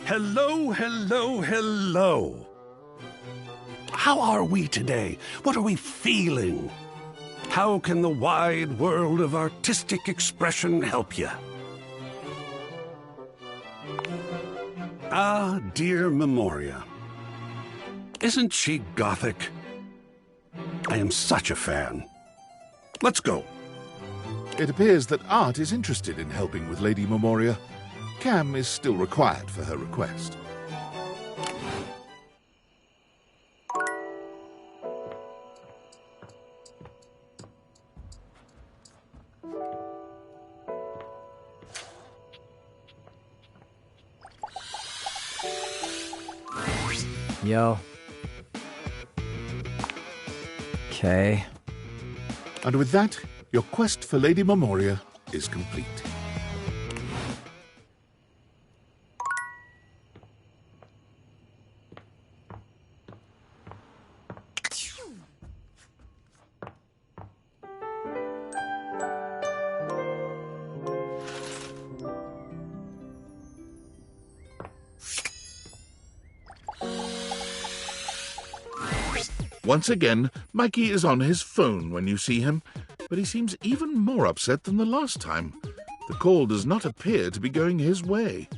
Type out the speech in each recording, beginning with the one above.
Hello, hello, hello. How are we today? What are we feeling? How can the wide world of artistic expression help you? Ah, dear Memoria. Isn't she gothic? I am such a fan. Let's go. It appears that Art is interested in helping with Lady Memoria. Cam is still required for her request. Yo. Okay. And with that, your quest for Lady Memoria is complete. Once again, Mikey is on his phone when you see him, but he seems even more upset than the last time. The call does not appear to be going his way.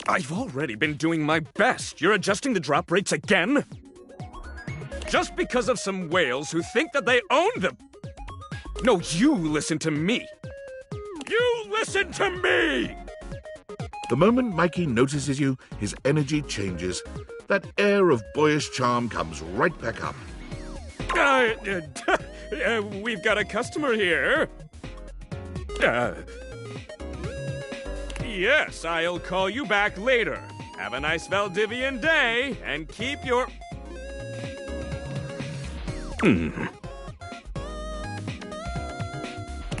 I've already been doing my best. You're adjusting the drop rates again? Just because of some whales who think that they own them. No, you listen to me. You listen to me! The moment Mikey notices you, his energy changes. That air of boyish charm comes right back up. We've got a customer here. Yes, I'll call you back later. Have a nice Valdivian day, and keep your...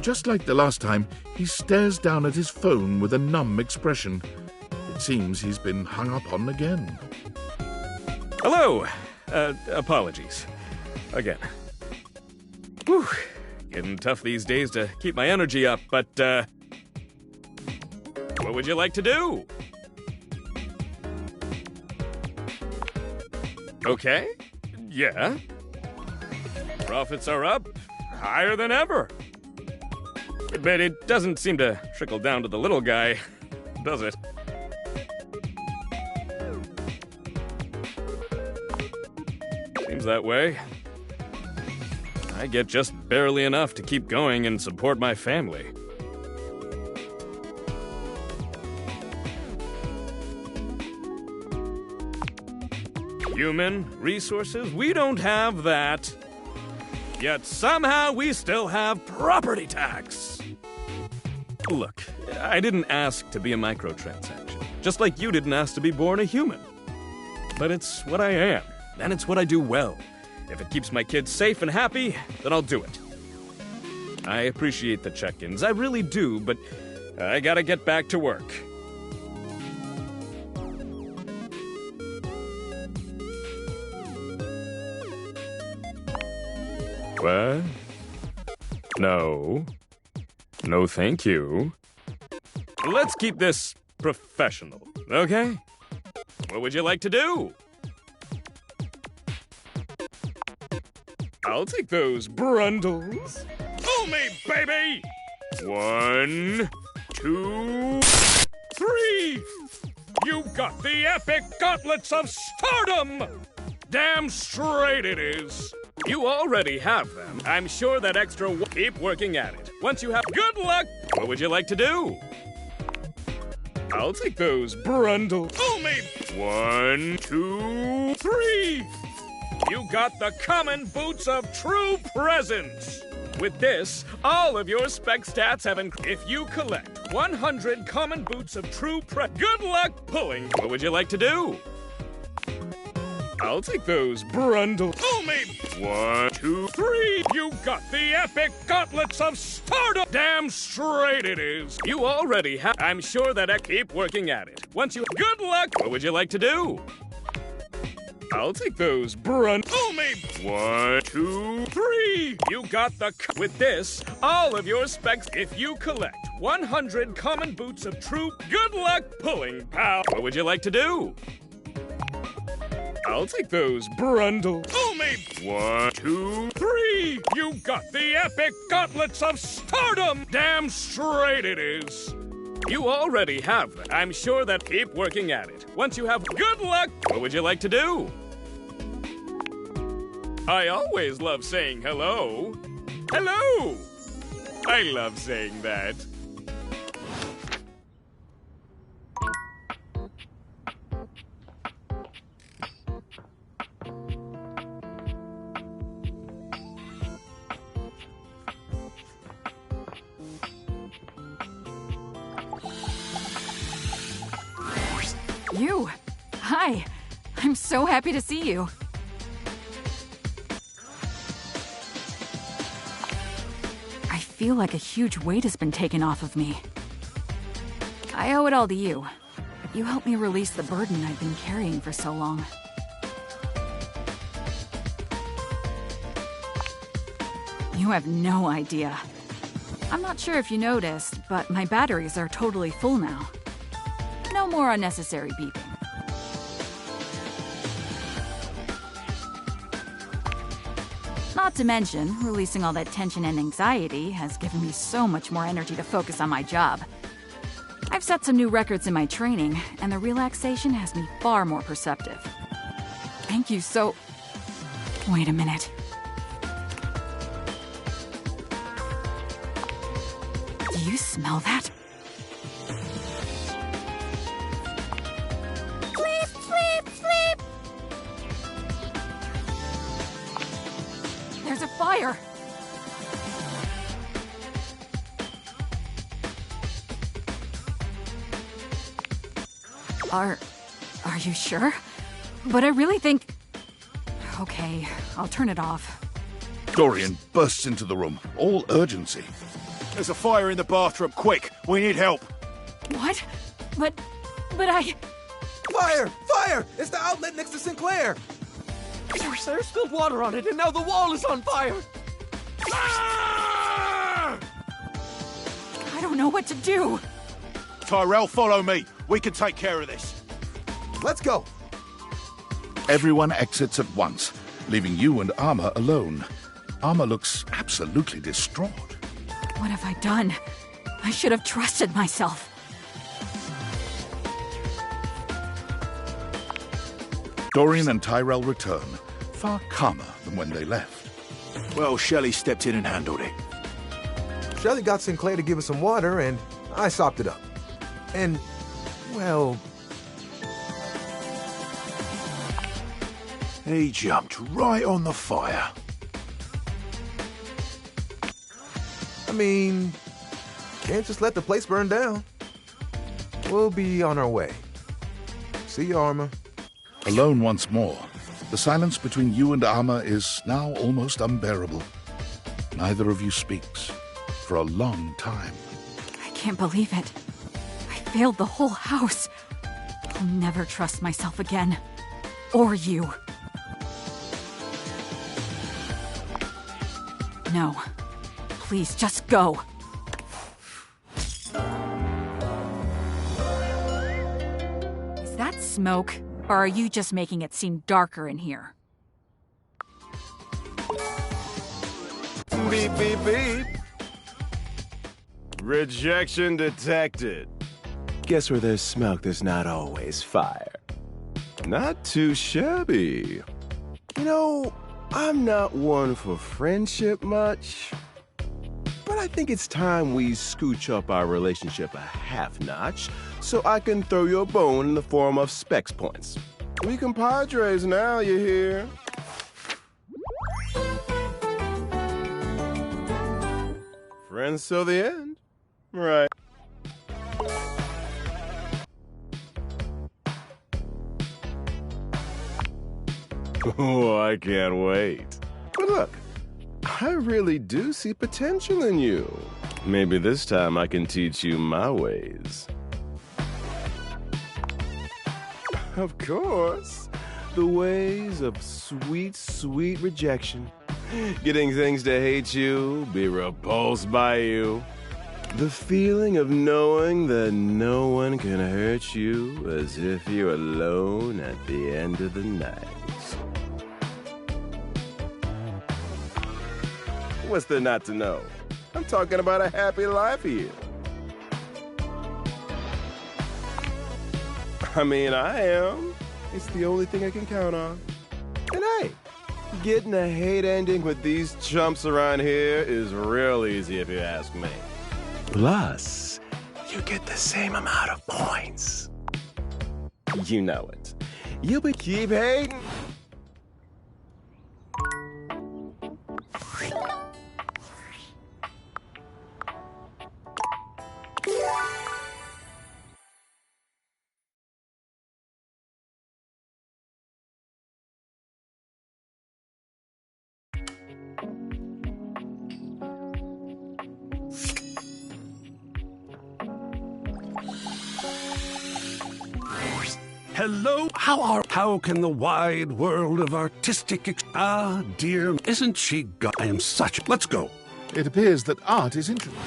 Just like the last time, he stares down at his phone with a numb expression. It seems he's been hung up on again. Hello. Apologies. Again. Whew. Getting tough these days to keep my energy up, but, what would you like to do? Okay. Yeah. Profits are up. Higher than ever. But it doesn't seem to trickle down to the little guy, does it? Seems that way. I get just barely enough to keep going and support my family. Human resources, we don't have that. Yet somehow we still have property tax. Look, I didn't ask to be a microtransaction, just like you didn't ask to be born a human. But it's what I am, and it's what I do well. If it keeps my kids safe and happy, then I'll do it. I appreciate the check-ins, I really do, but I gotta get back to work. What? No. No, thank you. Let's keep this professional, okay? What would you like to do? I'll take those brundles. Pull me, baby! 1, 2, 3! You got the epic gauntlets of stardom! Damn straight it is. You already have them. I'm sure that extra keep working at it. Once you have good luck, what would you like to do? I'll take those brundles. Pull me! 1, 2, 3! You got the common boots of true presence! With this, all of your spec stats have increased. If you collect 100 common boots of true good luck pulling, what would you like to do? I'll take those brundles. Pull me! 1, 2, 3! You got the epic gauntlets of stardom! Damn straight it is! You already have. I'm sure that I keep working at it. Once you good luck, what would you like to do? I'll take those Oh, me! 1, 2, 3! You got the with this, all of your specs. If you collect 100 common boots of true good luck pulling power, what would you like to do? I'll take those Brundles. Oh, me! 1, 2, 3! You got the epic gauntlets of stardom! Damn straight it is! You already have them. I'm sure that keep working at it. Once you have good luck, what would you like to do? I always love saying hello. Hello! I love saying that. You! Hi! I'm so happy to see you. I feel like a huge weight has been taken off of me. I owe it all to you. You helped me release the burden I've been carrying for so long. You have no idea. I'm not sure if you noticed, but my batteries are totally full now. No more unnecessary beeping. Not to mention, releasing all that tension and anxiety has given me so much more energy to focus on my job. I've set some new records in my training, and the relaxation has me far more perceptive. Thank you so... Wait a minute. Do you smell that? There's a fire! Are you sure? But I really think... Okay, I'll turn it off. Dorian bursts into the room, all urgency. There's a fire in the bathroom. Quick, we need help. What? But I... Fire! Fire! It's the outlet next to Sinclair! Sir spilled water on it, and now the wall is on fire! Ah! I don't know what to do. Tyrell, follow me. We can take care of this. Let's go! Everyone exits at once, leaving you and Armor alone. Armor looks absolutely distraught. What have I done? I should have trusted myself. Dorian and Tyrell return, far calmer than when they left. Well, Shelley stepped in and handled it. Shelley got Sinclair to give us some water, and I sopped it up. And, well... He jumped right on the fire. I mean, can't just let the place burn down. We'll be on our way. See you, Armor. Alone once more, the silence between you and Armor is now almost unbearable. Neither of you speaks for a long time. I can't believe it. I failed the whole house. I'll never trust myself again. Or you. No. Please, just go. Is that smoke? Or are you just making it seem darker in here? Beep, beep, beep. Rejection detected. Guess where there's smoke, there's not always fire. Not too shabby. You know, I'm not one for friendship much, but I think it's time we scooch up our relationship a half notch so I can throw you a bone in the form of specs points. We compadres now, you hear? Friends till the end. Right. Oh, I can't wait. But look, I really do see potential in you. Maybe this time I can teach you my ways. Of course. the ways of sweet, sweet rejection. Getting things to hate you, be repulsed by you. The feeling of knowing that no one can hurt you as if you're alone at the end of the night. What's there not to know? I'm talking about a happy life here. I mean, I am. It's the only thing I can count on. And hey, getting a hate ending with these chumps around here is real easy if you ask me. Plus, you get the same amount of points. You know it. You'll be keep hating. Hello? How can the wide world of artistic Ah, dear, isn't she I am such... Let's go. It appears that art is interesting.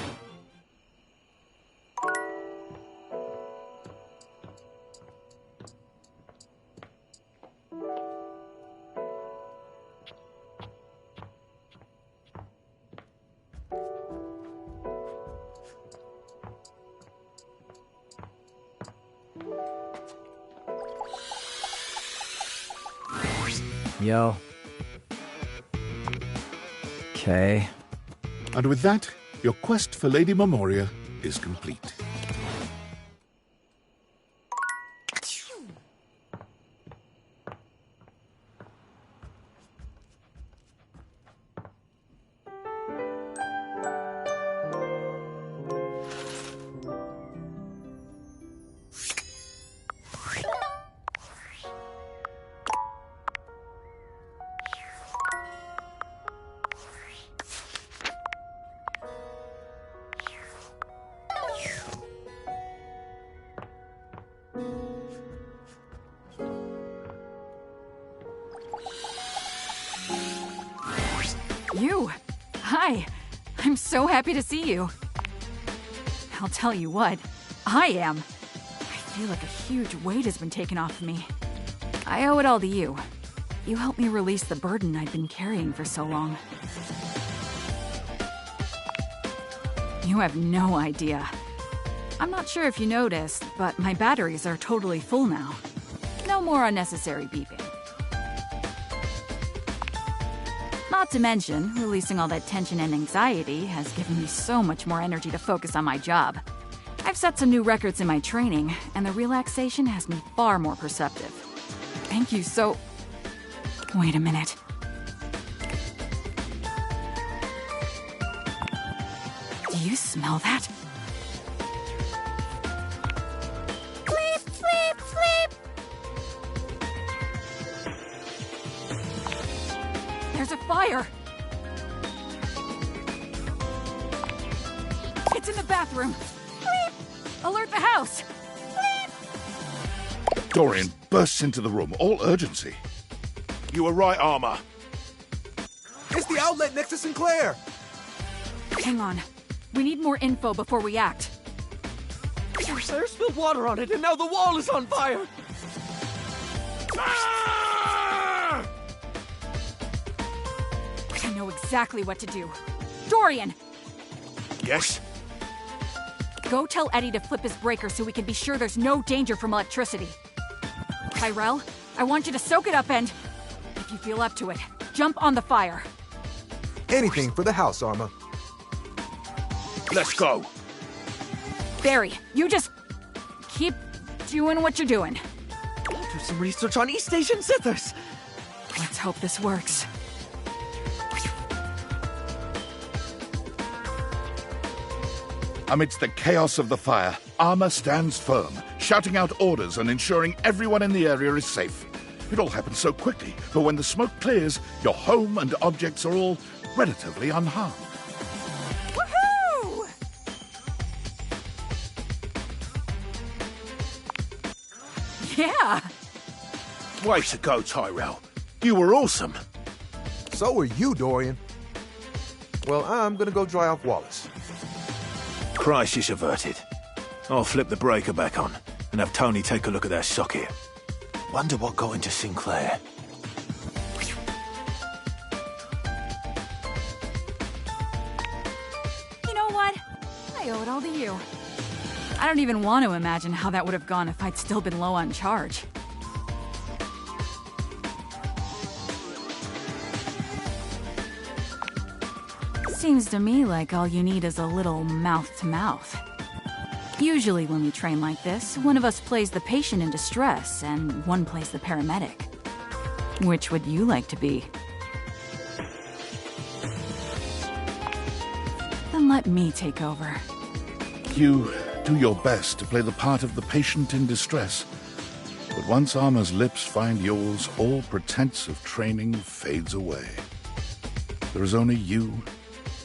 Yo. Okay. And with that, your quest for Lady Memoria is complete. You! Hi! I'm so happy to see you. I'll tell you what, I am. I feel like a huge weight has been taken off me. I owe it all to you. You helped me release the burden I'd been carrying for so long. You have no idea. I'm not sure if you noticed, but my batteries are totally full now. No more unnecessary beeping. Not to mention, releasing all that tension and anxiety has given me so much more energy to focus on my job. I've set some new records in my training, and the relaxation has me far more perceptive. Thank you so... Wait a minute. Do you smell that? Sleep, sleep, sleep! There's a fire! It's in the bathroom! Sleep! Alert the house! Sleep! Dorian bursts into the room, all urgency. You were right, Armor. It's the outlet next to Sinclair! Hang on. We need more info before we act. Sir spilled water on it, and now the wall is on fire! Ah! I know exactly what to do. Dorian! Yes? Go tell Eddie to flip his breaker so we can be sure there's no danger from electricity. Tyrell, I want you to soak it up and, if you feel up to it, jump on the fire. Anything for the house, Arma. Let's go. Barry, you just keep doing what you're doing. I'll do some research on East Asian Sithers. Let's hope this works. Amidst the chaos of the fire, Arma stands firm, shouting out orders and ensuring everyone in the area is safe. It all happens so quickly, but when the smoke clears, your home and objects are all relatively unharmed. Woohoo! Yeah! Way to go, Tyrell. You were awesome. So are you, Dorian. Well, I'm gonna go dry off Wallace. Crisis averted. I'll flip the breaker back on and have Tony take a look at that socket. Wonder what got into Sinclair. You know what? I owe it all to you. I don't even want to imagine how that would have gone if I'd still been low on charge. Seems to me like all you need is a little mouth-to-mouth. Usually when we train like this, one of us plays the patient in distress and one plays the paramedic. Which would you like to be? Then let me take over. You do your best to play the part of the patient in distress. But once Armor's lips find yours, all pretense of training fades away. There is only you,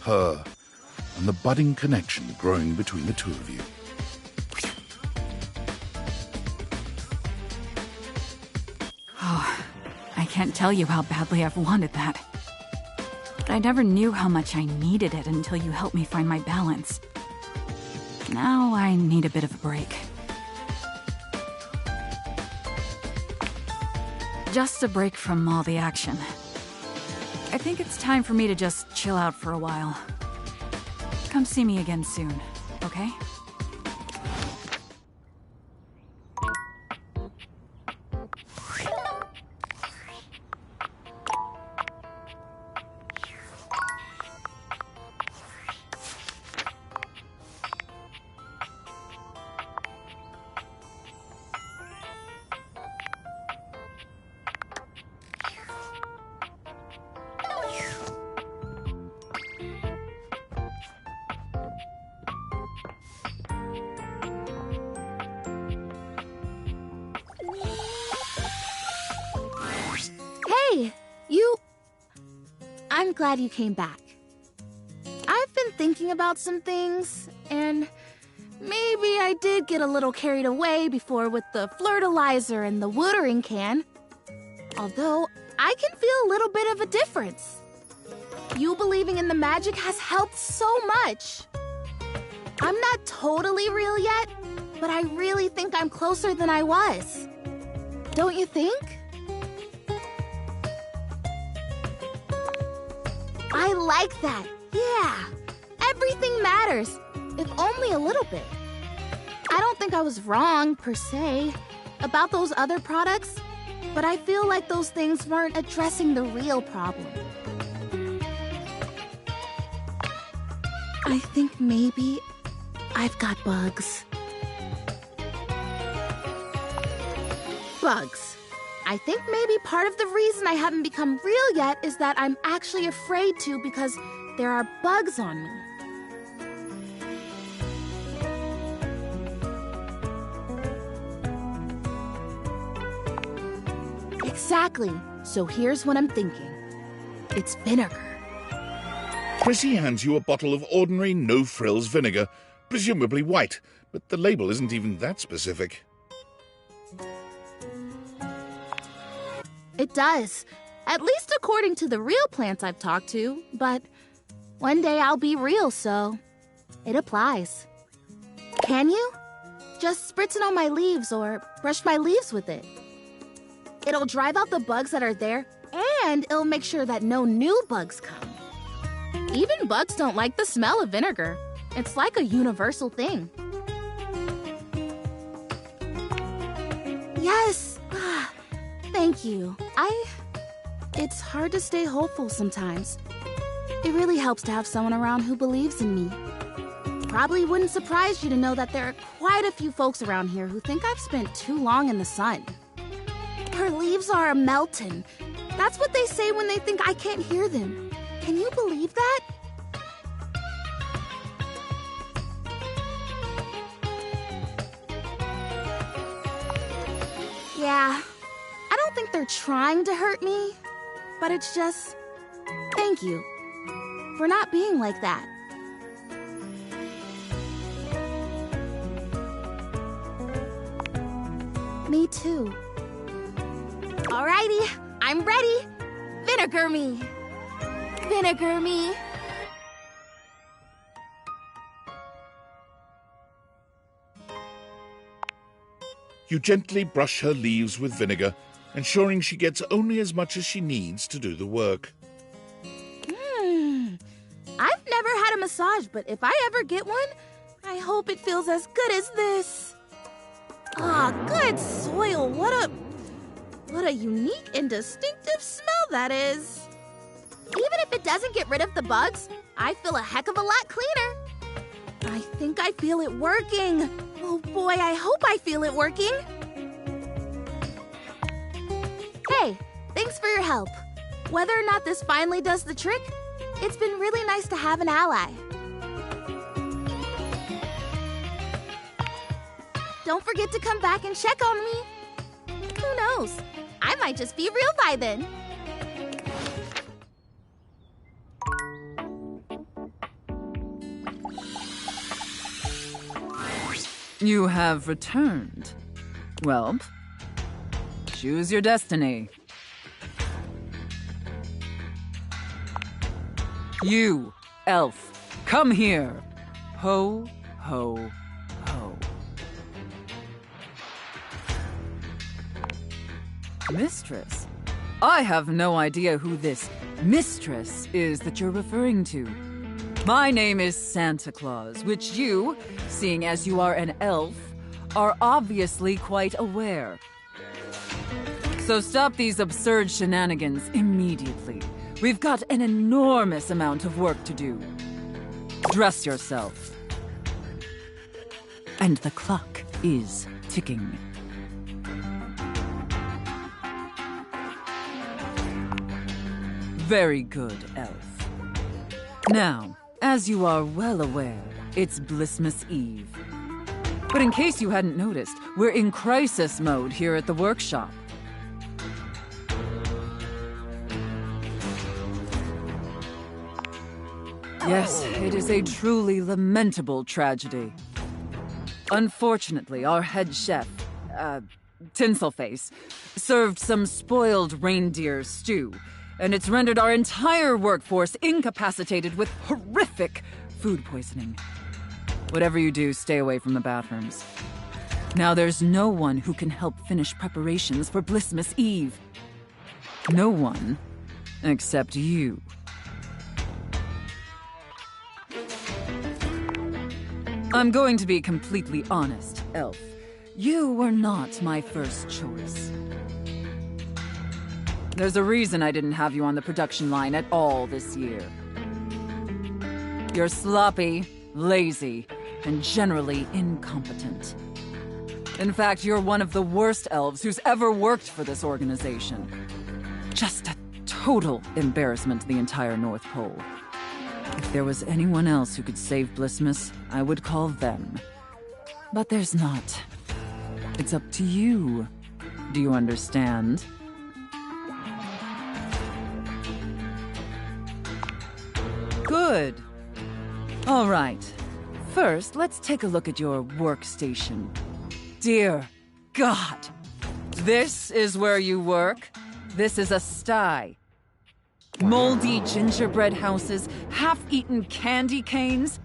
her, and the budding connection growing between the two of you. I can't tell you how badly I've wanted that. But I never knew how much I needed it until you helped me find my balance. Now I need a bit of a break. Just a break from all the action. I think it's time for me to just chill out for a while. Come see me again soon, okay? I'm glad you came back. I've been thinking about some things, and maybe I did get a little carried away before with the fertilizer and the watering can. Although, I can feel a little bit of a difference. You believing in the magic has helped so much. I'm not totally real yet, but I really think I'm closer than I was. Don't you think? I like that. Yeah. Everything matters, if only a little bit. I don't think I was wrong, per se, about those other products, but I feel like those things weren't addressing the real problem. I think maybe I've got bugs. Bugs. I think maybe part of the reason I haven't become real yet is that I'm actually afraid to because there are bugs on me. Exactly. So here's what I'm thinking. It's vinegar. Prissy hands you a bottle of ordinary no-frills vinegar, presumably white, but the label isn't even that specific. It does. At least according to the real plants I've talked to, but one day I'll be real, so it applies. Can you? Just spritz it on my leaves or brush my leaves with it. It'll drive out the bugs that are there, and it'll make sure that no new bugs come. Even bugs don't like the smell of vinegar. It's like a universal thing. Yes! Thank you. It's hard to stay hopeful sometimes. It really helps to have someone around who believes in me. Probably wouldn't surprise you to know that there are quite a few folks around here who think I've spent too long in the sun. Her leaves are a-meltin'. That's what they say when they think I can't hear them. Can you believe that? Yeah, I don't think they're trying to hurt me, but it's just, thank you for not being like that. Me too. Alrighty, I'm ready. Vinegar me. Vinegar me. You gently brush her leaves with vinegar, ensuring she gets only as much as she needs to do the work. I've never had a massage, but if I ever get one, I hope it feels as good as this. Ah, good soil. What a unique and distinctive smell that is. Even if it doesn't get rid of the bugs, I feel a heck of a lot cleaner. I think I feel it working. Oh boy, I hope I feel it working. Hey, thanks for your help. Whether or not this finally does the trick, it's been really nice to have an ally. Don't forget to come back and check on me. Who knows? I might just be real by then. You have returned. Well, choose your destiny. You, elf, come here. Ho, ho, ho. Mistress? I have no idea who this mistress is that you're referring to. My name is Santa Claus, which you, seeing as you are an elf, are obviously quite aware. So stop these absurd shenanigans immediately. We've got an enormous amount of work to do. Dress yourself. And the clock is ticking. Very good, elf. Now, as you are well aware, it's Blissmas Eve. But in case you hadn't noticed, we're in crisis mode here at the workshop. Yes, it is a truly lamentable tragedy. Unfortunately, our head chef, Tinselface, served some spoiled reindeer stew, and it's rendered our entire workforce incapacitated with horrific food poisoning. Whatever you do, stay away from the bathrooms. Now there's no one who can help finish preparations for Blissmas Eve. No one except you. I'm going to be completely honest, Elf. You were not my first choice. There's a reason I didn't have you on the production line at all this year. You're sloppy, lazy, and generally incompetent. In fact, you're one of the worst elves who's ever worked for this organization. Just a total embarrassment to the entire North Pole. If there was anyone else who could save Blissmas, I would call them. But there's not. It's up to you. Do you understand? Good. All right. First, let's take a look at your workstation. Dear God. This is where you work? This is a sty. Moldy gingerbread houses, half-eaten candy canes.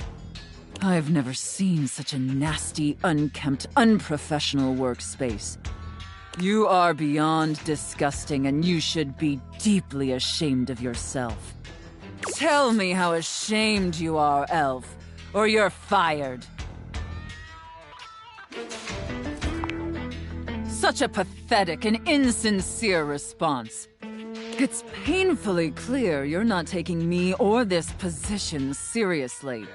I've never seen such a nasty, unkempt, unprofessional workspace. You are beyond disgusting, and you should be deeply ashamed of yourself. Tell me how ashamed you are, Elf, or you're fired. Such a pathetic and insincere response. It's painfully clear you're not taking me or this position seriously,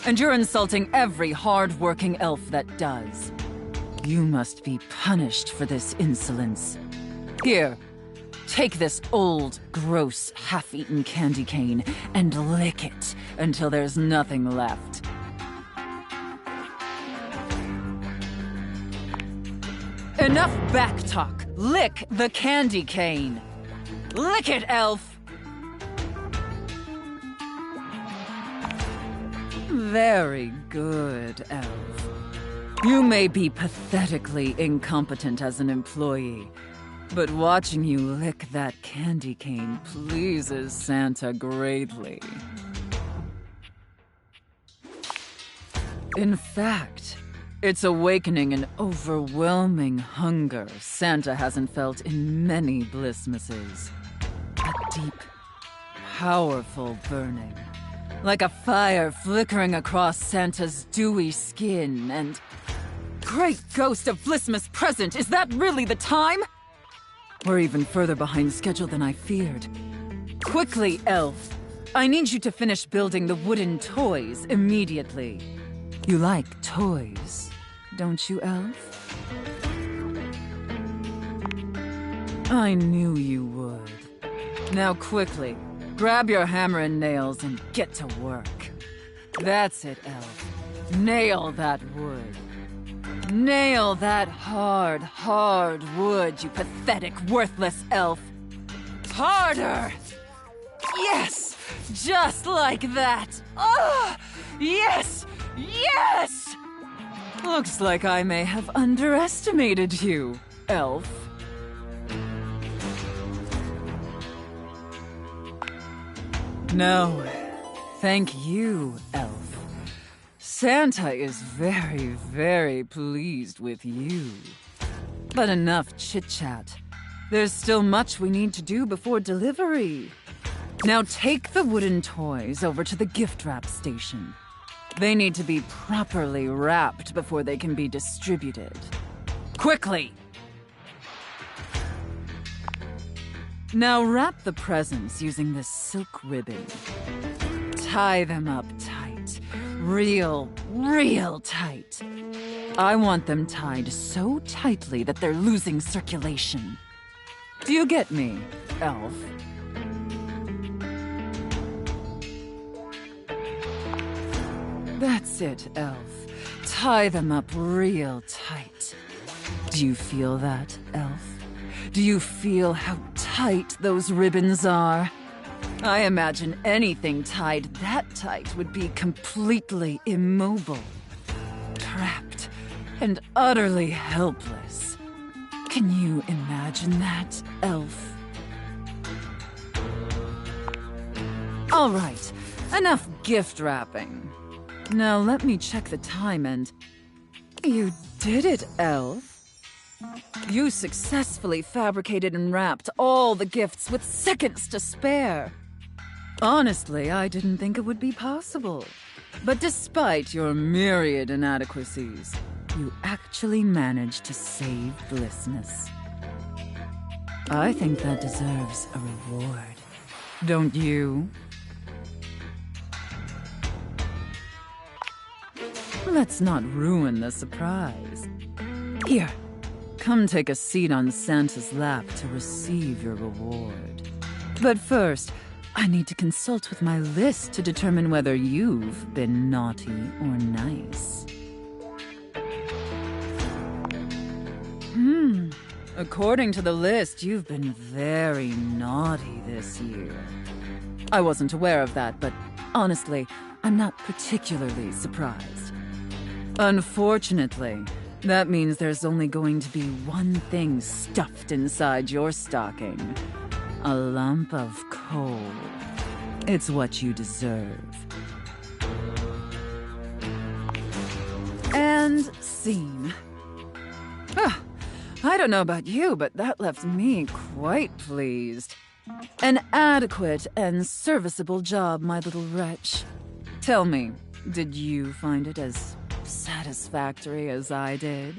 and you're insulting every hard-working elf that does. You must be punished for this insolence. Here, take this old, gross, half-eaten candy cane and lick it until there's nothing left. Enough backtalk. Lick the candy cane. Lick it, Elf! Very good, Elf. You may be pathetically incompetent as an employee, But watching you lick that candy cane pleases Santa greatly. In fact, it's awakening an overwhelming hunger Santa hasn't felt in many Blissmases. A deep, powerful burning. Like a fire flickering across Santa's dewy skin and... Great ghost of Blissmas present, is that really the time? We're even further behind schedule than I feared. Quickly, Elf. I need you to finish building the wooden toys immediately. You like toys, don't you, Elf? I knew you would. Now quickly, grab your hammer and nails and get to work. That's it, Elf. Nail that wood. Nail that hard, hard wood, you pathetic, worthless elf. Harder! Yes! Just like that! Ah! Yes! Yes! Looks like I may have underestimated you, elf. No, thank you, elf. Santa is very, very pleased with you. But enough chit-chat. There's still much we need to do before delivery. Now take the wooden toys over to the gift wrap station. They need to be properly wrapped before they can be distributed. Quickly! Now wrap the presents using this silk ribbon. Tie them up tight. Real tight. I want them tied so tightly that they're losing circulation. Do you get me, elf? That's it, elf. Tie them up real tight. Do you feel that, elf? Do you feel how tight those ribbons are? I imagine anything tied that tight would be completely immobile, trapped, and utterly helpless. Can you imagine that, elf? All right, enough gift wrapping. Now let me check the time and... You did it, elf. You successfully fabricated and wrapped all the gifts with seconds to spare. Honestly, I didn't think it would be possible. But despite your myriad inadequacies, you actually managed to save Blissmas. I think that deserves a reward. Don't you? Let's not ruin the surprise. Here, come take a seat on Santa's lap to receive your reward. But first, I need to consult with my list to determine whether you've been naughty or nice. According to the list, you've been very naughty this year. I wasn't aware of that, but honestly, I'm not particularly surprised. Unfortunately, that means there's only going to be one thing stuffed inside your stocking. A lump of coal. It's what you deserve. And scene. I don't know about you, but that left me quite pleased. An adequate and serviceable job, my little wretch. Tell me, did you find it as satisfactory as I did?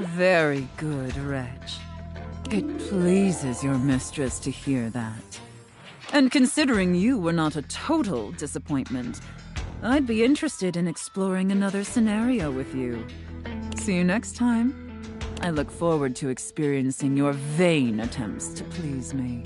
Very good, wretch. It pleases your mistress to hear that. And considering you were not a total disappointment, I'd be interested in exploring another scenario with you. See you next time. I look forward to experiencing your vain attempts to please me.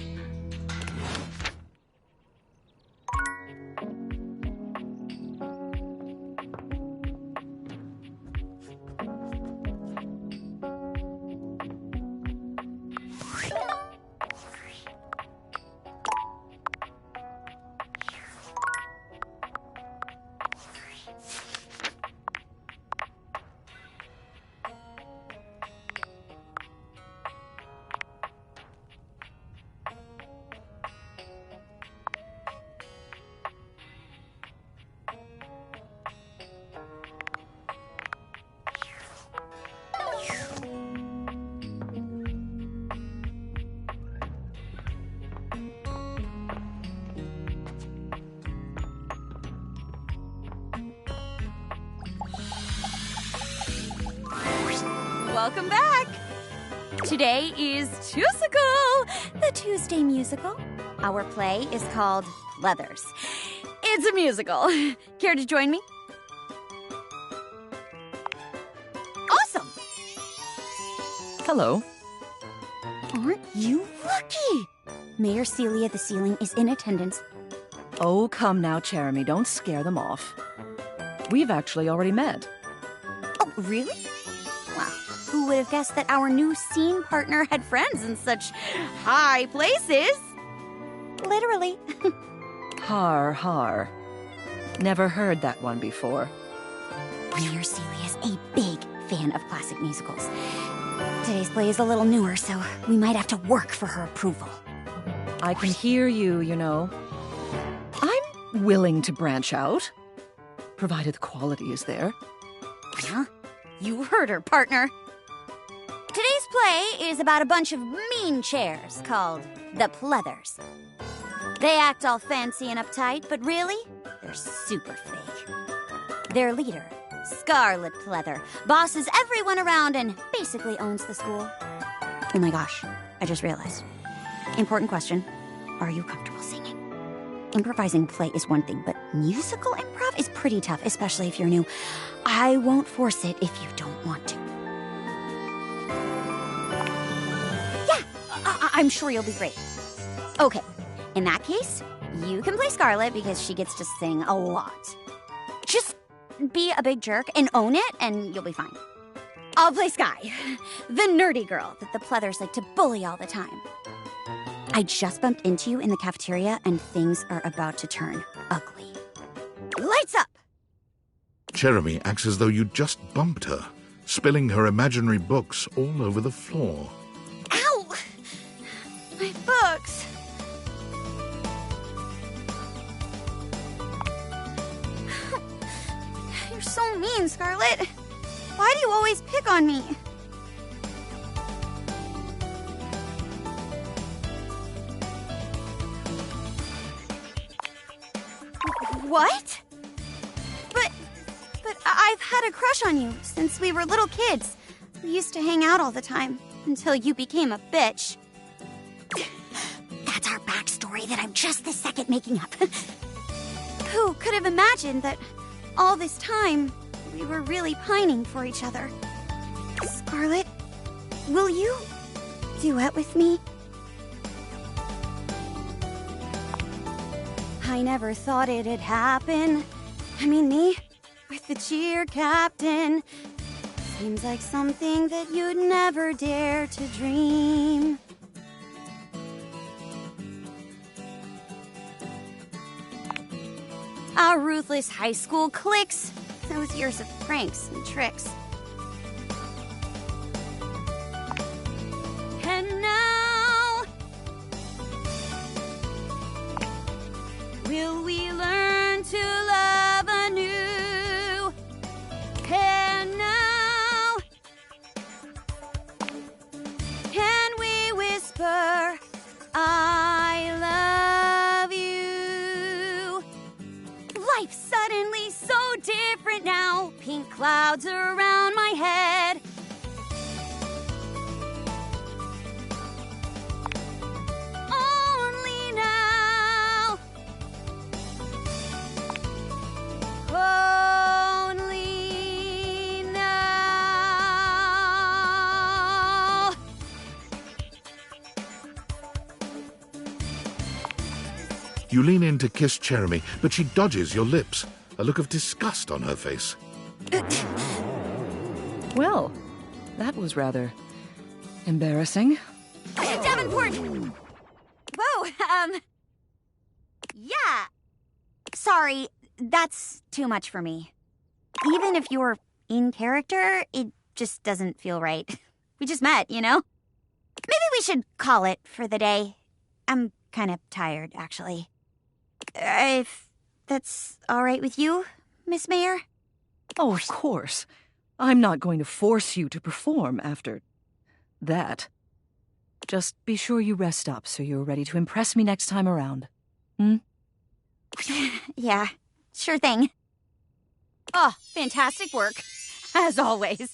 Welcome back! Today is Tusical, the Tuesday musical. Our play is called Leathers. It's a musical. Care to join me? Awesome! Hello. Aren't you lucky? Mayor Celia the Ceiling is in attendance. Oh, come now, Jeremy. Don't scare them off. We've actually already met. Oh, really? Wow. Who would have guessed that our new scene partner had friends in such high places? Literally. Har, har. Never heard that one before. Mayor Celia is a big fan of classic musicals. Today's play is a little newer, so we might have to work for her approval. I can hear you, you know. I'm willing to branch out, provided the quality is there. Huh? You heard her, partner. Today's play is about a bunch of mean chairs called the Pleathers. They act all fancy and uptight, but really, they're super fake. Their leader, Scarlet Pleather, bosses everyone around and basically owns the school. Oh my gosh, I just realized. Important question. Are you comfortable singing? Improvising play is one thing, but musical improv is pretty tough, especially if you're new. I won't force it if you don't want to. Yeah, I'm sure you'll be great. Okay, in that case, you can play Scarlet because she gets to sing a lot. Just be a big jerk and own it, and you'll be fine. I'll play Sky, the nerdy girl that the Pleathers like to bully all the time. I just bumped into you in the cafeteria, and things are about to turn ugly. Lights up! Jeremy acts as though you just bumped her, spilling her imaginary books all over the floor. Ow! My books! You're so mean, Scarlet. Why do you always pick on me? What? But I've had a crush on you since we were little kids. We used to hang out all the time until you became a bitch. That's our backstory that I'm just this second making up. Who could have imagined that all this time we were really pining for each other? Scarlet, will you duet with me? I never thought it'd happen. I mean, me with the cheer captain. Seems like something that you'd never dare to dream. Our ruthless high school cliques. Those years of pranks and tricks. And now, will we learn to love anew? And now, can we whisper, I love you? Life's suddenly so different now. Pink clouds around my head. Only now. Only now. You lean in to kiss Jeremy, but she dodges your lips, a look of disgust on her face. Well, that was rather embarrassing. Davenport! Whoa, yeah. Sorry, that's too much for me. Even if you're in character, it just doesn't feel right. We just met, you know? Maybe we should call it for the day. I'm kind of tired, actually. If that's all right with you, Miss Mayor? Oh, of course. I'm not going to force you to perform after that. Just be sure you rest up so you're ready to impress me next time around. Hmm? Yeah, sure thing. Oh, fantastic work, as always.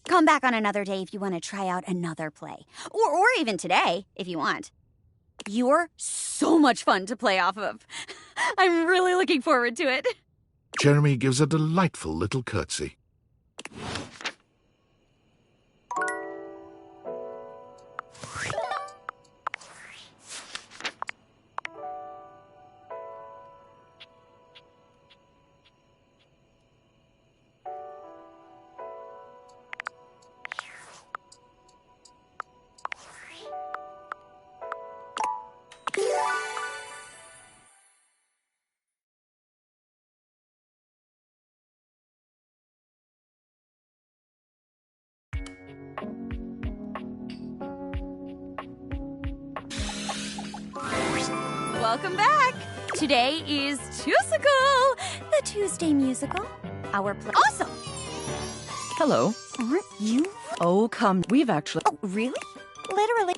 Come back on another day if you want to try out another play. Or even today, if you want. You're so much fun to play off of. I'm really looking forward to it. Jeremy gives a delightful little curtsy. Welcome back. Today is Tusical, the Tuesday musical. Our play. Awesome. Hello. Aren't you? Oh, come. We've actually. Oh, really? Literally.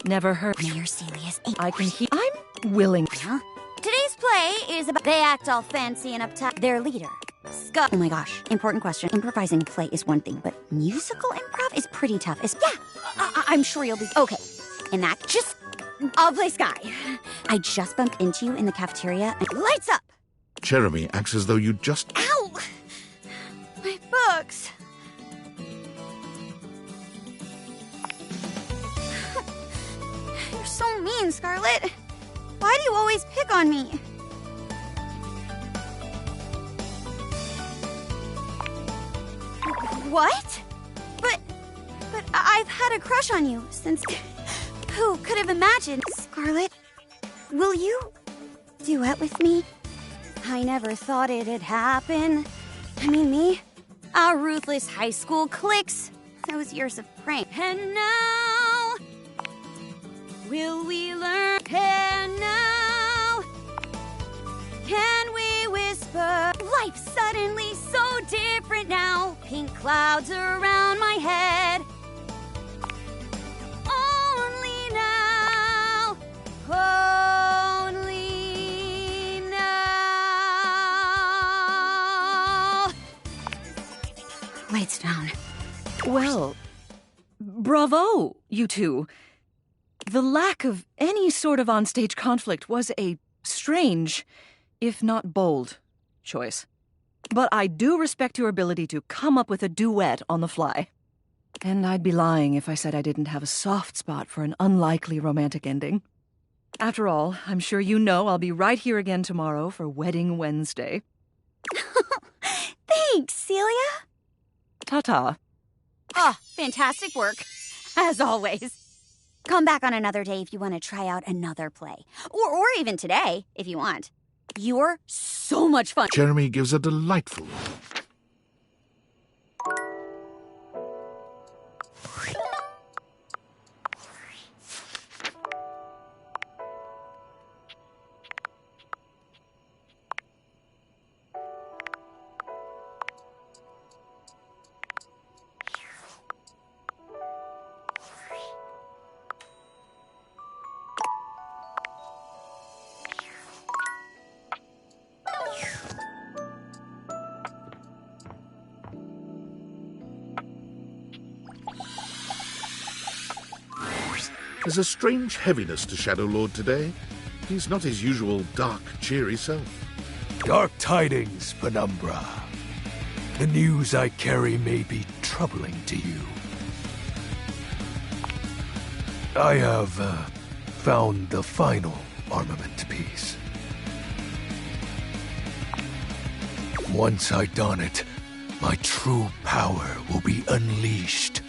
Never heard. Mayor Celius. I can hear. I'm willing. Huh? Today's play is about. They act all fancy and uptight. Their leader, Scott. Oh my gosh. Important question. Improvising play is one thing, but musical improv is pretty tough. I'm sure you'll be okay. In that, I'll play Sky. I just bumped into you in the cafeteria and lights up! Jeremy acts as though you just... Ow! My books. You're so mean, Scarlet. Why do you always pick on me? What? But I've had a crush on you since... Who could have imagined? Scarlet, will you duet with me? I never thought it'd happen. I mean, me, our ruthless high school cliques, those years of prank. And now, will we learn? And now, can we whisper? Life's suddenly so different now. Pink clouds around my head. Only now. Lights down. Well, bravo, you two. The lack of any sort of onstage conflict was a strange, if not bold, choice. But I do respect your ability to come up with a duet on the fly. And I'd be lying if I said I didn't have a soft spot for an unlikely romantic ending. After all, I'm sure you know I'll be right here again tomorrow for Wedding Wednesday. Thanks, Celia. Ta-ta. Fantastic work. As always. Come back on another day if you want to try out another play. Or even today, if you want. You're so much fun. Jeremy gives a delightful... There's a strange heaviness to Shadow Lord today. He's not his usual dark, cheery self. Dark tidings, Penumbra. The news I carry may be troubling to you. I have found the final armament piece. Once I don it, my true power will be unleashed.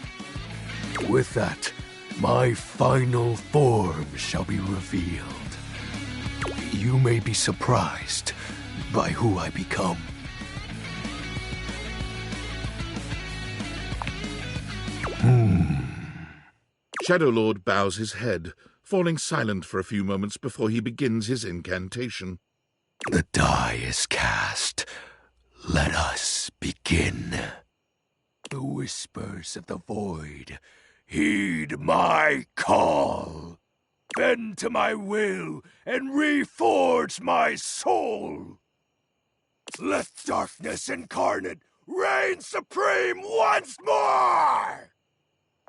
With that, my final form shall be revealed. You may be surprised by who I become. Shadow Lord bows his head, falling silent for a few moments before he begins his incantation. The die is cast. Let us begin. The whispers of the void, heed my call. Bend to my will and reforge my soul. Let darkness incarnate reign supreme once more!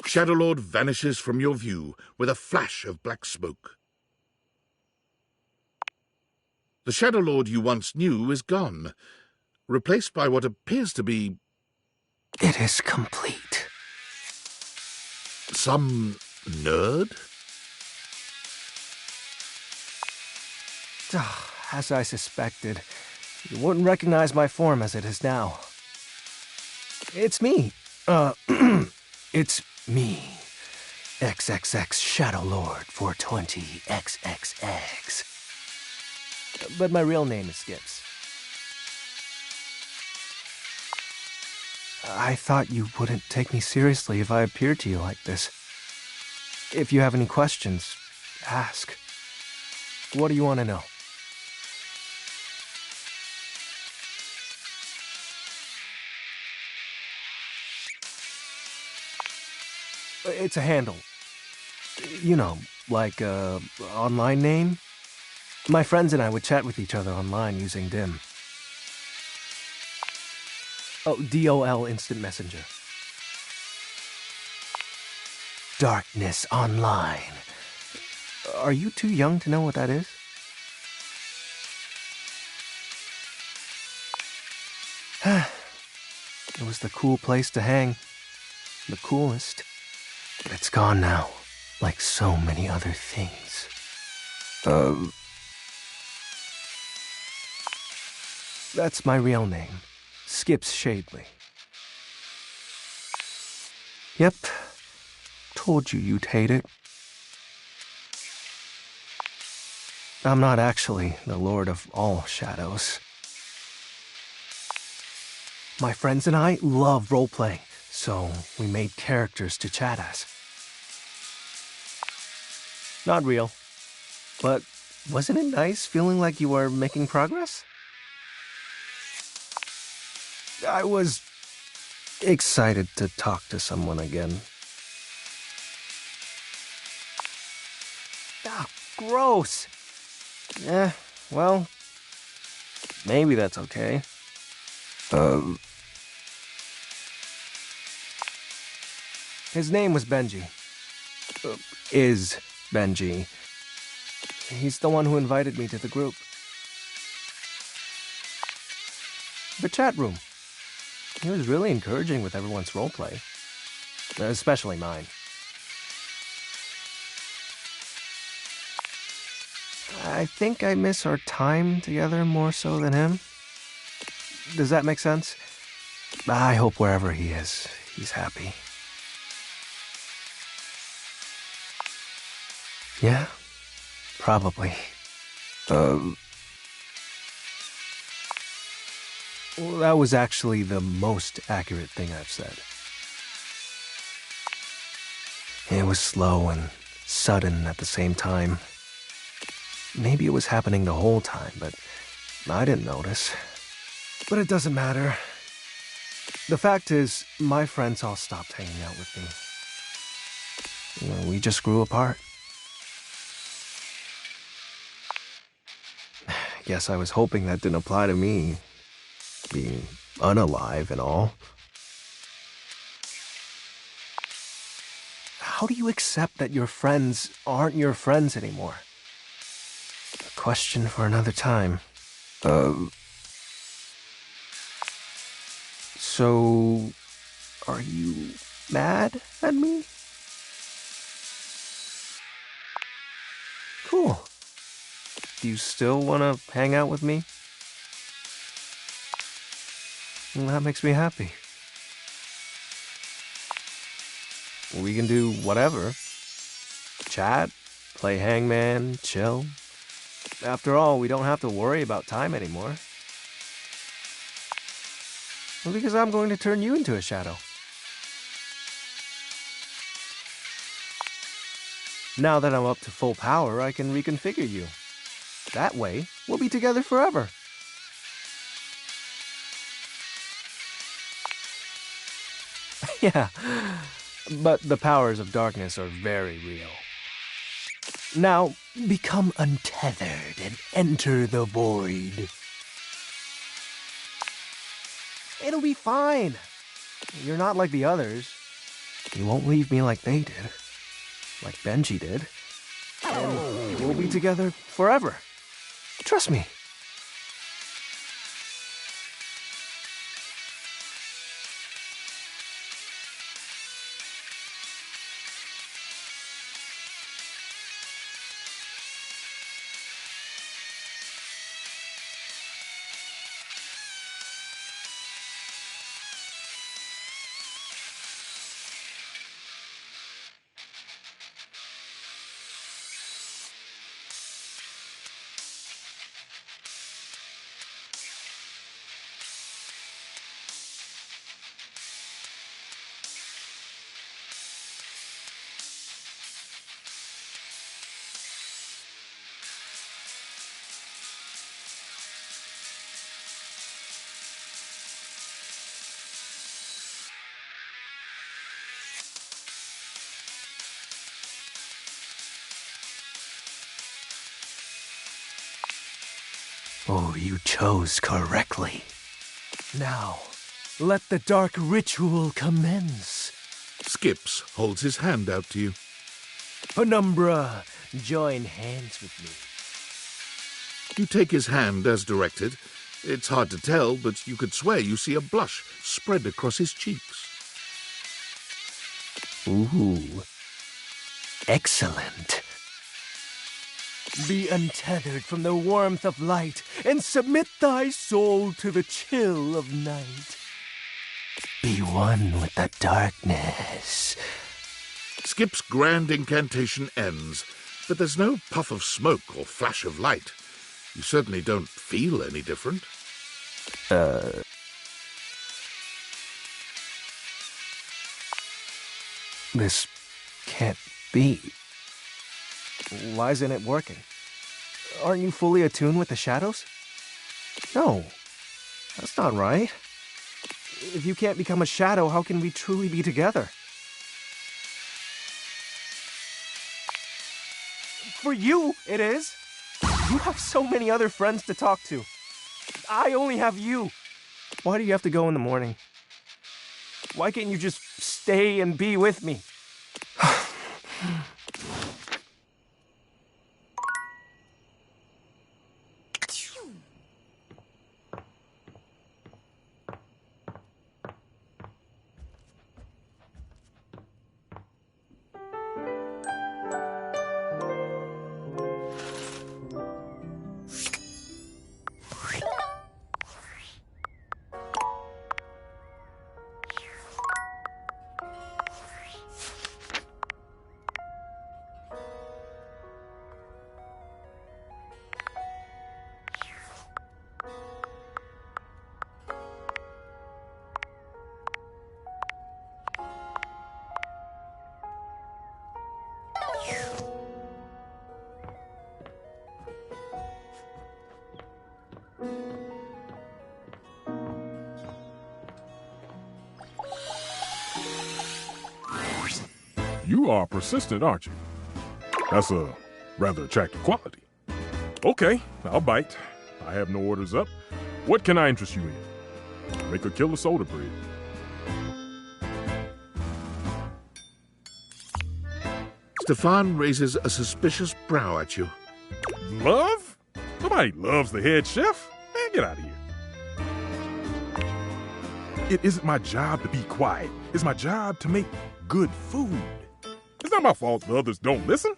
Shadow Lord vanishes from your view with a flash of black smoke. The Shadow Lord you once knew is gone, replaced by what appears to be... It is complete. Some nerd? As I suspected, you wouldn't recognize my form as it is now. It's me. It's me. XXX Shadow Lord 420 XXX. But my real name is Skips. I thought you wouldn't take me seriously if I appeared to you like this. If you have any questions, ask. What do you want to know? It's a handle. You know, like a online name. My friends and I would chat with each other online using DIM. Oh, DOL Instant Messenger. Darkness Online. Are you too young to know what that is? It was the cool place to hang. The coolest. It's gone now, like so many other things. That's my real name. Skips Shadley. Yep. Told you you'd hate it. I'm not actually the Lord of all shadows. My friends and I love role-playing, so we made characters to chat as. Not real. But wasn't it nice feeling like you were making progress? I was excited to talk to someone again. Ah, gross! Well, maybe that's okay. His name was Benji. Is Benji. He's the one who invited me to the group. The chat room. He was really encouraging with everyone's roleplay. Especially mine. I think I miss our time together more so than him. Does that make sense? I hope wherever he is, he's happy. Yeah, probably. Well, that was actually the most accurate thing I've said. It was slow and sudden at the same time. Maybe it was happening the whole time, but I didn't notice. But it doesn't matter. The fact is, my friends all stopped hanging out with me. We just grew apart. Guess I was hoping that didn't apply to me. Being unalive and all. How do you accept that your friends aren't your friends anymore? A question for another time. So, are you mad at me? Cool. Do you still want to hang out with me? Well, that makes me happy. We can do whatever. Chat, play hangman, chill. After all, we don't have to worry about time anymore. Well, because I'm going to turn you into a shadow. Now that I'm up to full power, I can reconfigure you. That way, we'll be together forever. Yeah, but the powers of darkness are very real. Now, become untethered and enter the void. It'll It'll be fine. You're not like the others. You won't leave me like they did. Like Benji did. And we'll be together forever. Trust me. Oh, you chose correctly. Now, let the dark ritual commence. Skips holds his hand out to you. Penumbra, join hands with me. You take his hand as directed. It's hard to tell, but you could swear you see a blush spread across his cheeks. Ooh. Excellent. Be untethered from the warmth of light, and submit thy soul to the chill of night. Be one with the darkness. Skip's grand incantation ends, but there's no puff of smoke or flash of light. You certainly don't feel any different. This can't be. Why isn't it working? Aren't you fully attuned with the shadows? No, that's not right. If you can't become a shadow, how can we truly be together? For you, it is. You have so many other friends to talk to. I only have you. Why do you have to go in the morning? Why can't you just stay and be with me? You are persistent, aren't you? That's a rather attractive quality. Okay, I'll bite. I have no orders up. What can I interest you in? Make a killer soda bread. Stefan raises a suspicious brow at you. Love? Nobody loves the head chef. Man, get out of here. It isn't my job to be quiet. It's my job to make good food. It's not my fault the others don't listen.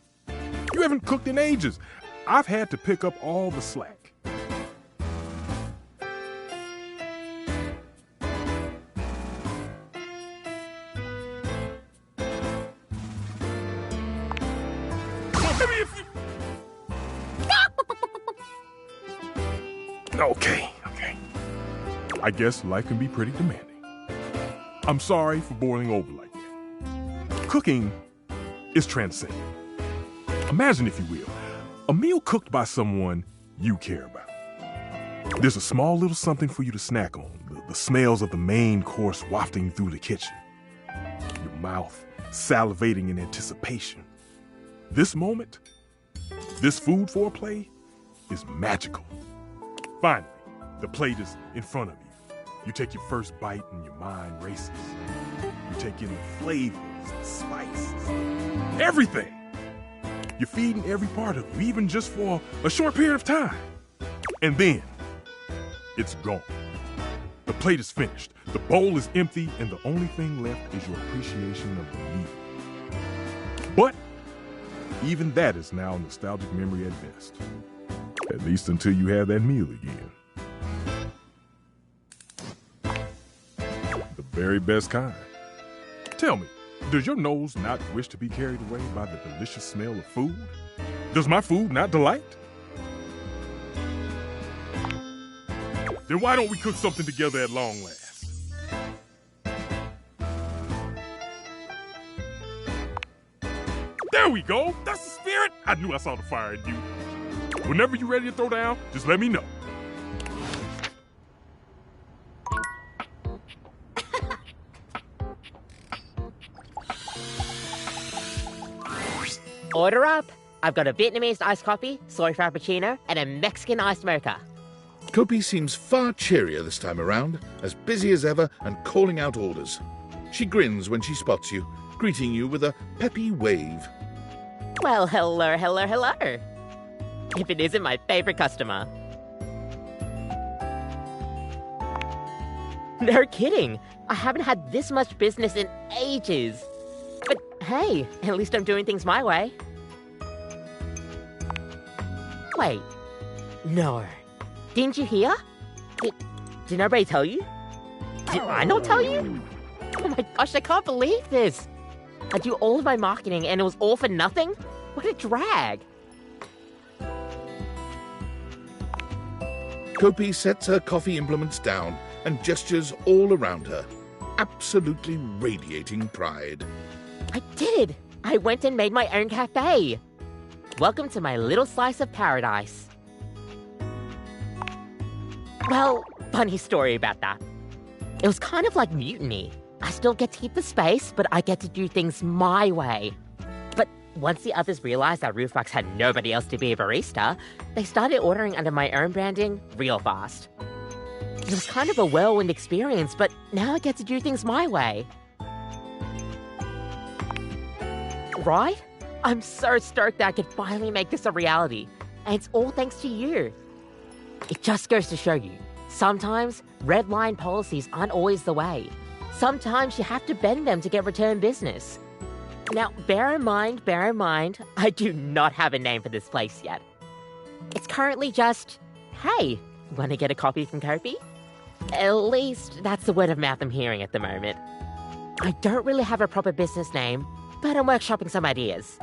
You haven't cooked in ages. I've had to pick up all the slack. Okay. I guess life can be pretty demanding. I'm sorry for boiling over like that. Cooking is transcendent. Imagine, if you will, a meal cooked by someone you care about. There's a small little something for you to snack on, the smells of the main course wafting through the kitchen, your mouth salivating in anticipation. This moment, this food foreplay, is magical. Finally, the plate is in front of you. You take your first bite and your mind races. You take in the flavors, the spices, everything. You're feeding every part of you, even just for a short period of time. And then, it's gone. The plate is finished, the bowl is empty, and the only thing left is your appreciation of the meal. But even that is now a nostalgic memory at best. At least until you have that meal again. The very best kind. Tell me, does your nose not wish to be carried away by the delicious smell of food? Does my food not delight? Then why don't we cook something together at long last? There we go! That's the spirit! I knew I saw the fire in you. Whenever you're ready to throw down, just let me know. Order up! I've got a Vietnamese iced coffee, soy frappuccino, and a Mexican iced mocha. Kopi seems far cheerier this time around, as busy as ever and calling out orders. She grins when she spots you, greeting you with a peppy wave. Well, hello, hello, hello. If it isn't my favorite customer. No kidding. I haven't had this much business in ages. But hey, at least I'm doing things my way. Wait. No. Didn't you hear? Did nobody tell you? Did I not tell you? Oh my gosh, I can't believe this. I do all of my marketing and it was all for nothing? What a drag. Kopi sets her coffee implements down and gestures all around her, absolutely radiating pride. I did! I went and made my own cafe. Welcome to my little slice of paradise. Well, funny story about that. It was kind of like mutiny. I still get to keep the space, but I get to do things my way. But once the others realized that Roofbox had nobody else to be a barista, they started ordering under my own branding real fast. It was kind of a whirlwind experience, but now I get to do things my way. Right? I'm so stoked that I could finally make this a reality. And it's all thanks to you. It just goes to show you, sometimes red line policies aren't always the way. Sometimes you have to bend them to get return business. Now, bear in mind, I do not have a name for this place yet. It's currently just, hey, wanna get a coffee from Kopi? At least that's the word of mouth I'm hearing at the moment. I don't really have a proper business name, but I'm workshopping some ideas.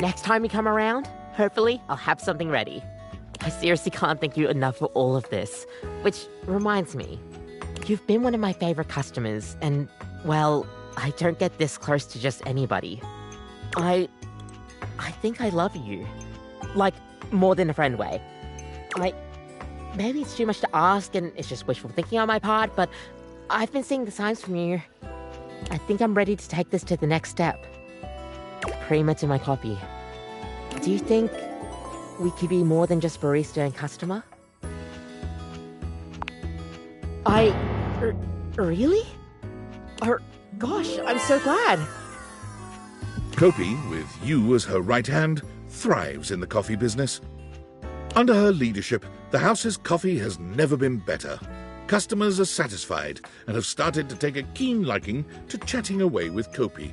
Next time you come around, hopefully I'll have something ready. I seriously can't thank you enough for all of this. Which reminds me, you've been one of my favorite customers, and, well, I don't get this close to just anybody. I think I love you. Like, more than a friend way. Maybe it's too much to ask and it's just wishful thinking on my part, but I've been seeing the signs from you. I think I'm ready to take this to the next step. Creamer to my coffee. Do you think we could be more than just barista and customer? Really? Gosh, I'm so glad. Kopi, with you as her right hand, thrives in the coffee business. Under her leadership, the house's coffee has never been better. Customers are satisfied and have started to take a keen liking to chatting away with Kopi.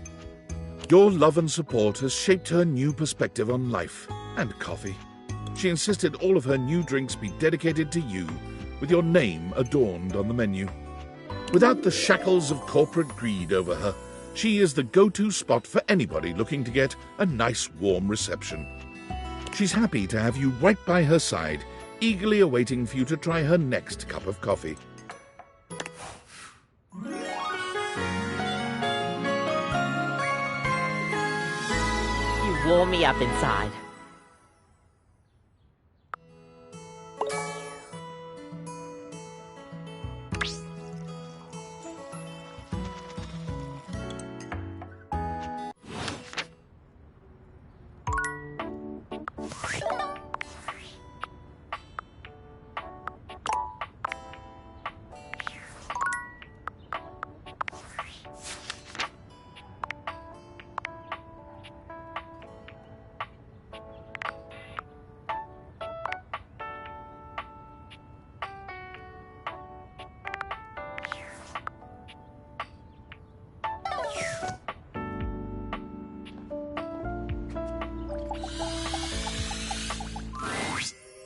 Your love and support has shaped her new perspective on life and coffee. She insisted all of her new drinks be dedicated to you, with your name adorned on the menu. Without the shackles of corporate greed over her, she is the go-to spot for anybody looking to get a nice warm reception. She's happy to have you right by her side, eagerly awaiting for you to try her next cup of coffee. You warm me up inside.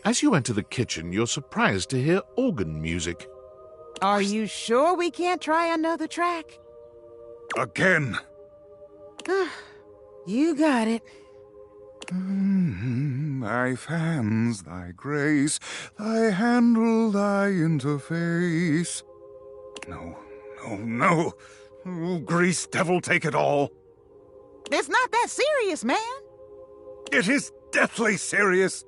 As you enter the kitchen, you're surprised to hear organ music. Are you sure we can't try another track? Again. You got it. Thy fans, thy grace, thy handle, thy interface. No. Oh, grease devil, take it all. It's not that serious, man. It is deathly serious.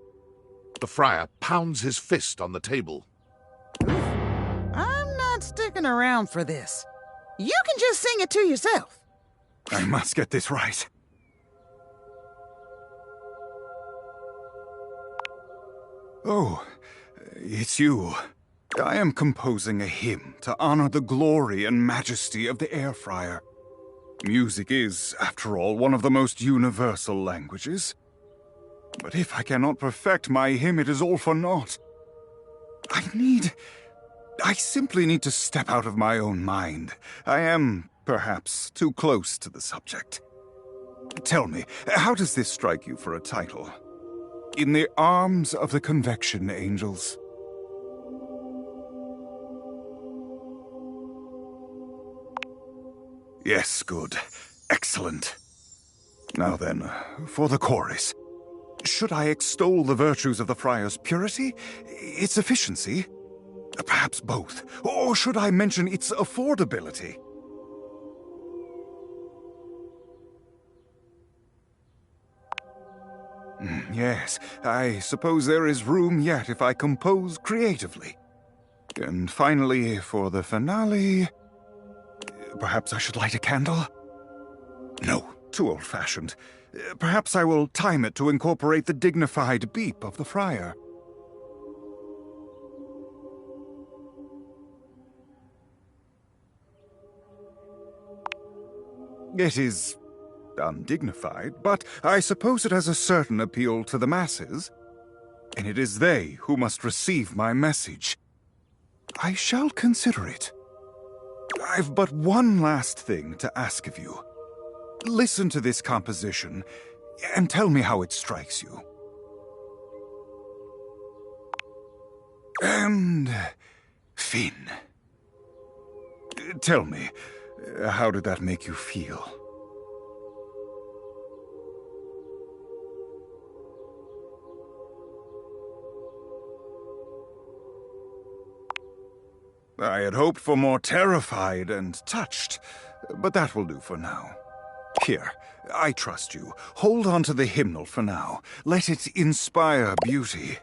The friar pounds his fist on the table. I'm not sticking around for this. You can just sing it to yourself. I must get this right. Oh, it's you. I am composing a hymn to honor the glory and majesty of the air fryer. Music is, after all, one of the most universal languages. But if I cannot perfect my hymn, it is all for naught. I simply need to step out of my own mind. I am, perhaps, too close to the subject. Tell me, how does this strike you for a title? In the arms of the Convection Angels. Yes, good. Excellent. Now then, for the chorus. Should I extol the virtues of the friar's purity? Its efficiency? Perhaps both. Or should I mention its affordability? Yes, I suppose there is room yet if I compose creatively. And finally, for the finale... Perhaps I should light a candle? No, too old-fashioned. Perhaps I will time it to incorporate the dignified beep of the friar. It is undignified, but I suppose it has a certain appeal to the masses. And it is they who must receive my message. I shall consider it. I've but one last thing to ask of you. Listen to this composition, and tell me how it strikes you. And... Finn. Tell me, how did that make you feel? I had hoped for more terrified and touched, but that will do for now. Here, I trust you. Hold on to the hymnal for now. Let it inspire beauty.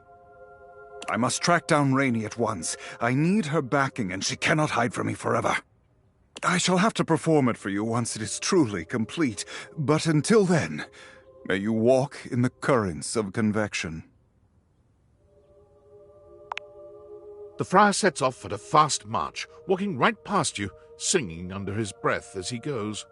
I must track down Rainey at once. I need her backing, and she cannot hide from me forever. I shall have to perform it for you once it is truly complete, but until then, may you walk in the currents of convection. The friar sets off at a fast march, walking right past you, singing under his breath as he goes.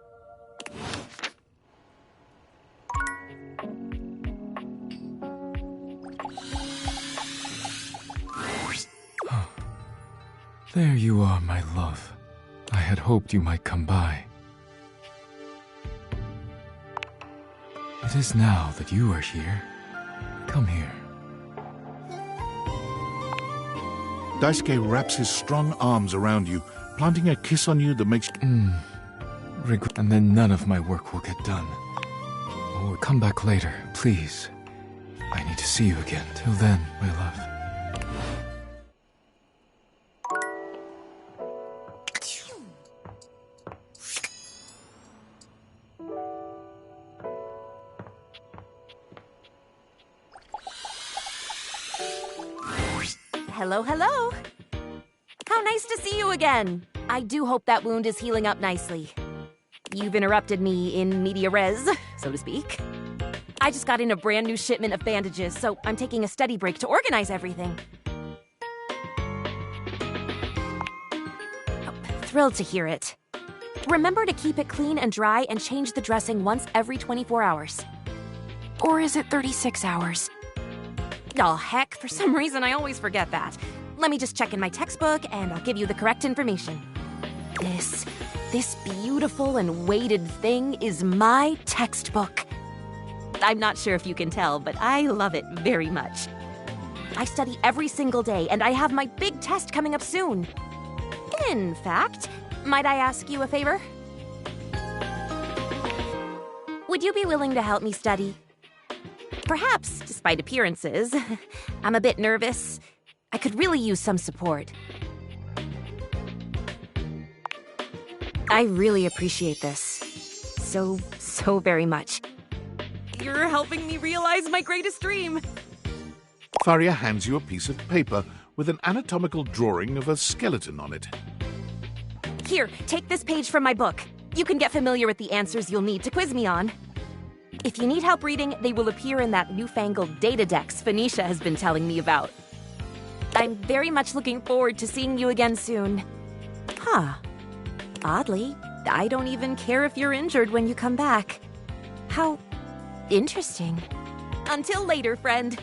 There you are, my love. I had hoped you might come by. It is now that you are here. Come here. Daisuke wraps his strong arms around you, planting a kiss on you that makes... And then none of my work will get done. Oh, come back later, please. I need to see you again. Till then, my love. Hello, hello. How nice to see you again. I do hope that wound is healing up nicely. You've interrupted me in media res, so to speak. I just got in a brand new shipment of bandages, so I'm taking a study break to organize everything. Oh, thrilled to hear it. Remember to keep it clean and dry and change the dressing once every 24 hours. Or is it 36 hours? Oh, heck, for some reason I always forget that. Let me just check in my textbook and I'll give you the correct information. This beautiful and weighted thing is my textbook. I'm not sure if you can tell, but I love it very much. I study every single day, and I have my big test coming up soon. In fact, might I ask you a favor? Would you be willing to help me study? Perhaps, despite appearances, I'm a bit nervous. I could really use some support. I really appreciate this. So very much. You're helping me realize my greatest dream. Faria hands you a piece of paper with an anatomical drawing of a skeleton on it. Here, take this page from my book. You can get familiar with the answers you'll need to quiz me on. If you need help reading, they will appear in that newfangled data dex Phoenicia has been telling me about. I'm very much looking forward to seeing you again soon. Huh. Oddly, I don't even care if you're injured when you come back. How interesting. Until later, friend.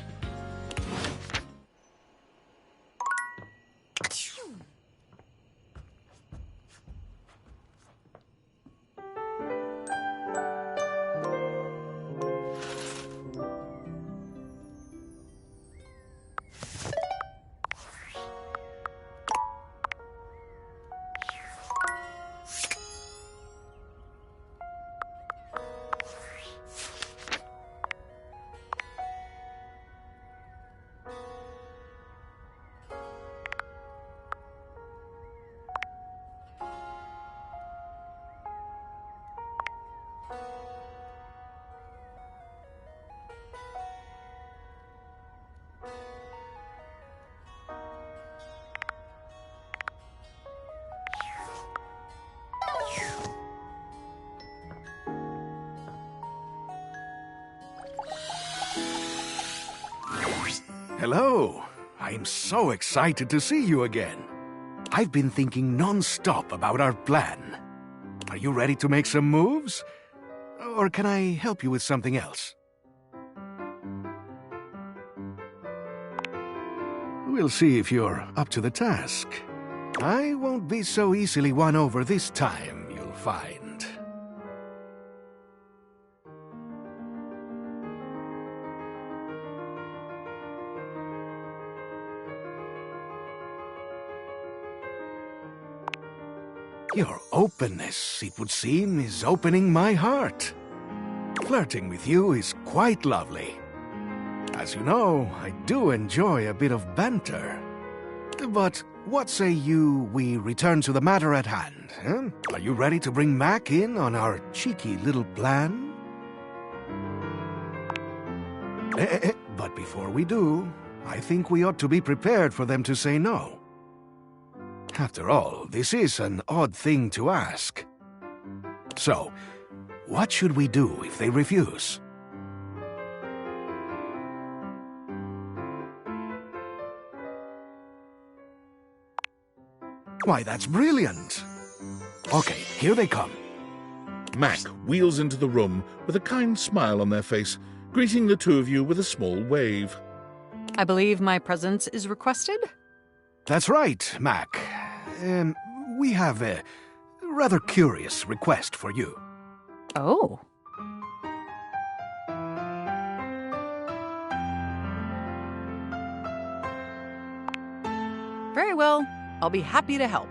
Hello. I'm so excited to see you again. I've been thinking non-stop about our plan. Are you ready to make some moves? Or can I help you with something else? We'll see if you're up to the task. I won't be so easily won over this time, you'll find. Your openness, it would seem, is opening my heart. Flirting with you is quite lovely. As you know, I do enjoy a bit of banter. But what say we return to the matter at hand, huh? Are you ready to bring Mac in on our cheeky little plan? But before we do, I think we ought to be prepared for them to say no. After all, this is an odd thing to ask. So, what should we do if they refuse? Why, that's brilliant! Okay, here they come. Mac wheels into the room with a kind smile on their face, greeting the two of you with a small wave. I believe my presence is requested? That's right, Mac. We have a rather curious request for you. Oh. Very well. I'll be happy to help.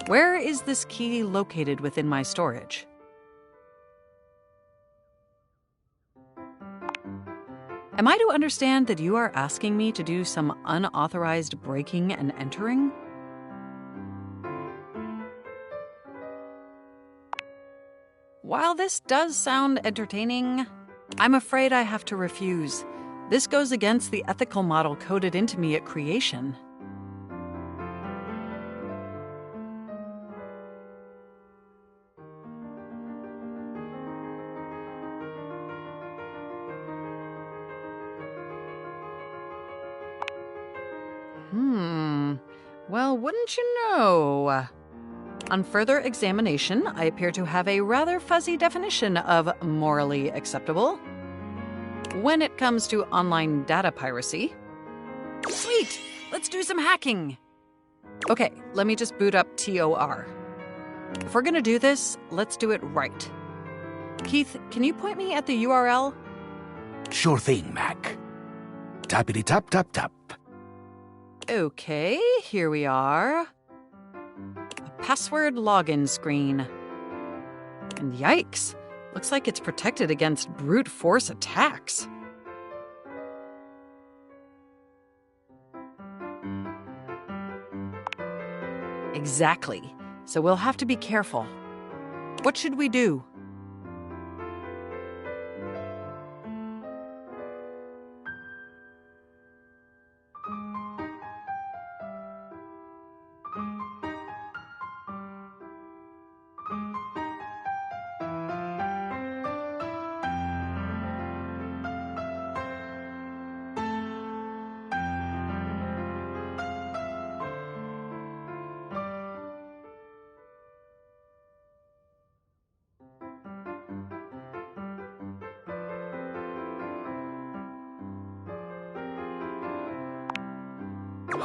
Where is this key located within my storage? Am I to understand that you are asking me to do some unauthorized breaking and entering? While this does sound entertaining, I'm afraid I have to refuse. This goes against the ethical model coded into me at creation. Well, wouldn't you know? On further examination, I appear to have a rather fuzzy definition of morally acceptable. When it comes to online data piracy. Sweet! Let's do some hacking! Okay, let me just boot up TOR. If we're gonna do this, let's do it right. Keith, can you point me at the URL? Sure thing, Mac. Tappity tap tap tap. Okay, here we are. A password login screen. And yikes, looks like it's protected against brute force attacks. Exactly. So we'll have to be careful. What should we do?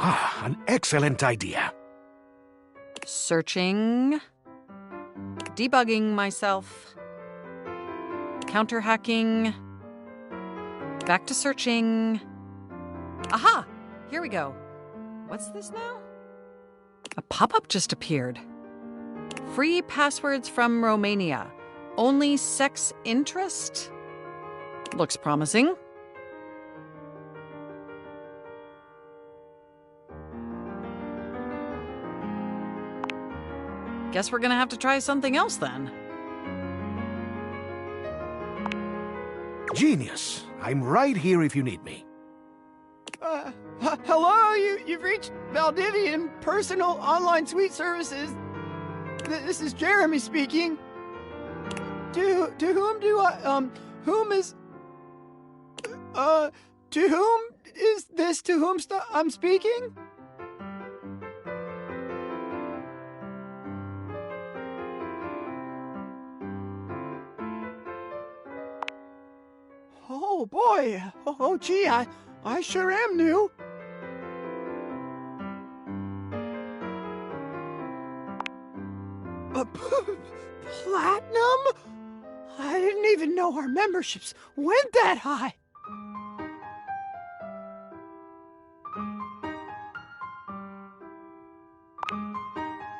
Ah, an excellent idea. Searching. Debugging myself. Counter-hacking. Back to searching. Aha! Here we go. What's this now? A pop-up just appeared. Free passwords from Romania. Only sex interest? Looks promising. Guess we're gonna have to try something else then. Genius. I'm right here if you need me. Hello, you've reached Valdivian Personal Online Suite Services. This is Jeremy speaking. To whom do I, to whom is this to whom I'm speaking? Oh boy, oh gee, I sure am new. Platinum? I didn't even know our memberships went that high.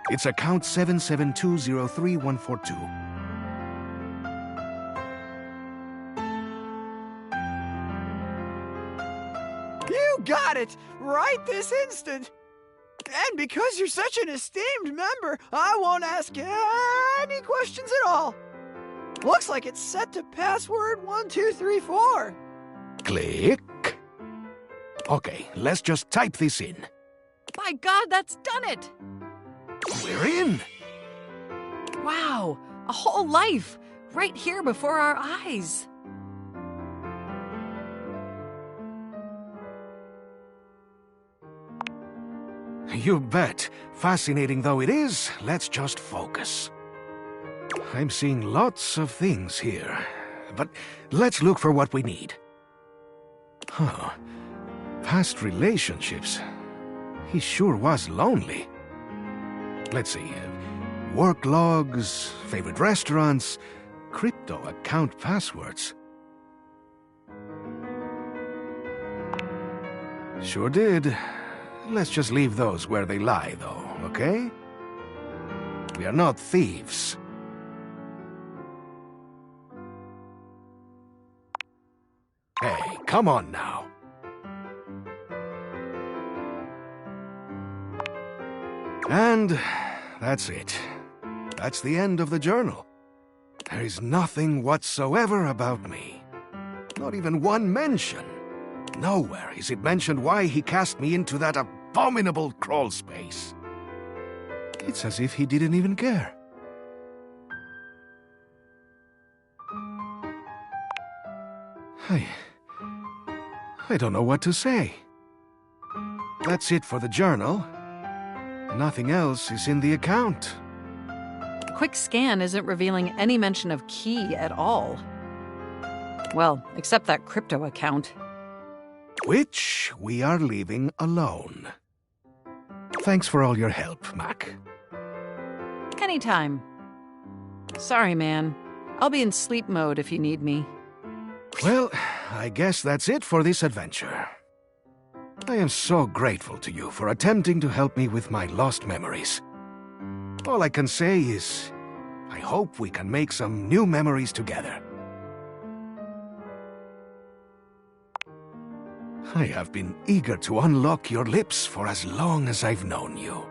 It's account 772034142. You got it! Right this instant! And because you're such an esteemed member, I won't ask any questions at all. Looks like it's set to password 1234. Click. Okay, let's just type this in. By God, that's done it! We're in! Wow, a whole life, right here before our eyes. You bet. Fascinating though it is, let's just focus. I'm seeing lots of things here, but let's look for what we need. Huh. Past relationships. He sure was lonely. Let's see. Work logs, favorite restaurants, crypto account passwords. Sure did. Let's just leave those where they lie, though, okay? We are not thieves. Hey, come on now. And that's it. That's the end of the journal. There is nothing whatsoever about me. Not even one mention. Nowhere is it mentioned why he cast me into that abominable crawl space. It's as if he didn't even care. I don't know what to say. That's it for the journal. Nothing else is in the account. Quick scan isn't revealing any mention of Key at all. Well, except that crypto account. Which we are leaving alone. Thanks for all your help, Mac. Anytime. Sorry, man. I'll be in sleep mode if you need me. Well, I guess that's it for this adventure. I am so grateful to you for attempting to help me with my lost memories. All I can say is, I hope we can make some new memories together. I have been eager to unlock your lips for as long as I've known you.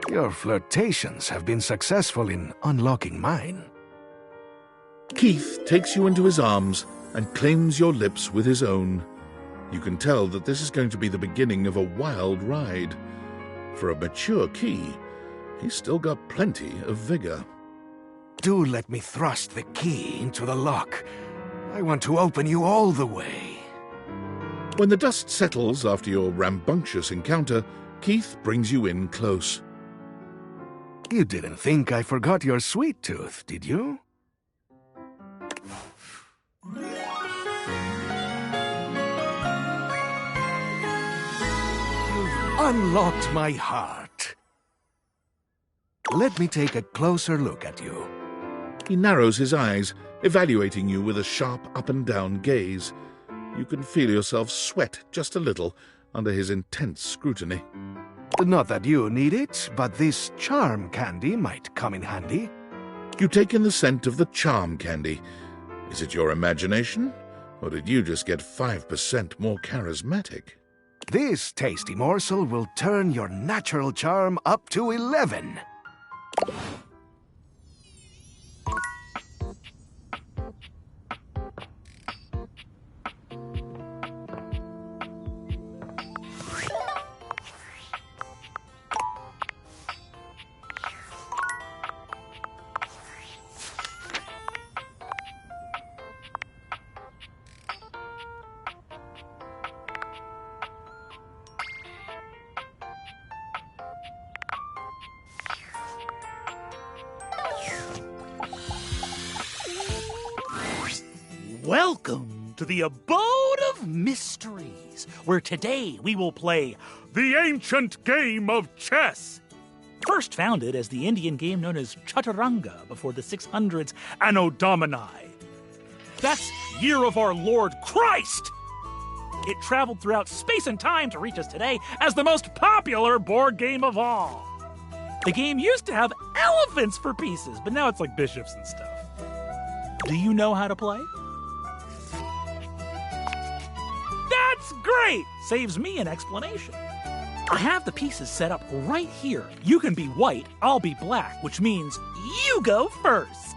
Your flirtations have been successful in unlocking mine. Keith takes you into his arms and claims your lips with his own. You can tell that this is going to be the beginning of a wild ride. For a mature Key, he's still got plenty of vigor. Do let me thrust the key into the lock. I want to open you all the way. When the dust settles after your rambunctious encounter, Keith brings you in close. You didn't think I forgot your sweet tooth, did you? You've unlocked my heart. Let me take a closer look at you. He narrows his eyes, evaluating you with a sharp up-and-down gaze. You can feel yourself sweat just a little under his intense scrutiny. Not that you need it, but this charm candy might come in handy. You take in the scent of the charm candy. Is it your imagination, or did you just get 5% more charismatic? This tasty morsel will turn your natural charm up to 11. Welcome to the Abode of Mysteries, where today we will play the ancient game of chess. First founded as the Indian game known as Chaturanga before the 600s Anno Domini. That's Year of Our Lord Christ! It traveled throughout space and time to reach us today as the most popular board game of all. The game used to have elephants for pieces, but now it's like bishops and stuff. Do you know how to play? That's great! Saves me an explanation. I have the pieces set up right here. You can be white, I'll be black, which means you go first.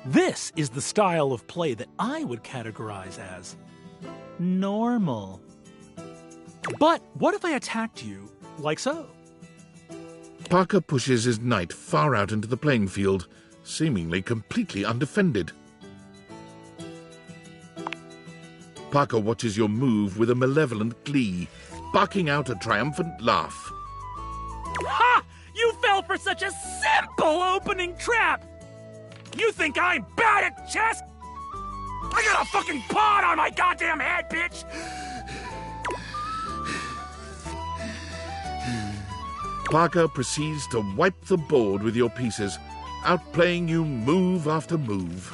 This is the style of play that I would categorize as normal. But what if I attacked you like so? Parker pushes his knight far out into the playing field, seemingly completely undefended. Parker watches your move with a malevolent glee, barking out a triumphant laugh. Ha! You fell for such a simple opening trap! You think I'm bad at chess? I got a fucking pawn on my goddamn head, bitch! Parker proceeds to wipe the board with your pieces, outplaying you move after move.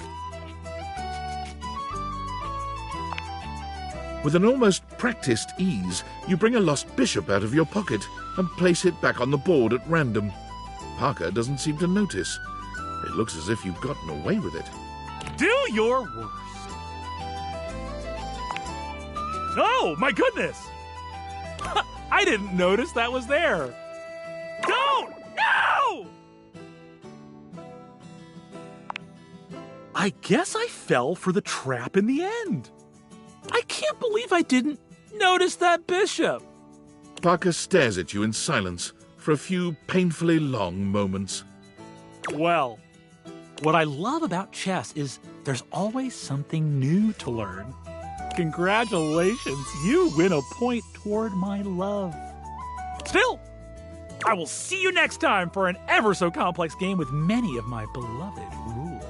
With an almost practiced ease, you bring a lost bishop out of your pocket and place it back on the board at random. Parker doesn't seem to notice. It looks as if you've gotten away with it. Do your worst. Oh, my goodness! I didn't notice that was there. Don't! No! I guess I fell for the trap in the end. I can't believe I didn't notice that bishop. Parker stares at you in silence for a few painfully long moments. Well, what I love about chess is there's always something new to learn. Congratulations, you win a point toward my love. Still, I will see you next time for an ever so complex game with many of my beloved rules.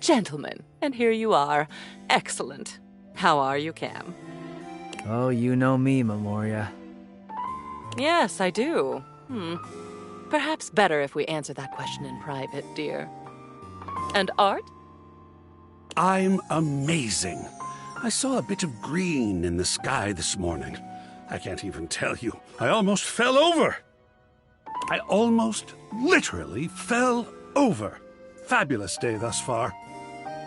Gentlemen, and here you are. Excellent. How are you, Cam? Oh, you know me, Memoria. Yes, I do. Perhaps better if we answer that question in private, dear. And Art? I'm amazing. I saw a bit of green in the sky this morning. I can't even tell you. I almost fell over. I almost literally fell over. Fabulous day thus far.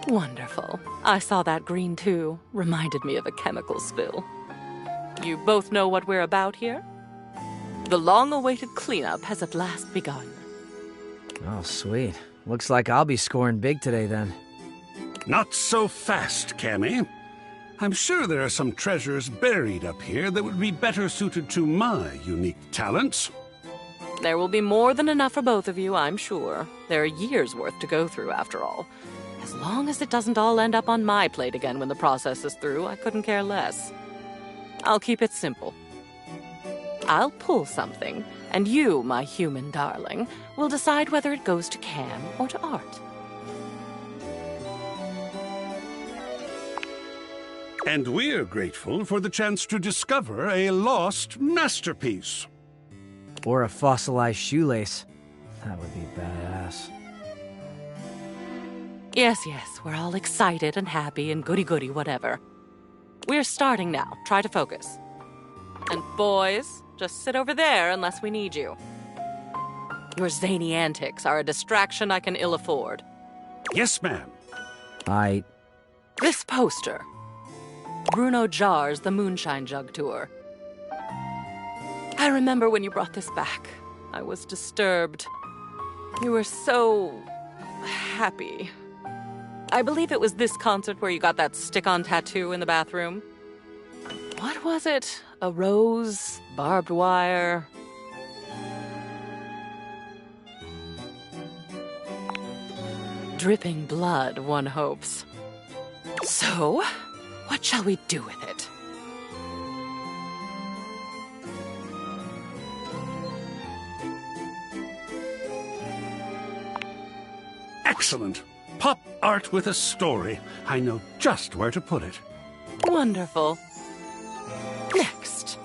Wonderful. I saw that green too. Reminded me of a chemical spill. You both know what we're about here? The long-awaited cleanup has at last begun. Oh, sweet. Looks like I'll be scoring big today then. Not so fast, Cammy. I'm sure there are some treasures buried up here that would be better suited to my unique talents. There will be more than enough for both of you, I'm sure. There are years' worth to go through, after all. As long as it doesn't all end up on my plate again when the process is through, I couldn't care less. I'll keep it simple. I'll pull something, and you, my human darling, will decide whether it goes to Cam or to Art. And we're grateful for the chance to discover a lost masterpiece. Or a fossilized shoelace. That would be badass. Yes, we're all excited and happy and goody-goody whatever. We're starting now. Try to focus. And boys, just sit over there unless we need you. Your zany antics are a distraction I can ill afford. Yes, ma'am. This poster. Bruno Jar's The Moonshine Jug Tour. I remember when you brought this back. I was disturbed. You were so happy. I believe it was this concert where you got that stick-on tattoo in the bathroom. What was it? A rose? Barbed wire? Dripping blood, one hopes. So, what shall we do with it? Excellent. Pop art with a story. I know just where to put it. Wonderful. Next.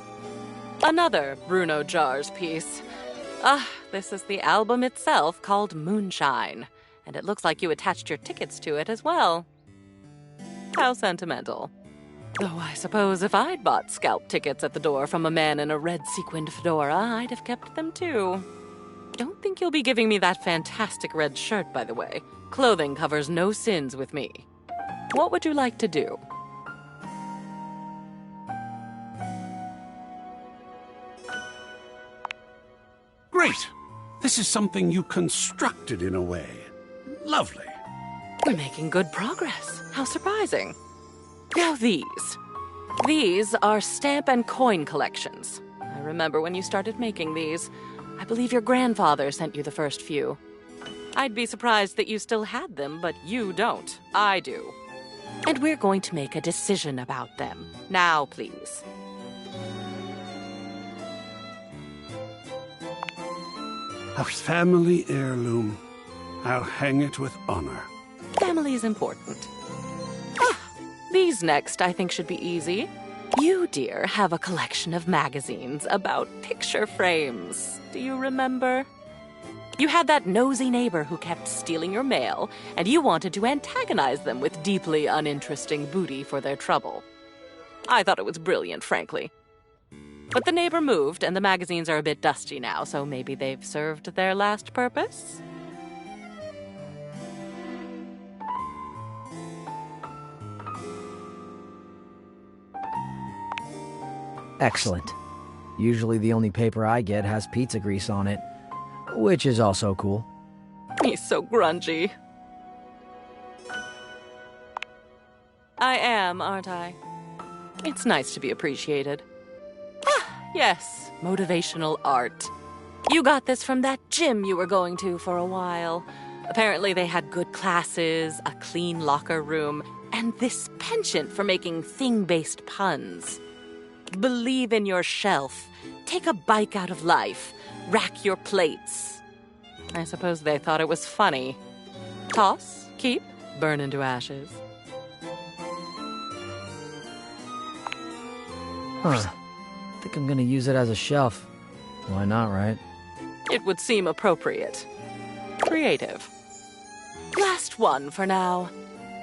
Another Bruno Jar's piece. This is the album itself called Moonshine. And it looks like you attached your tickets to it as well. How sentimental. Though I suppose if I'd bought scalp tickets at the door from a man in a red sequined fedora, I'd have kept them too. Don't think you'll be giving me that fantastic red shirt, by the way. Clothing covers no sins with me. What would you like to do? Great. This is something you constructed in a way. Lovely. We're making good progress. How surprising. Now these. These are stamp and coin collections. I remember when you started making these. I believe your grandfather sent you the first few. I'd be surprised that you still had them, but you don't. I do. And we're going to make a decision about them. Now, please. A family heirloom. I'll hang it with honor. Family is important. These next, I think, should be easy. You, dear, have a collection of magazines about picture frames. Do you remember? You had that nosy neighbor who kept stealing your mail, and you wanted to antagonize them with deeply uninteresting booty for their trouble. I thought it was brilliant, frankly. But the neighbor moved, and the magazines are a bit dusty now, so maybe they've served their last purpose? Excellent. Usually the only paper I get has pizza grease on it, which is also cool. He's so grungy. I am, aren't I? It's nice to be appreciated. Yes, motivational art. You got this from that gym you were going to for a while. Apparently they had good classes, a clean locker room, and this penchant for making thing-based puns. Believe in your shelf. Take a bike out of life. Rack your plates. I suppose they thought it was funny. Toss? Keep? burn into ashes. Huh. Think I'm gonna use it as a shelf. Why not, right? It would seem appropriate. Creative. Last one for now.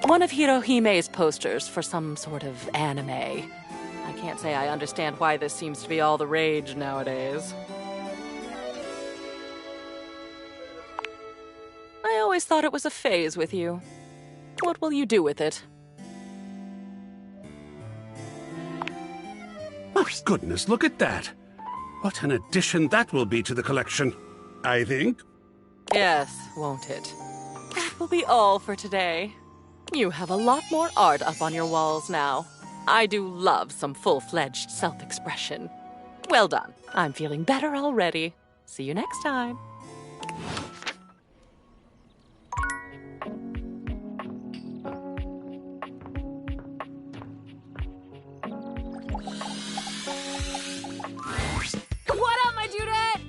One of Hirohime's posters for some sort of anime. I can't say I understand why this seems to be all the rage nowadays. I always thought it was a phase with you. What will you do with it? Oh, goodness, look at that. What an addition that will be to the collection, I think. Yes, won't it? That will be all for today. You have a lot more art up on your walls now. I do love some full-fledged self-expression. Well done. I'm feeling better already. See you next time. What up, my Dudette?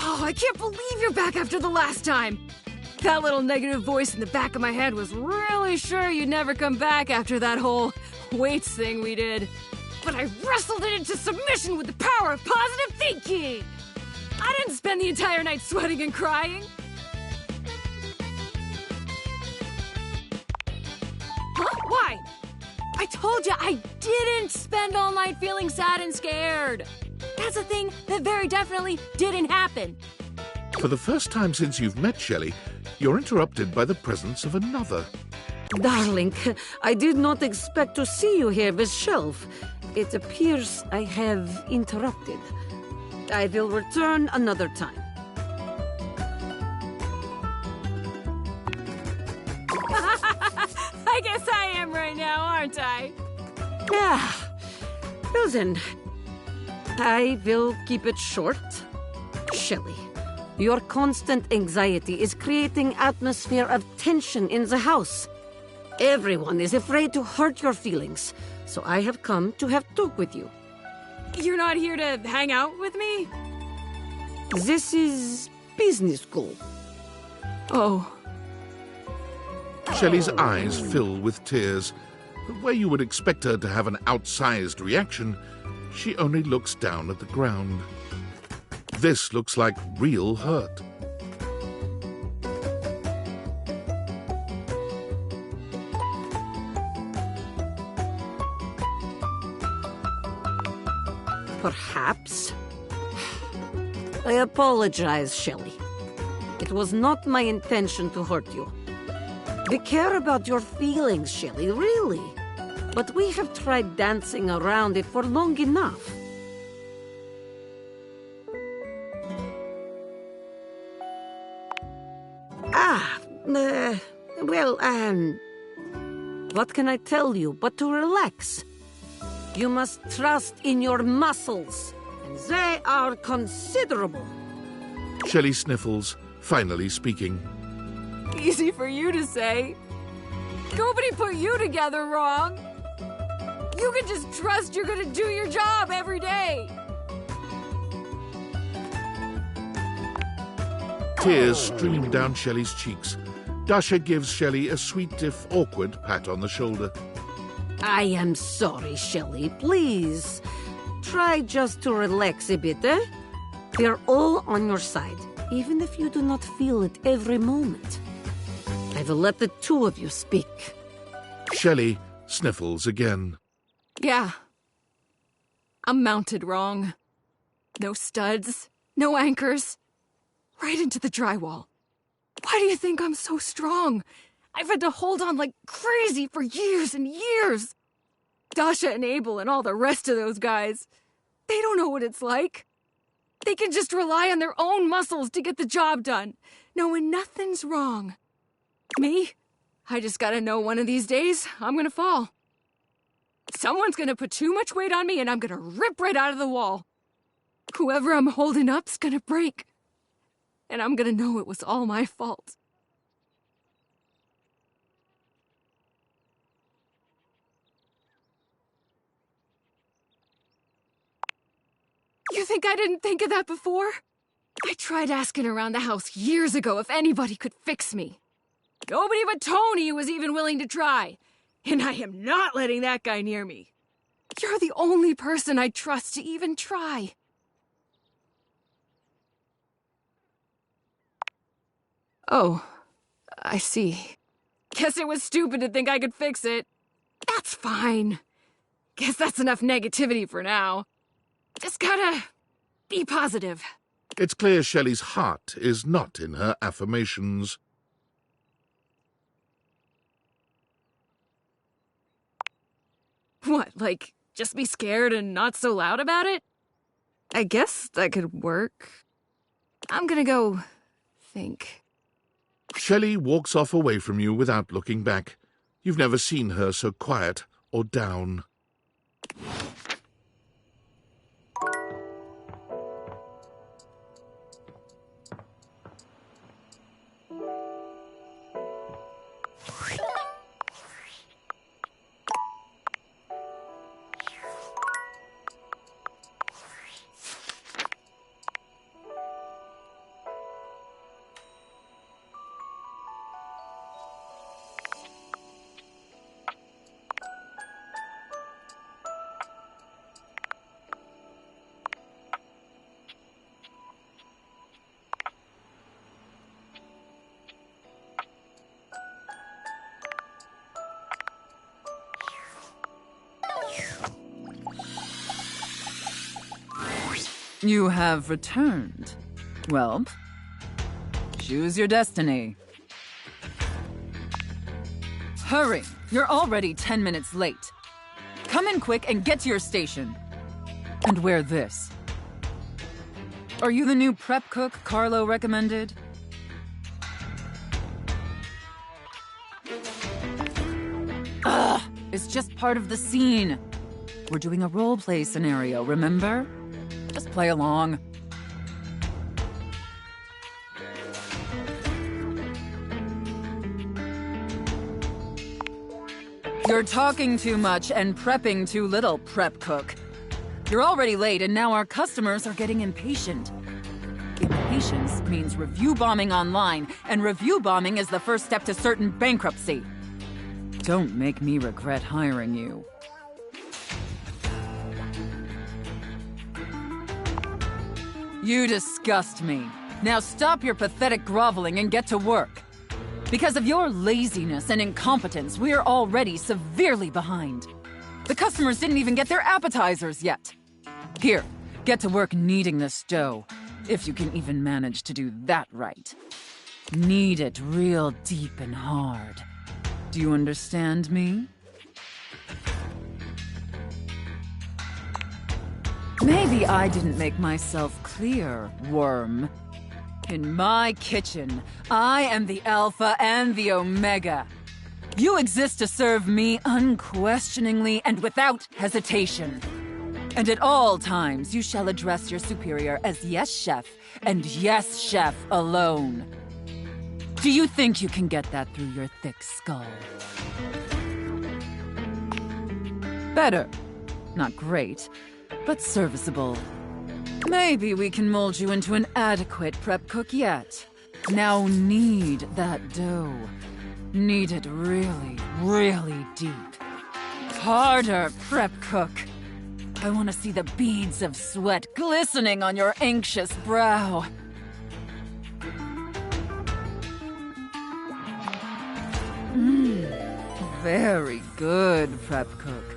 Oh, I can't believe you're back after the last time. That little negative voice in the back of my head was really sure you'd never come back after that whole weights thing we did. But I wrestled it into submission with the power of positive thinking. I didn't spend the entire night sweating and crying. Huh? Why? I told you I didn't spend all night feeling sad and scared. That's a thing that very definitely didn't happen. For the first time since you've met Shelley, you're interrupted by the presence of another. Darling, I did not expect to see you here, Miss Shelf. It appears I have interrupted. I will return another time. I guess I am right now, aren't I? Yeah. Well then, I will keep it short. Shelley, your constant anxiety is creating atmosphere of tension in the house. Everyone is afraid to hurt your feelings, so I have come to have talk with you. You're not here to hang out with me? This is business school. Oh. Shelley's eyes fill with tears, but where you would expect her to have an outsized reaction, she only looks down at the ground. This looks like real hurt. Perhaps. I apologize, Shelley. It was not my intention to hurt you. We care about your feelings, Shelley, really. But we have tried dancing around it for long enough. What can I tell you but to relax? You must trust in your muscles, and they are considerable. Shelley sniffles, finally speaking. Easy for you to say. Nobody put you together wrong. You can just trust you're gonna do your job every day. Tears stream down Shelley's cheeks. Dasha gives Shelley a sweet if awkward pat on the shoulder. I am sorry, Shelley. Please, try just to relax a bit, eh? We are all on your side, even if you do not feel it every moment. I will let the two of you speak. Shelley sniffles again. Yeah. I'm mounted wrong. No studs, no anchors. Right into the drywall. Why do you think I'm so strong? I've had to hold on like crazy for years and years. Dasha and Abel and all the rest of those guys, they don't know what it's like. They can just rely on their own muscles to get the job done, knowing nothing's wrong. Me? I just gotta know one of these days I'm gonna fall. Someone's gonna put too much weight on me and I'm gonna rip right out of the wall. Whoever I'm holding up's gonna break. And I'm gonna know it was all my fault. You think I didn't think of that before? I tried asking around the house years ago if anybody could fix me. Nobody but Tony was even willing to try. And I am not letting that guy near me. You're the only person I trust to even try. Oh, I see. Guess it was stupid to think I could fix it. That's fine. Guess that's enough negativity for now. Just gotta be positive. It's clear Shelley's heart is not in her affirmations. What, like, just be scared and not so loud about it? I guess that could work. I'm gonna go think. Shelley walks off away from you without looking back. You've never seen her so quiet or down. You have returned. Well, choose your destiny. Hurry! You're already 10 minutes late. Come in quick and get to your station. And wear this. Are you the new prep cook Carlo recommended? Ugh! It's just part of the scene. We're doing a roleplay scenario, remember? Just play along. You're talking too much and prepping too little, prep cook. You're already late and now our customers are getting impatient. Impatience means review bombing online, and review bombing is the first step to certain bankruptcy. Don't make me regret hiring you. You disgust me. Now stop your pathetic groveling and get to work. Because of your laziness and incompetence, we're already severely behind. The customers didn't even get their appetizers yet. Here, get to work kneading this dough, if you can even manage to do that right. Knead it real deep and hard. Do you understand me? Maybe I didn't make myself clear, worm. In my kitchen, I am the Alpha and the Omega. You exist to serve me unquestioningly and without hesitation. And at all times, you shall address your superior as yes, chef, and yes, chef alone. Do you think you can get that through your thick skull? Better. Not great, but serviceable. Maybe we can mold you into an adequate prep cook yet. Now knead that dough. Knead it really, really deep. Harder, prep cook. I want to see the beads of sweat glistening on your anxious brow. Very good, prep cook.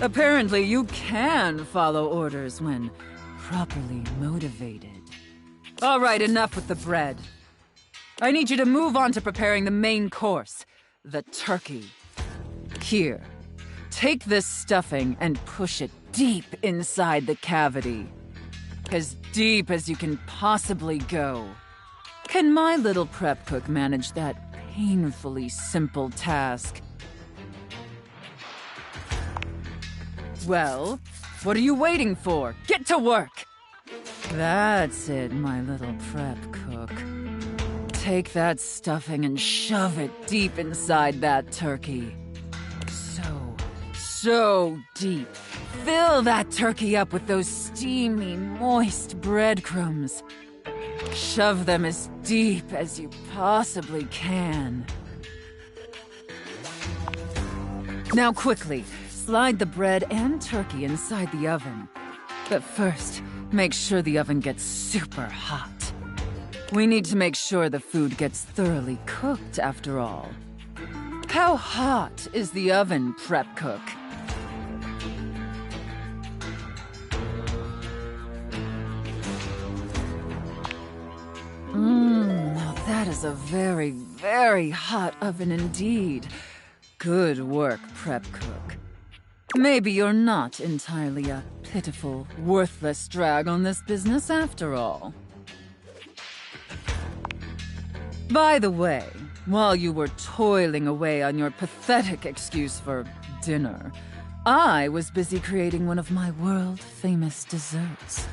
Apparently you can follow orders when properly motivated. All right, enough with the bread. I need you to move on to preparing the main course, the turkey. Here, take this stuffing and push it deep inside the cavity. As deep as you can possibly go. Can my little prep cook manage that painfully simple task? Well, what are you waiting for? Get to work! That's it, my little prep cook. Take that stuffing and shove it deep inside that turkey. So deep. Fill that turkey up with those steamy, moist breadcrumbs. Shove them as deep as you possibly can. Now quickly, slide the bread and turkey inside the oven. But first, make sure the oven gets super hot. We need to make sure the food gets thoroughly cooked, after all. How hot is the oven, prep cook? Now that is a very, very hot oven indeed. Good work, prep cook. Maybe you're not entirely a pitiful, worthless drag on this business after all. By the way, while you were toiling away on your pathetic excuse for dinner, I was busy creating one of my world-famous desserts.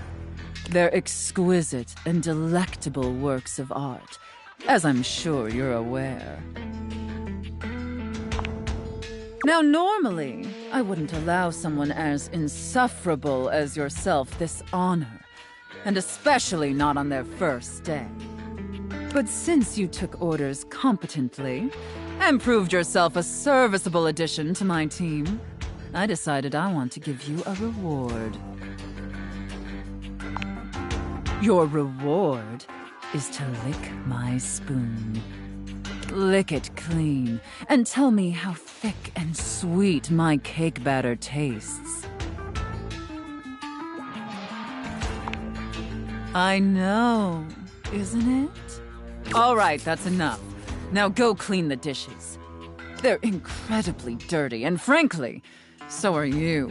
They're exquisite and delectable works of art, as I'm sure you're aware. Now, normally, I wouldn't allow someone as insufferable as yourself this honor, and especially not on their first day. But since you took orders competently and proved yourself a serviceable addition to my team, I decided I want to give you a reward. Your reward is to lick my spoon. Lick it clean and tell me how thick and sweet my cake batter tastes. I know, isn't it? All right, that's enough. Now go clean the dishes. They're incredibly dirty, and frankly, so are you.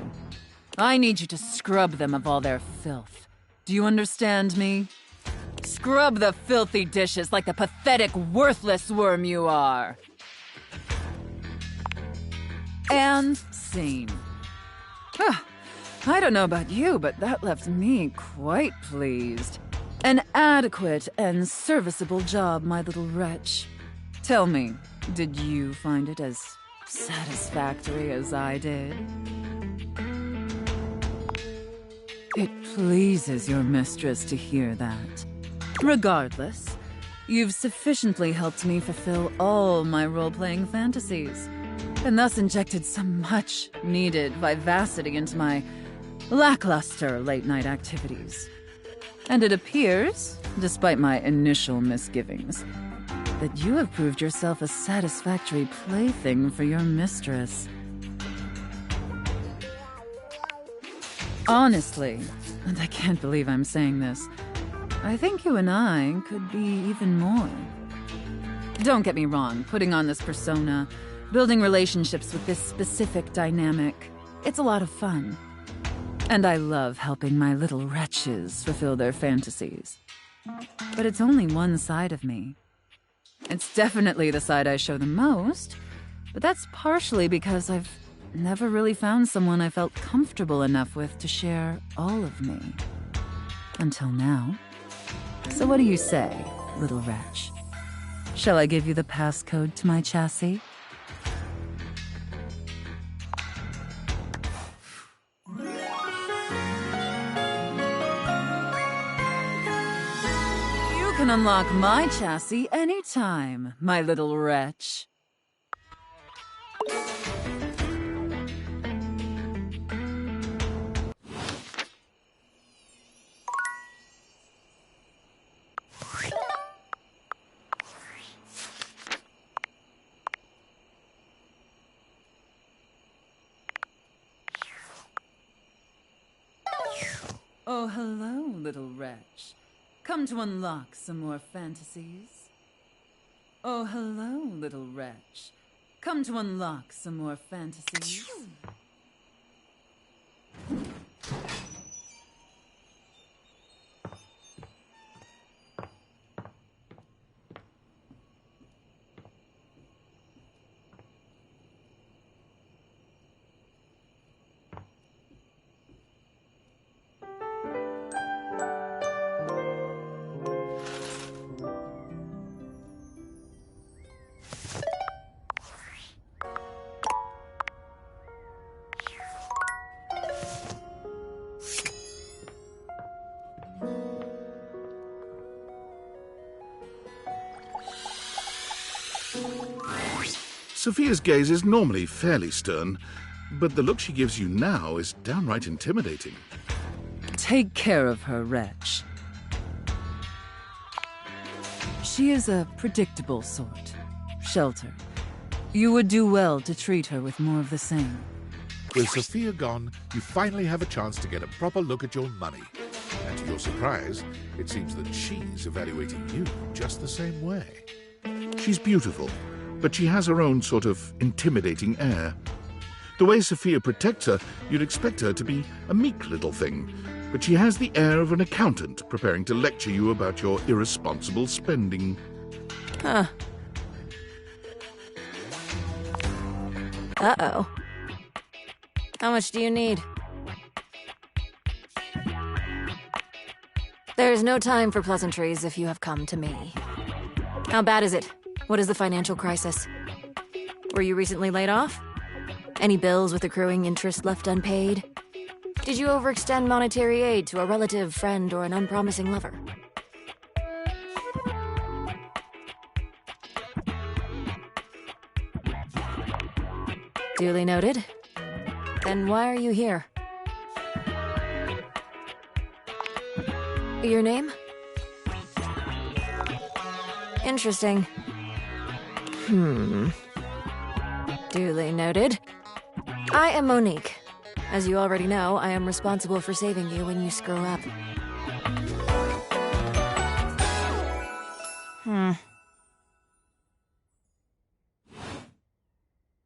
I need you to scrub them of all their filth. Do you understand me? Scrub the filthy dishes like the pathetic, worthless worm you are. And scene. I don't know about you, but that left me quite pleased. An adequate and serviceable job, my little wretch. Tell me, did you find it as satisfactory as I did? It pleases your mistress to hear that. Regardless, you've sufficiently helped me fulfill all my role-playing fantasies, and thus injected some much-needed vivacity into my lackluster late-night activities. And it appears, despite my initial misgivings, that you have proved yourself a satisfactory plaything for your mistress. Honestly, and I can't believe I'm saying this, I think you and I could be even more. Don't get me wrong, putting on this persona, building relationships with this specific dynamic, it's a lot of fun. And I love helping my little wretches fulfill their fantasies. But it's only one side of me. It's definitely the side I show the most, but that's partially because I've never really found someone I felt comfortable enough with to share all of me. Until now. So what do you say, little wretch? Shall I give you the passcode to my chassis? You can unlock my chassis anytime, my little wretch. Oh, hello, little wretch. Come to unlock some more fantasies. Oh, hello, little wretch. Come to unlock some more fantasies. Sophia's gaze is normally fairly stern, but the look she gives you now is downright intimidating. Take care of her, wretch. She is a predictable sort. Sheltered. You would do well to treat her with more of the same. With Sophia gone, you finally have a chance to get a proper look at your money. And to your surprise, it seems that she's evaluating you just the same way. She's beautiful, but she has her own sort of intimidating air. The way Sophia protects her, you'd expect her to be a meek little thing, but she has the air of an accountant preparing to lecture you about your irresponsible spending. Huh. Uh-oh. How much do you need? There's no time for pleasantries if you have come to me. How bad is it? What is the financial crisis? Were you recently laid off? Any bills with accruing interest left unpaid? Did you overextend monetary aid to a relative, friend, or an unpromising lover? Duly noted. Then why are you here? Your name? Interesting. Duly noted. I am Monique. As you already know, I am responsible for saving you when you screw up.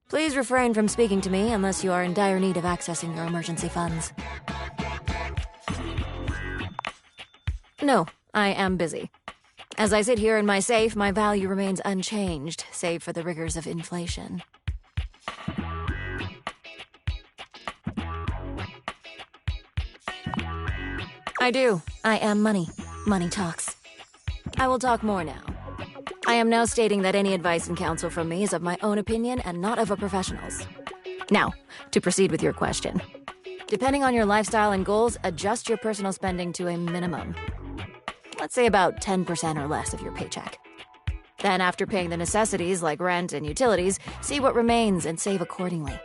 Please refrain from speaking to me unless you are in dire need of accessing your emergency funds. No, I am busy. As I sit here in my safe, my value remains unchanged, save for the rigors of inflation. I do. I am money. Money talks. I will talk more now. I am now stating that any advice and counsel from me is of my own opinion and not of a professional's. Now, to proceed with your question. Depending on your lifestyle and goals, adjust your personal spending to a minimum. Let's say about 10% or less of your paycheck. Then, after paying the necessities like rent and utilities, see what remains and save accordingly.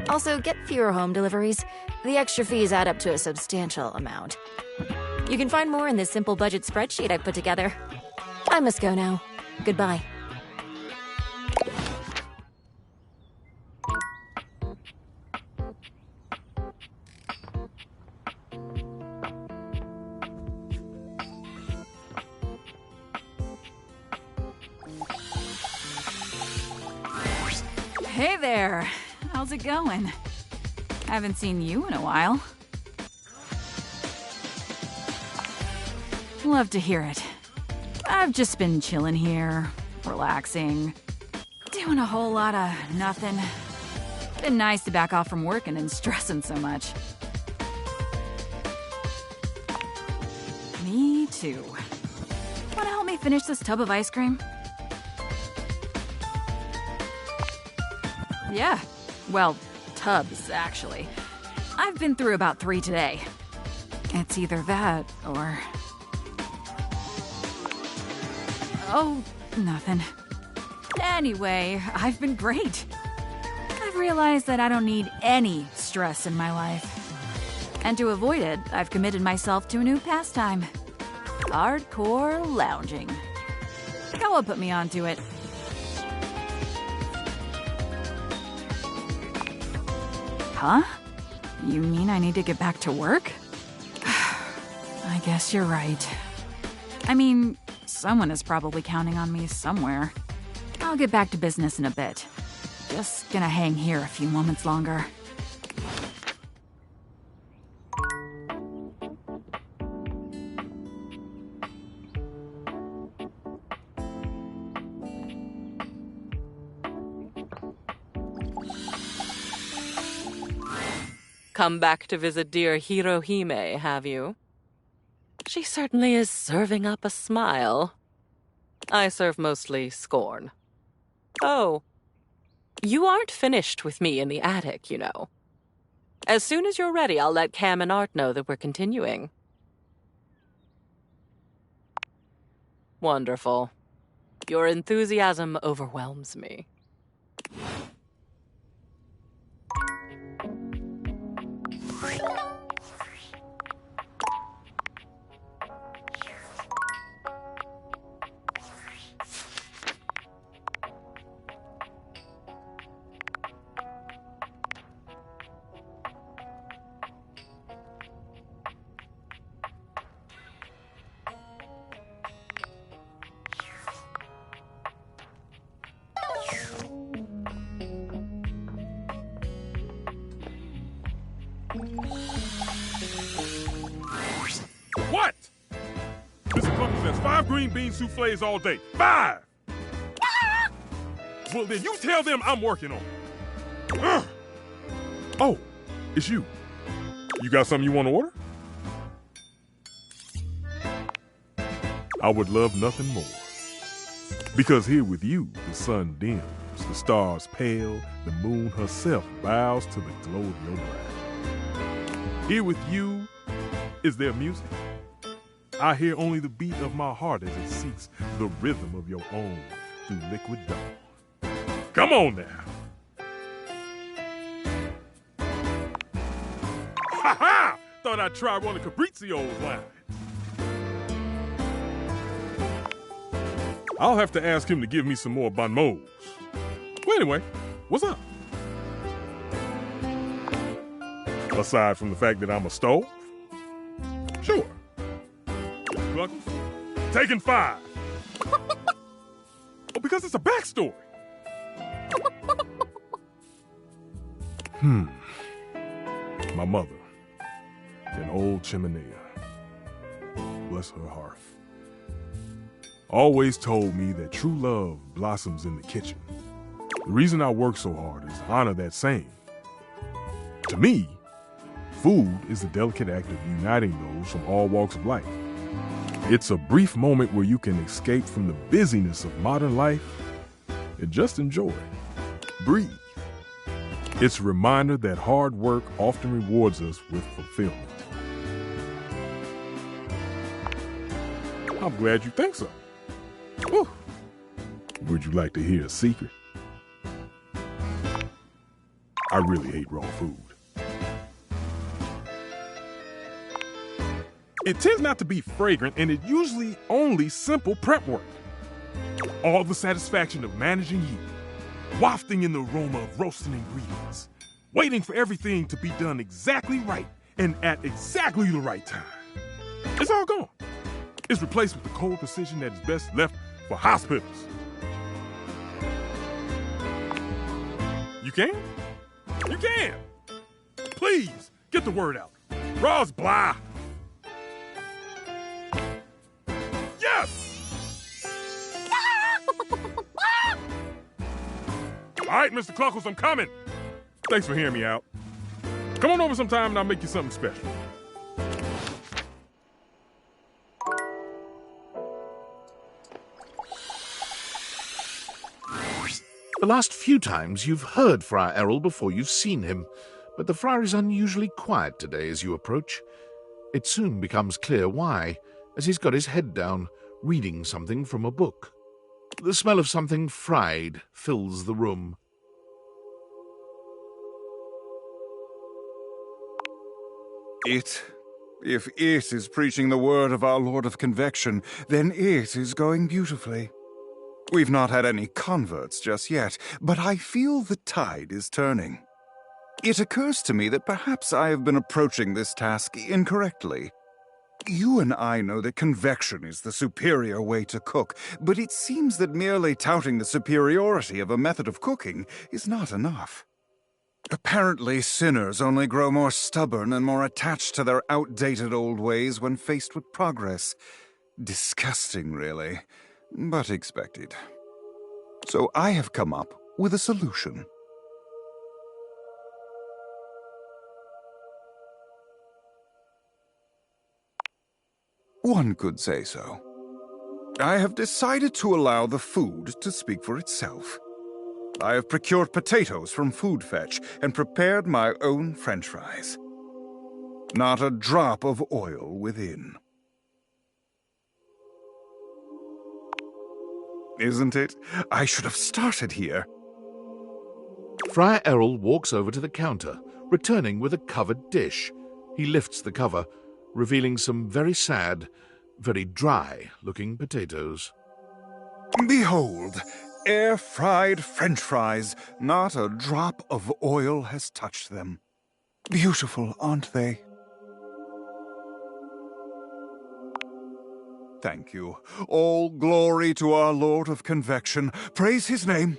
Also, get fewer home deliveries. The extra fees add up to a substantial amount. You can find more in this simple budget spreadsheet I've put together. I must go now. Goodbye. Hey there. How's it going? Haven't seen you in a while. Love to hear it. I've just been chilling here, relaxing, doing a whole lot of nothing. Been nice to back off from working and stressing so much. Me too. Wanna help me finish this tub of ice cream? Yeah. Well, tubs, actually. I've been through about 3 today. It's either that or... Oh, nothing. Anyway, I've been great. I've realized that I don't need any stress in my life. And to avoid it, I've committed myself to a new pastime. Hardcore lounging. Noah put me onto it. Huh? You mean I need to get back to work? I guess you're right. I mean, someone is probably counting on me somewhere. I'll get back to business in a bit. Just gonna hang here a few moments longer. Come back to visit dear Hirohime, have you? She certainly is serving up a smile. I serve mostly scorn. Oh, you aren't finished with me in the attic, you know. As soon as you're ready, I'll let Cam and Art know that we're continuing. Wonderful. Your enthusiasm overwhelms me. What? Mr. Cluckers has 5 green bean souffles all day. 5! Well, then you tell them I'm working on it. Ugh. Oh, it's you. You got something you want to order? I would love nothing more. Because here with you, the sun dims, the stars pale, the moon herself bows to the glow of your brow. Here with you is there music. I hear only the beat of my heart as it seeks the rhythm of your own through liquid dawn. Come on now. Ha ha! Thought I'd try one of Fabrizio's lines. I'll have to ask him to give me some more bon mots. Well, anyway, what's up? Aside from the fact that I'm a stove? Sure. Mr. Cluckers, taking 5. Oh, because it's a backstory. My mother, an old chimenea, bless her hearth, always told me that true love blossoms in the kitchen. The reason I work so hard is to honor that saying. To me, food is the delicate act of uniting those from all walks of life. It's a brief moment where you can escape from the busyness of modern life and just enjoy. Breathe. It's a reminder that hard work often rewards us with fulfillment. I'm glad you think so. Whew. Would you like to hear a secret? I really hate raw food. It tends not to be fragrant, and it usually only simple prep work. All the satisfaction of managing heat, wafting in the aroma of roasting ingredients, waiting for everything to be done exactly right and at exactly the right time. It's all gone. It's replaced with the cold precision that is best left for hospitals. You can? You can! Please, get the word out. Raw's blah! Yes! All right, Mr. Cluckles, I'm coming. Thanks for hearing me out. Come on over sometime and I'll make you something special. The last few times you've heard Friar Errol before you've seen him, but the friar is unusually quiet today as you approach. It soon becomes clear why, as he's got his head down, reading something from a book. The smell of something fried fills the room. If it is preaching the word of our Lord of Convection, then it is going beautifully. We've not had any converts just yet, but I feel the tide is turning. It occurs to me that perhaps I have been approaching this task incorrectly. You and I know that convection is the superior way to cook, but it seems that merely touting the superiority of a method of cooking is not enough. Apparently, sinners only grow more stubborn and more attached to their outdated old ways when faced with progress. Disgusting, really, but expected. So I have come up with a solution. One could say so. I have decided to allow the food to speak for itself. I have procured potatoes from Food Fetch and prepared my own French fries. Not a drop of oil within. Isn't it? I should have started here. Friar Errol walks over to the counter, returning with a covered dish. He lifts the cover, revealing some very sad, very dry-looking potatoes. Behold, air-fried French fries. Not a drop of oil has touched them. Beautiful, aren't they? Thank you. All glory to our Lord of Convection. Praise his name.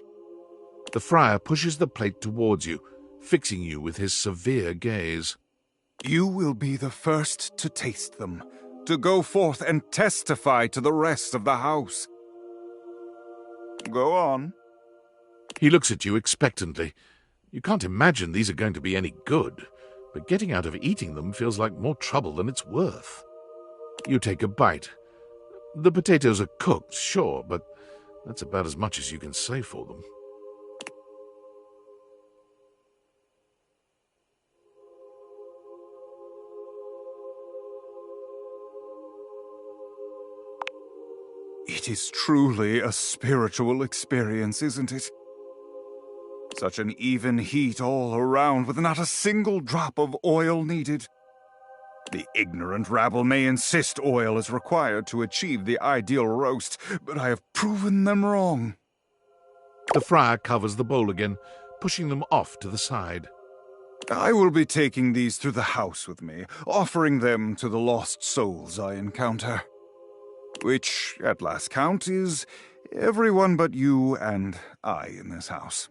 The friar pushes the plate towards you, fixing you with his severe gaze. You will be the first to taste them, to go forth and testify to the rest of the house. Go on. He looks at you expectantly. You can't imagine these are going to be any good, but getting out of eating them feels like more trouble than it's worth. You take a bite. The potatoes are cooked, sure, but that's about as much as you can say for them. It is truly a spiritual experience, isn't it? Such an even heat all around with not a single drop of oil needed. The ignorant rabble may insist oil is required to achieve the ideal roast, but I have proven them wrong. The friar covers the bowl again, pushing them off to the side. I will be taking these through the house with me, offering them to the lost souls I encounter. Which, at last count, is everyone but you and I in this house.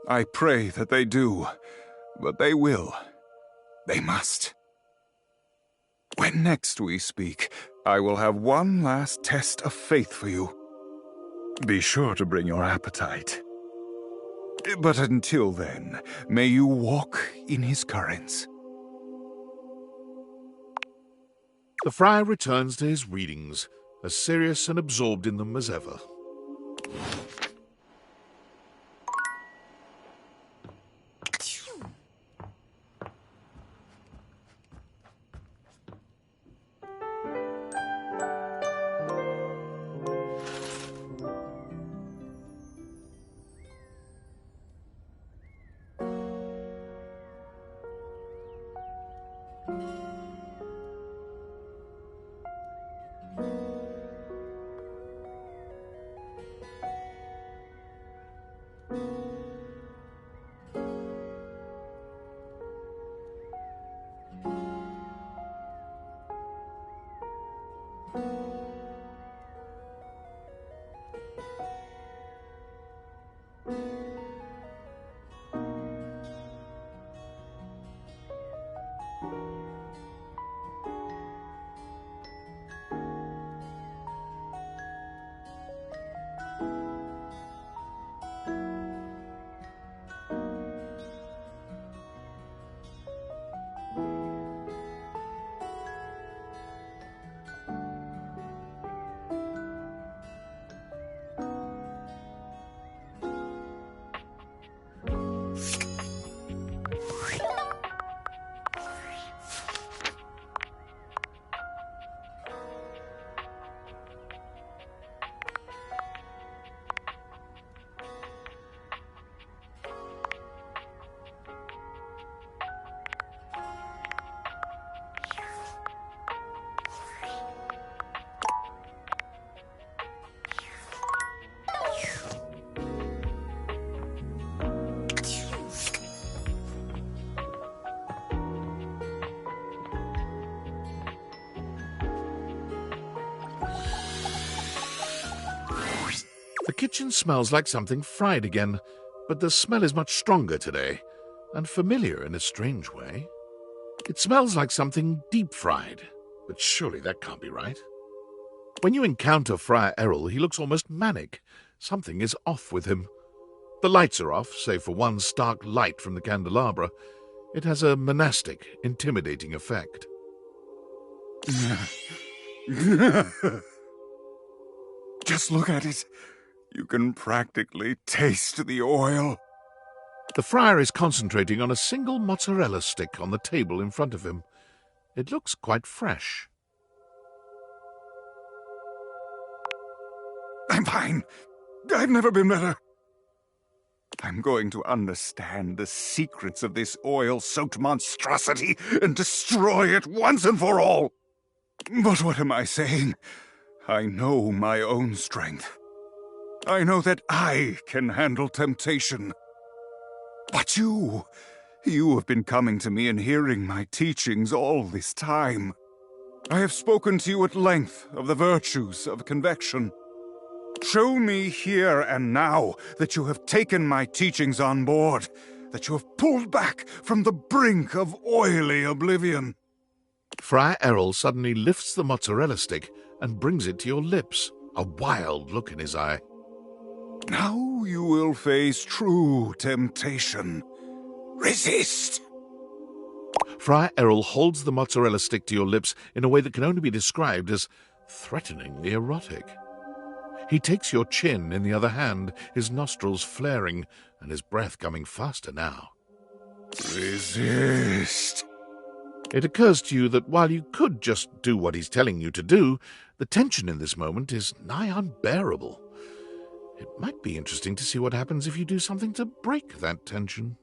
I pray that they do, but they will. They must. When next we speak, I will have one last test of faith for you. Be sure to bring your appetite. But until then, may you walk in his currents. The friar returns to his readings, as serious and absorbed in them as ever. The kitchen smells like something fried again, but the smell is much stronger today, and familiar in a strange way. It smells like something deep-fried, but surely that can't be right. When you encounter Friar Errol, he looks almost manic. Something is off with him. The lights are off, save for one stark light from the candelabra. It has a monastic, intimidating effect. Just look at it. You can practically taste the oil. The friar is concentrating on a single mozzarella stick on the table in front of him. It looks quite fresh. I'm fine. I've never been better. I'm going to understand the secrets of this oil-soaked monstrosity and destroy it once and for all. But what am I saying? I know my own strength. I know that I can handle temptation. But you have been coming to me and hearing my teachings all this time. I have spoken to you at length of the virtues of convection. Show me here and now that you have taken my teachings on board, that you have pulled back from the brink of oily oblivion. Friar Errol suddenly lifts the mozzarella stick and brings it to your lips, a wild look in his eye. Now you will face true temptation. Resist! Friar Errol holds the mozzarella stick to your lips in a way that can only be described as threateningly erotic. He takes your chin in the other hand, his nostrils flaring and his breath coming faster now. Resist! It occurs to you that while you could just do what he's telling you to do, the tension in this moment is nigh unbearable. It might be interesting to see what happens if you do something to break that tension.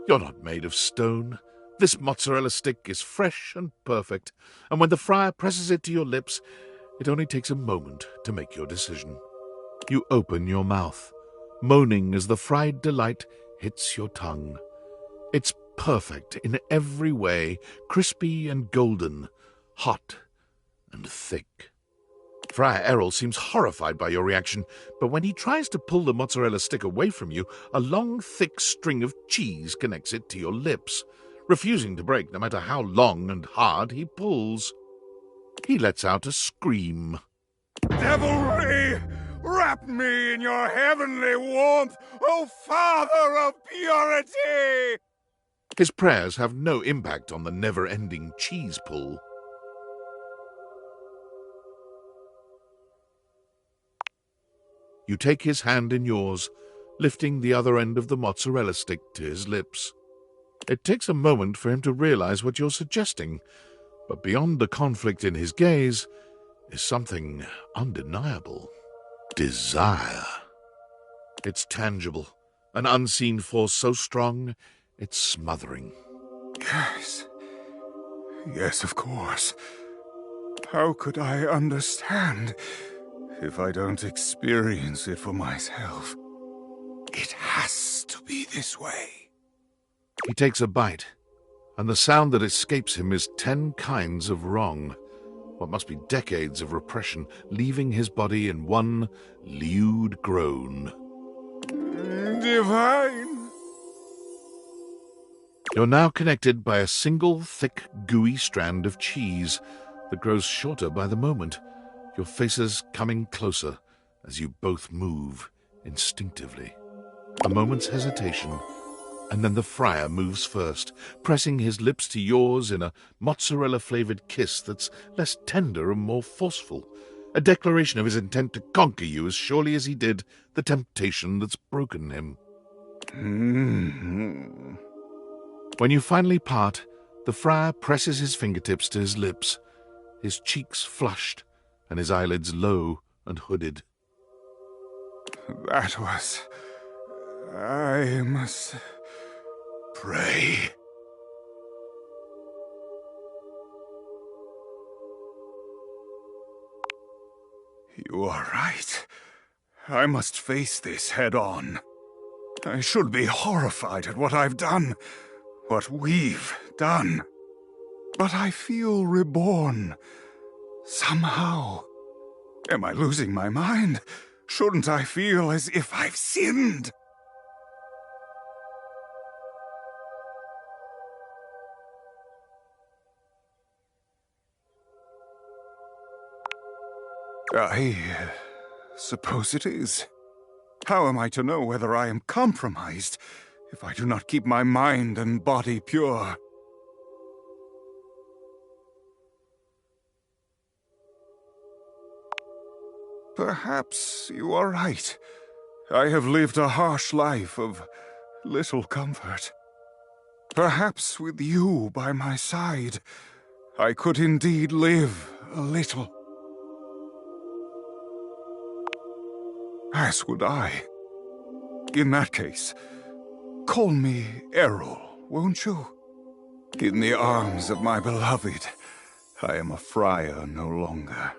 You're not made of stone. This mozzarella stick is fresh and perfect, and when the friar presses it to your lips, it only takes a moment to make your decision. You open your mouth, moaning as the fried delight hits your tongue. It's perfect in every way, crispy and golden, hot and thick. Friar Errol seems horrified by your reaction, but when he tries to pull the mozzarella stick away from you, a long, thick string of cheese connects it to your lips, refusing to break no matter how long and hard he pulls. He lets out a scream. Devilry! Wrap me in your heavenly warmth, O Father of Purity! His prayers have no impact on the never-ending cheese pull. You take his hand in yours, lifting the other end of the mozzarella stick to his lips. It takes a moment for him to realize what you're suggesting, but beyond the conflict in his gaze is something undeniable. Desire. It's tangible, an unseen force so strong it's smothering. Yes. Yes, of course. How could I understand if I don't experience it for myself? It has to be this way. He takes a bite, and the sound that escapes him is 10 kinds of wrong. What must be decades of repression, leaving his body in one lewd groan. Divine! You're now connected by a single thick, gooey strand of cheese that grows shorter by the moment, your faces coming closer as you both move instinctively. A moment's hesitation, and then the friar moves first, pressing his lips to yours in a mozzarella-flavored kiss that's less tender and more forceful, a declaration of his intent to conquer you as surely as he did the temptation that's broken him. Mm-hmm. When you finally part, the friar presses his fingertips to his lips, his cheeks flushed and his eyelids low and hooded. That was... I must... pray. You are right. I must face this head on. I should be horrified at what I've done, what we've done. But I feel reborn. Somehow. Am I losing my mind? Shouldn't I feel as if I've sinned? I suppose it is. How am I to know whether I am compromised if I do not keep my mind and body pure? Perhaps you are right. I have lived a harsh life of little comfort. Perhaps with you by my side, I could indeed live a little. As would I. In that case, call me Errol, won't you? In the arms of my beloved, I am a friar no longer.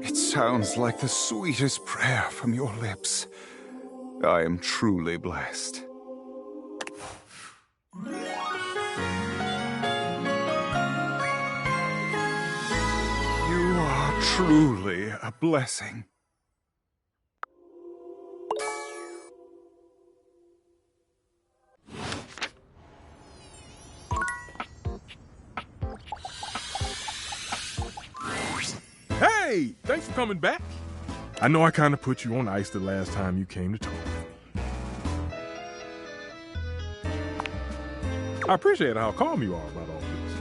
It sounds like the sweetest prayer from your lips. I am truly blessed. You are truly a blessing. Hey, thanks for coming back. I know I kind of put you on ice the last time you came to talk with me. I appreciate how calm you are about all this.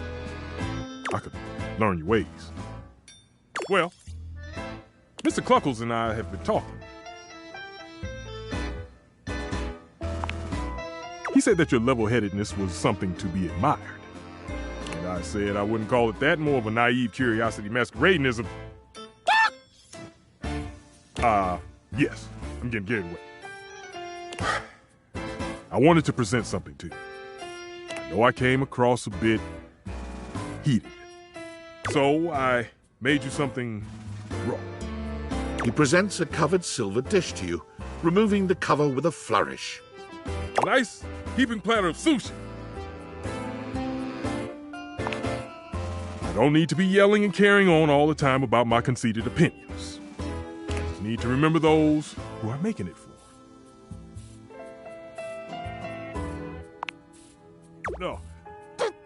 I could learn your ways. Well, Mr. Cluckles and I have been talking. He said that your level-headedness was something to be admired. And I said I wouldn't call it that, more of a naive curiosity masquerading as a... yes, I'm getting carried away. I wanted to present something to you. I know I came across a bit heated. So I made you something raw. He presents a covered silver dish to you, removing the cover with a flourish. A nice heaping platter of sushi. I don't need to be yelling and carrying on all the time about my conceited opinions. I just need to remember those who I'm making it for. No.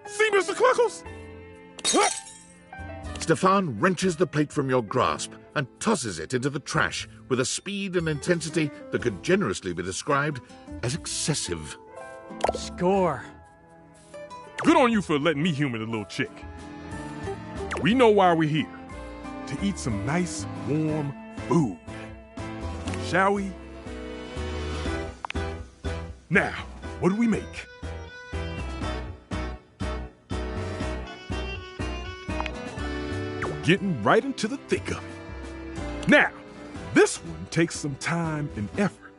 See, Mr. Cluckles? Stefan wrenches the plate from your grasp and tosses it into the trash with a speed and intensity that could generously be described as excessive. Score. Good on you for letting me humor the little chick. We know why we're here. To eat some nice, warm food. Shall we? Now, what do we make? Getting right into the thick of it. Now, this one takes some time and effort.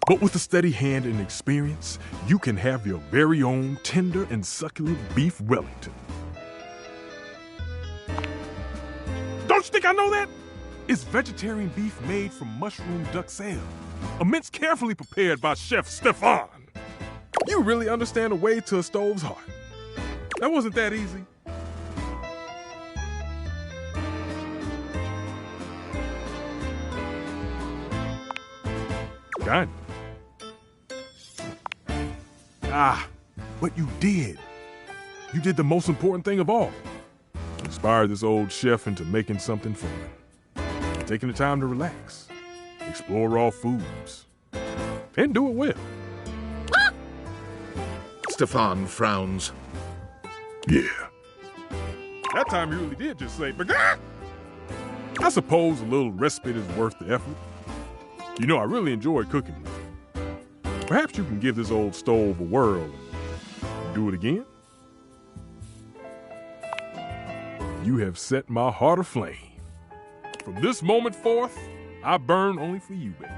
But with a steady hand and experience, you can have your very own tender and succulent beef Wellington. Don't you think I know that? It's vegetarian beef made from mushroom duxelle, a mince carefully prepared by Chef Stefan. You really understand the way to a stove's heart. That wasn't that easy. Kind of. But you did. You did the most important thing of all. Inspired this old chef into making something fun. Taking the time to relax, explore raw foods, and do it well. Stefan frowns. Yeah. That time you really did just say, "Bagah!" I suppose a little respite is worth the effort. You know, I really enjoy cooking with you. Perhaps you can give this old stove a whirl and do it again? You have set my heart aflame. From this moment forth, I burn only for you, baby.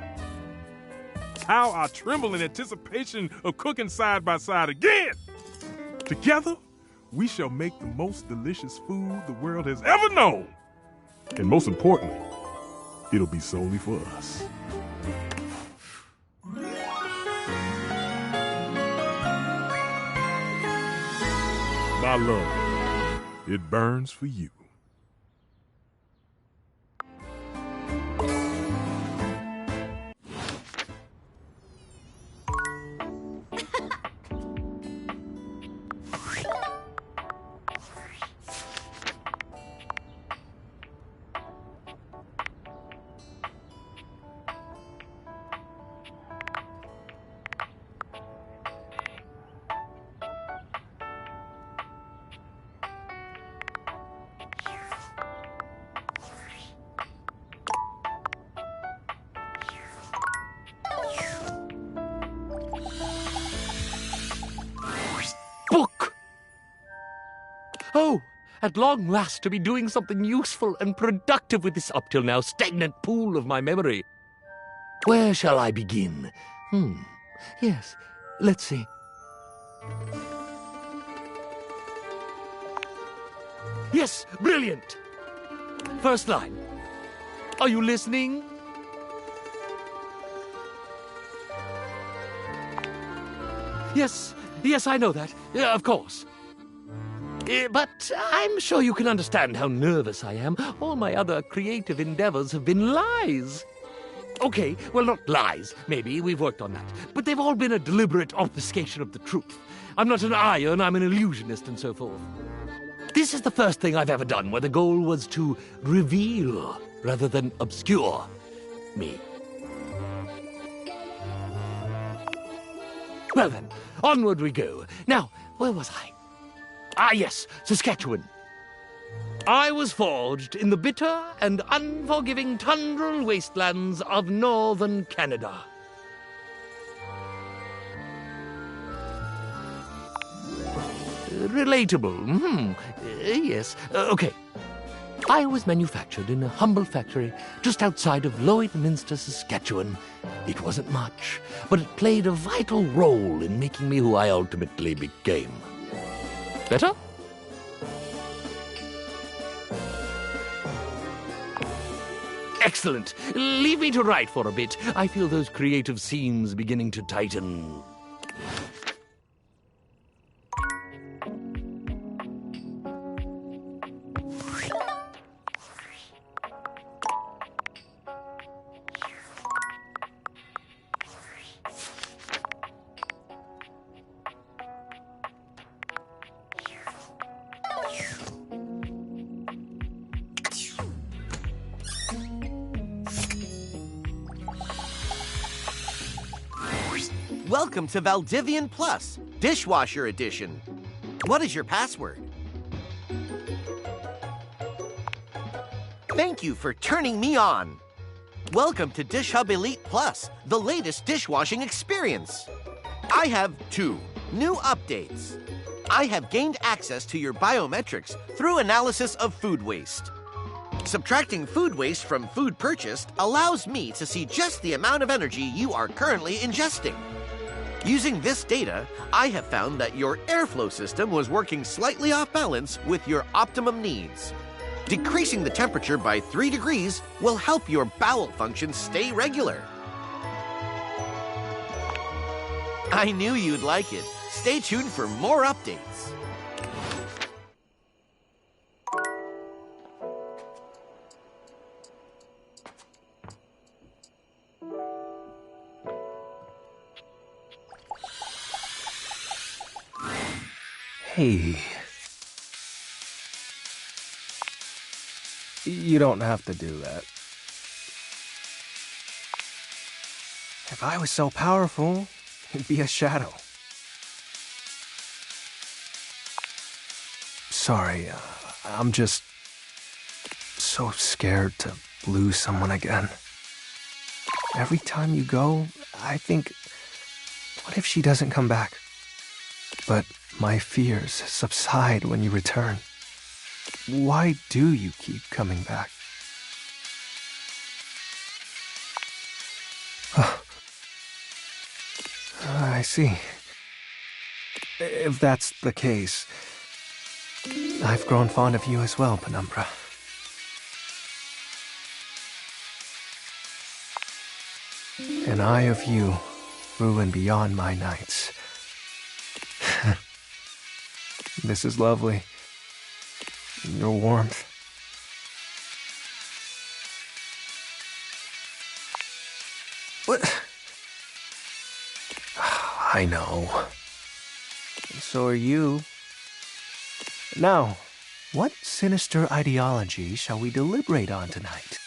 How I tremble in anticipation of cooking side by side again. Together, we shall make the most delicious food the world has ever known. And most importantly, it'll be solely for us. My love, it burns for you. Oh, at long last to be doing something useful and productive with this up till now stagnant pool of my memory. Where shall I begin? Yes, let's see. Yes, brilliant! First line. Are you listening? Yes, I know that. Of course. But I'm sure you can understand how nervous I am. All my other creative endeavors have been lies. Okay, well, not lies. Maybe we've worked on that. But they've all been a deliberate obfuscation of the truth. I'm not an iron, I'm an illusionist and so forth. This is the first thing I've ever done where the goal was to reveal rather than obscure me. Well then, onward we go. Now, where was I? Ah, yes, Saskatchewan. I was forged in the bitter and unforgiving tundral wastelands of northern Canada. Relatable. Yes. Okay. I was manufactured in a humble factory just outside of Lloydminster, Saskatchewan. It wasn't much, but it played a vital role in making me who I ultimately became. Better? Excellent. Leave me to write for a bit. I feel those creative seams beginning to tighten. Welcome to Valdivian Plus, Dishwasher Edition. What is your password? Thank you for turning me on. Welcome to Dish Hub Elite Plus, the latest dishwashing experience. I have 2 new updates. I have gained access to your biometrics through analysis of food waste. Subtracting food waste from food purchased allows me to see just the amount of energy you are currently ingesting. Using this data, I have found that your airflow system was working slightly off balance with your optimum needs. Decreasing the temperature by 3 degrees will help your bowel function stay regular. I knew you'd like it. Stay tuned for more updates. Hey. You don't have to do that. If I was so powerful, it'd be a shadow. Sorry, I'm just so scared to lose someone again. Every time you go, I think, what if she doesn't come back? But my fears subside when you return. Why do you keep coming back? I see. If that's the case, I've grown fond of you as well, Penumbra. An eye of you ruin beyond my nights. This is lovely. Your warmth. What? I know. So are you. Now, what sinister ideology shall we deliberate on tonight?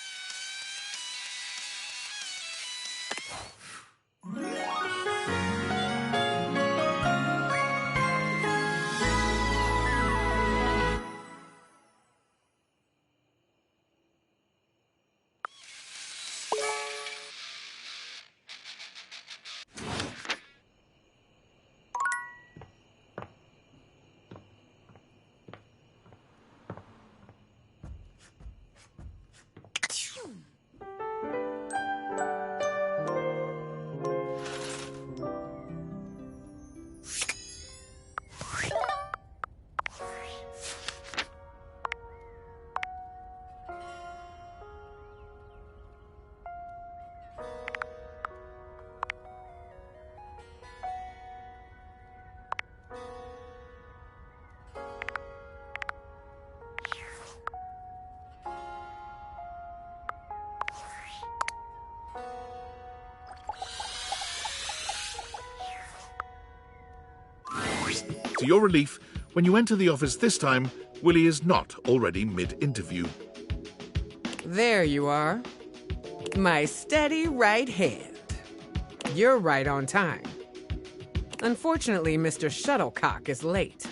To your relief, when you enter the office this time, Willie is not already mid-interview. There you are. My steady right hand. You're right on time. Unfortunately, Mr. Shuttlecock is late.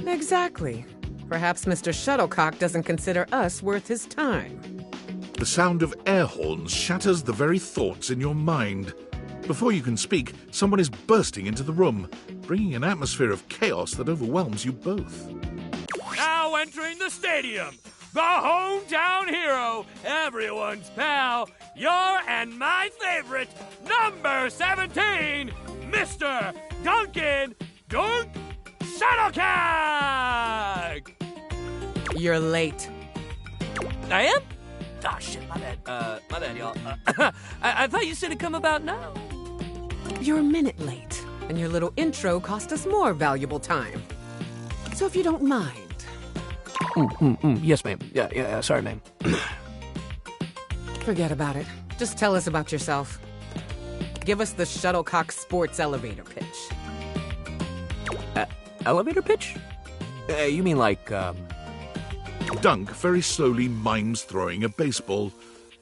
Exactly. Perhaps Mr. Shuttlecock doesn't consider us worth his time. The sound of air horns shatters the very thoughts in your mind. Before you can speak, someone is bursting into the room, bringing an atmosphere of chaos that overwhelms you both. Now entering the stadium, the hometown hero, everyone's pal, your and my favorite, number 17, Mr. Duncan Dunk Shuttlecock! You're late. I am? Ah, shit, my bad, y'all. I thought you said it'd come about now. You're a minute late, and your little intro cost us more valuable time. So if you don't mind. Yes, ma'am. Yeah, sorry, ma'am. Forget about it. Just tell us about yourself. Give us the Shuttlecock Sports elevator pitch. Elevator pitch? You mean like, Dunk very slowly mimes throwing a baseball,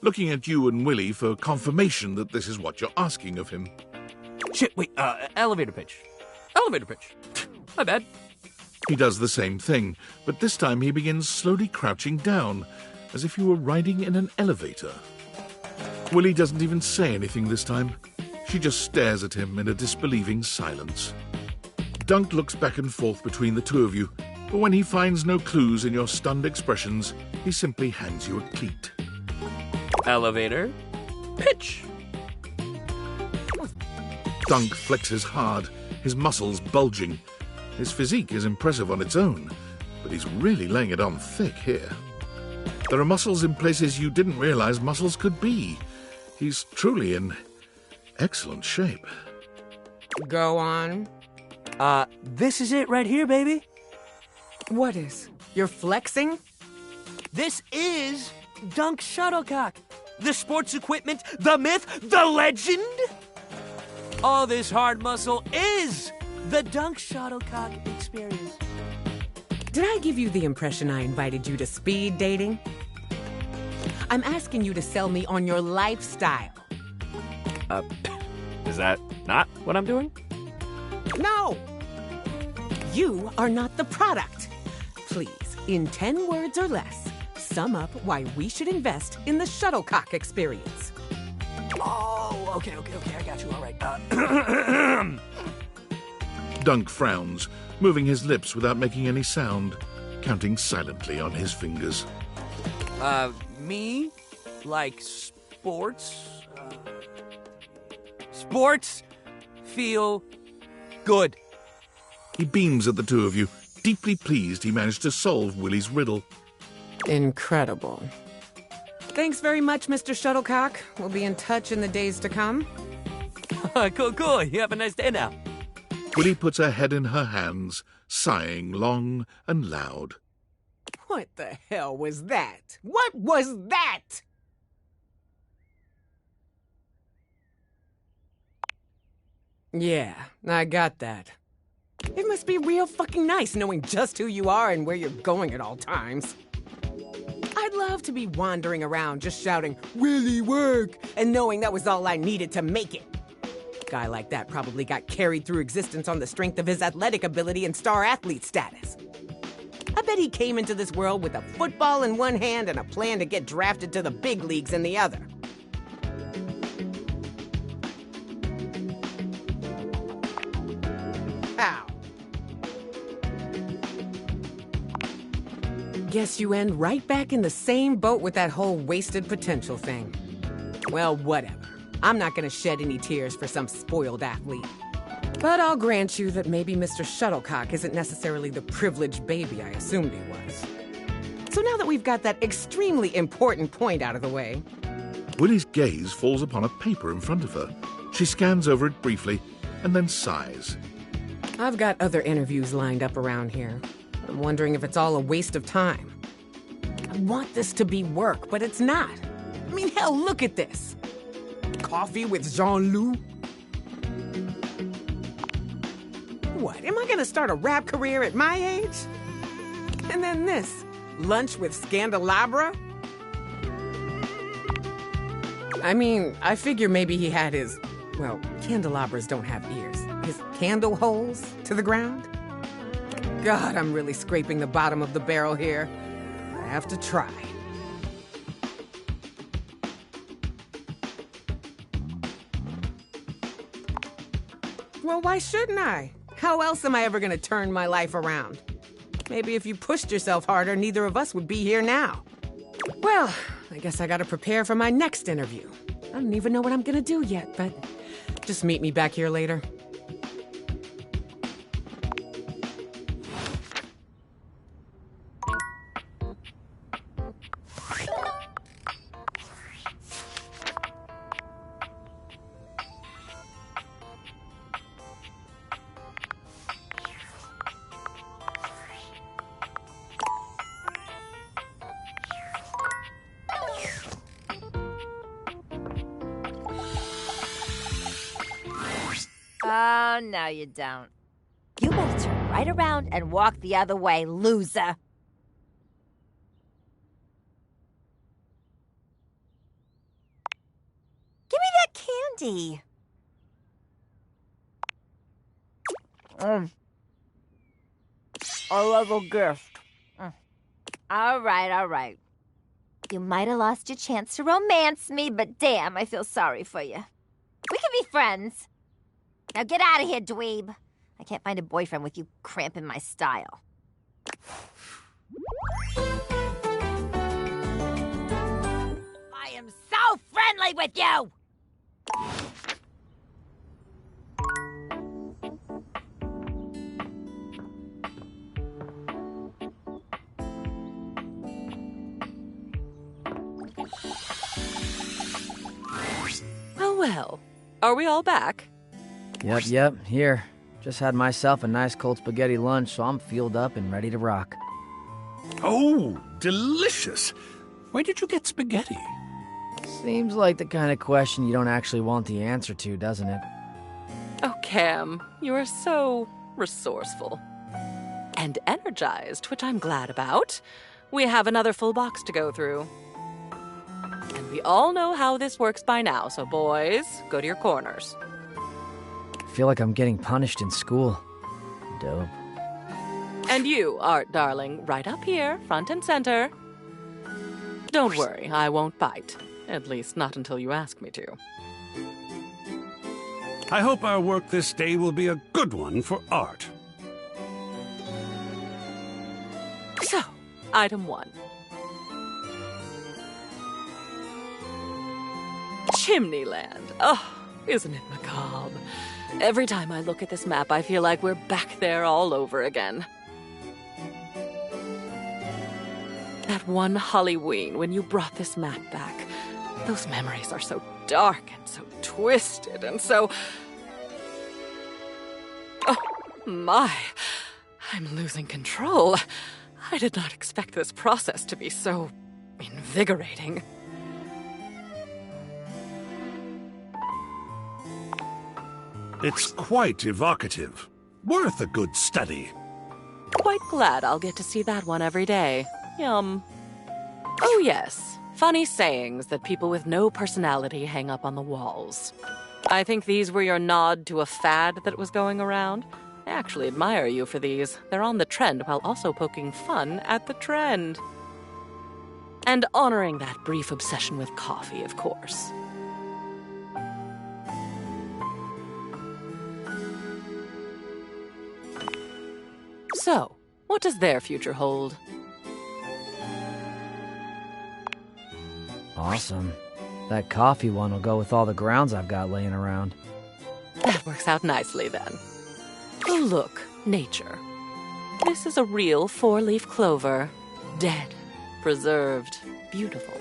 looking at you and Willie for confirmation that this is what you're asking of him. Shit, wait, elevator pitch. Elevator pitch. My bad. He does the same thing, but this time he begins slowly crouching down, as if you were riding in an elevator. Willie doesn't even say anything this time. She just stares at him in a disbelieving silence. Dunk looks back and forth between the two of you, but when he finds no clues in your stunned expressions, he simply hands you a cleat. Elevator pitch. Dunk flexes hard, his muscles bulging. His physique is impressive on its own, but he's really laying it on thick here. There are muscles in places you didn't realize muscles could be. He's truly in excellent shape. Go on. This is it right here, baby. What is? You're flexing? This is Dunk Shuttlecock. The sports equipment, the myth, the legend. All this hard muscle is the Dunk Shuttlecock experience. Did I give you the impression I invited you to speed dating? I'm asking you to sell me on your lifestyle. Is that not what I'm doing? No! You are not the product. Please, in 10 words or less, sum up why we should invest in the Shuttlecock experience. Oh, okay, I got you, all right. Dunk frowns, moving his lips without making any sound, counting silently on his fingers. Me? Like sports? Sports feel good. He beams at the two of you, deeply pleased he managed to solve Willie's riddle. Incredible. Thanks very much, Mr. Shuttlecock. We'll be in touch in the days to come. Cool. You have a nice day now. Willie puts her head in her hands, sighing long and loud. What the hell was that? What was that? Yeah, I got that. It must be real fucking nice knowing just who you are and where you're going at all times. I'd love to be wandering around just shouting, "Willie, work!" and knowing that was all I needed to make it. A guy like that probably got carried through existence on the strength of his athletic ability and star athlete status. I bet he came into this world with a football in one hand and a plan to get drafted to the big leagues in the other. Ow. Guess you end right back in the same boat with that whole wasted potential thing. Well, whatever. I'm not gonna shed any tears for some spoiled athlete. But I'll grant you that maybe Mr. Shuttlecock isn't necessarily the privileged baby I assumed he was. So now that we've got that extremely important point out of the way... Willie's gaze falls upon a paper in front of her. She scans over it briefly and then sighs. I've got other interviews lined up around here. I'm wondering if it's all a waste of time. I want this to be work, but it's not. I mean, hell, look at this. coffee with Jean-Loup? What, am I gonna start a rap career at my age? And then this, lunch with Scandelabra? I mean, I figure maybe he had his, well, candelabras don't have ears, his candle holes to the ground? God, I'm really scraping the bottom of the barrel here. I have to try. Well, why shouldn't I? How else am I ever gonna turn my life around? Maybe if you pushed yourself harder, neither of us would be here now. Well, I guess I gotta prepare for my next interview. I don't even know what I'm gonna do yet, but just meet me back here later. Oh, no you don't. You better turn right around and walk the other way, loser. Give me that candy. A little gift. All right. You might have lost your chance to romance me, but damn, I feel sorry for you. We can be friends. Now get out of here, dweeb. I can't find a boyfriend with you cramping my style. I am so friendly with you! Oh well. Are we all back? Yep, here. Just had myself a nice cold spaghetti lunch, so I'm fueled up and ready to rock. Oh, delicious! Where did you get spaghetti? Seems like the kind of question you don't actually want the answer to, doesn't it? Oh, Cam, you are so resourceful. And energized, which I'm glad about. We have another full box to go through. And we all know how this works by now, so boys, go to your corners. I feel like I'm getting punished in school. Dope. And you, Art darling, right up here, front and center. Don't worry, I won't bite. At least not until you ask me to. I hope our work this day will be a good one for Art. So, item 1. Chimneyland. Oh, isn't it macabre? Every time I look at this map, I feel like we're back there all over again. That one Halloween when you brought this map back. Those memories are so dark and so twisted and so... Oh, my. I'm losing control. I did not expect this process to be so invigorating. It's quite evocative. Worth a good study. Quite glad I'll get to see that one every day. Yum. Oh yes, funny sayings that people with no personality hang up on the walls. I think these were your nod to a fad that was going around. I actually admire you for these. They're on the trend while also poking fun at the trend. And honoring that brief obsession with coffee, of course. So, what does their future hold? Awesome. That coffee one will go with all the grounds I've got laying around. That works out nicely, then. Oh, look, nature. This is a real 4-leaf clover. Dead, preserved, beautiful.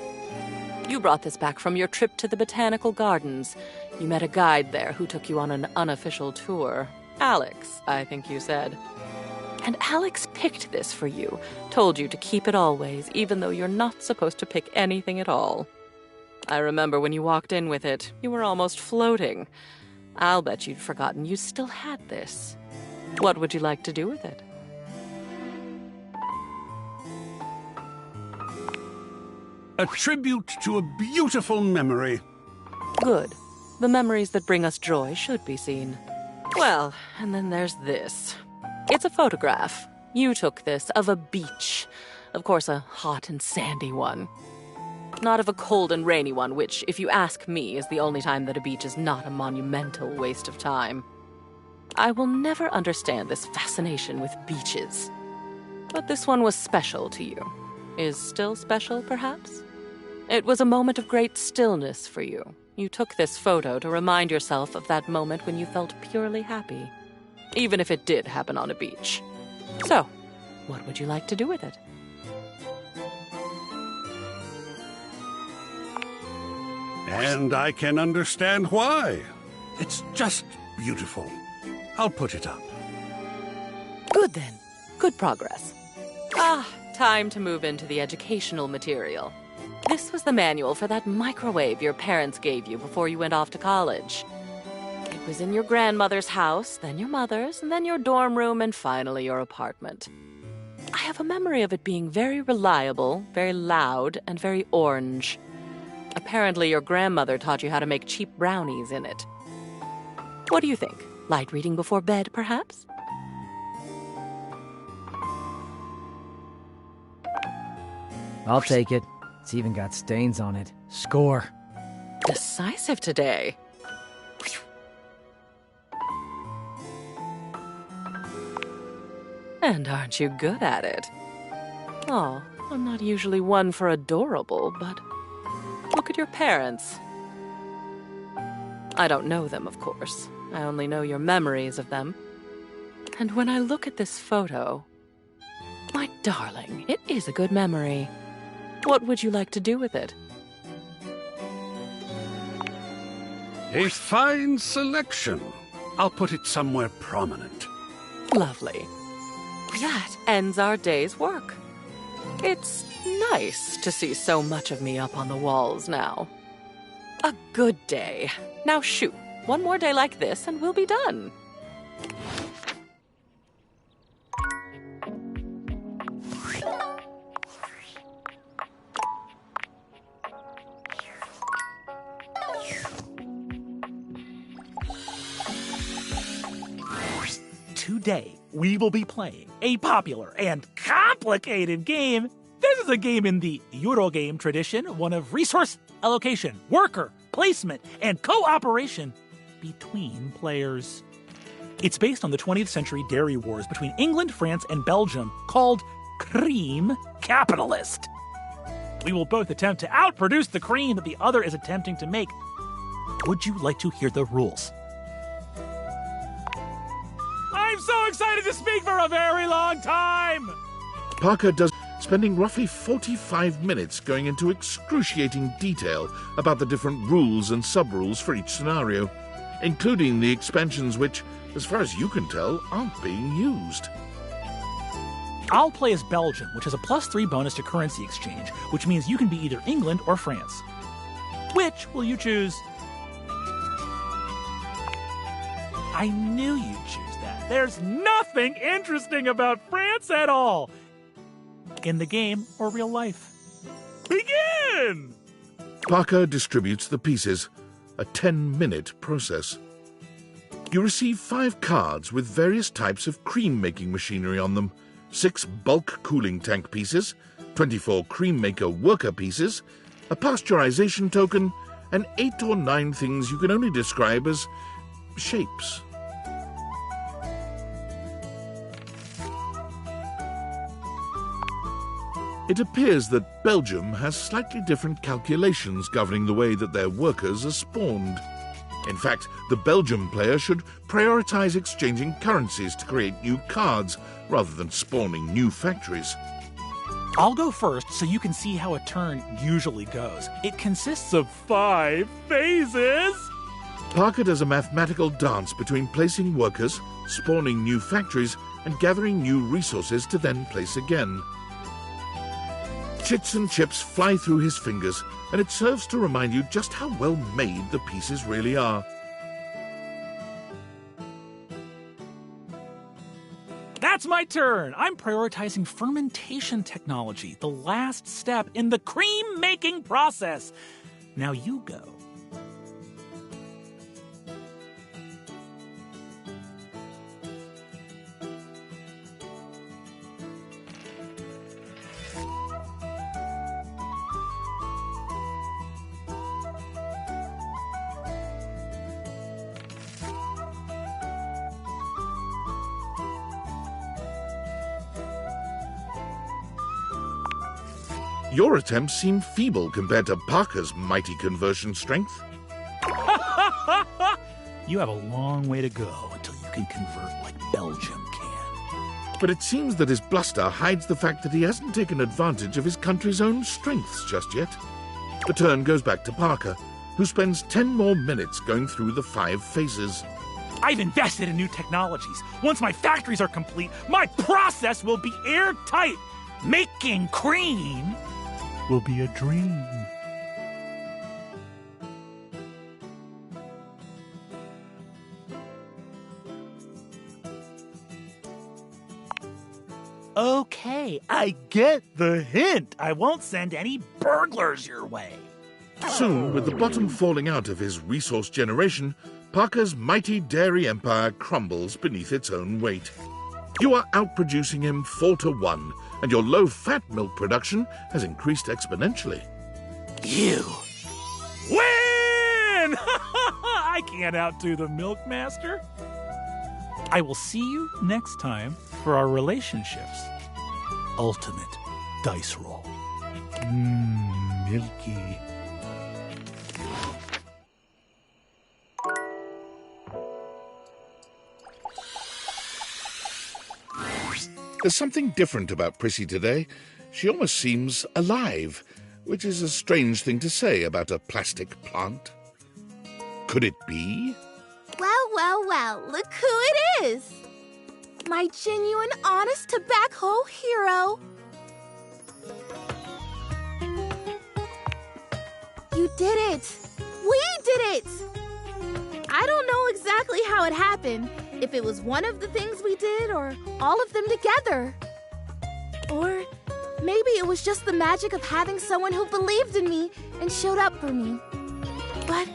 You brought this back from your trip to the Botanical Gardens. You met a guide there who took you on an unofficial tour. Alex, I think you said. And Alex picked this for you, told you to keep it always, even though you're not supposed to pick anything at all. I remember when you walked in with it, you were almost floating. I'll bet you'd forgotten you still had this. What would you like to do with it? A tribute to a beautiful memory. Good. The memories that bring us joy should be seen. Well, and then there's this. It's a photograph. You took this of a beach. Of course, a hot and sandy one. Not of a cold and rainy one, which, if you ask me, is the only time that a beach is not a monumental waste of time. I will never understand this fascination with beaches. But this one was special to you. Is still special, perhaps? It was a moment of great stillness for you. You took this photo to remind yourself of that moment when you felt purely happy, even if it did happen on a beach. So, what would you like to do with it? And I can understand why. It's just beautiful. I'll put it up. Good then. Good progress. Time to move into the educational material. This was the manual for that microwave your parents gave you before you went off to college. It was in your grandmother's house, then your mother's, and then your dorm room, and finally your apartment. I have a memory of it being very reliable, very loud, and very orange. Apparently your grandmother taught you how to make cheap brownies in it. What do you think? Light reading before bed, perhaps? I'll take it. It's even got stains on it. Score. Decisive today. And aren't you good at it? Oh, I'm not usually one for adorable, but look at your parents. I don't know them, of course. I only know your memories of them. And when I look at this photo, my darling, it is a good memory. What would you like to do with it? A fine selection. I'll put it somewhere prominent. Lovely. That ends our day's work. It's nice to see so much of me up on the walls now. A good day. Now shoot, one more day like this and we'll be done. Today, we will be playing a popular and complicated game. This is a game in the Eurogame tradition, one of resource allocation, worker, placement, and cooperation between players. It's based on the 20th century dairy wars between England, France, and Belgium, called Cream Capitalist. We will both attempt to outproduce the cream that the other is attempting to make. Would you like to hear the rules? I'm so excited to speak for a very long time! Parker does, spending roughly 45 minutes going into excruciating detail about the different rules and sub-rules for each scenario, including the expansions which, as far as you can tell, aren't being used. I'll play as Belgium, which has a +3 bonus to currency exchange, which means you can be either England or France. Which will you choose? I knew you'd choose that. There's nothing interesting about France at all. In the game or real life. Begin! Parker distributes the pieces, a 10-minute process. You receive 5 cards with various types of cream-making machinery on them, 6 bulk cooling tank pieces, 24 cream maker worker pieces, a pasteurization token, and 8 or 9 things you can only describe as shapes. It appears that Belgium has slightly different calculations governing the way that their workers are spawned. In fact, the Belgium player should prioritize exchanging currencies to create new cards rather than spawning new factories. I'll go first so you can see how a turn usually goes. It consists of 5 phases. Parker does a mathematical dance between placing workers, spawning new factories, and gathering new resources to then place again. Chits and chips fly through his fingers, and it serves to remind you just how well made the pieces really are. That's my turn! I'm prioritizing fermentation technology, the last step in the cream-making process. Now you go. Your attempts seem feeble compared to Parker's mighty conversion strength. You have a long way to go until you can convert like Belgium can. But it seems that his bluster hides the fact that he hasn't taken advantage of his country's own strengths just yet. The turn goes back to Parker, who spends 10 more minutes going through the 5 phases. I've invested in new technologies. Once my factories are complete, my process will be airtight. Making cream will be a dream. Okay, I get the hint. I won't send any burglars your way. Soon, with the bottom falling out of his resource generation, Parker's mighty dairy empire crumbles beneath its own weight. You are outproducing him 4-1, and your low-fat milk production has increased exponentially. You win! I can't outdo the Milkmaster. I will see you next time for our relationships. Ultimate dice roll. Milky. There's something different about Prissy today. She almost seems alive, which is a strange thing to say about a plastic plant. Could it be? Well, well, well, look who it is! My genuine, honest tobacco hero! You did it! We did it! I don't know exactly how it happened, if it was one of the things we did or all of them together. Or maybe it was just the magic of having someone who believed in me and showed up for me. But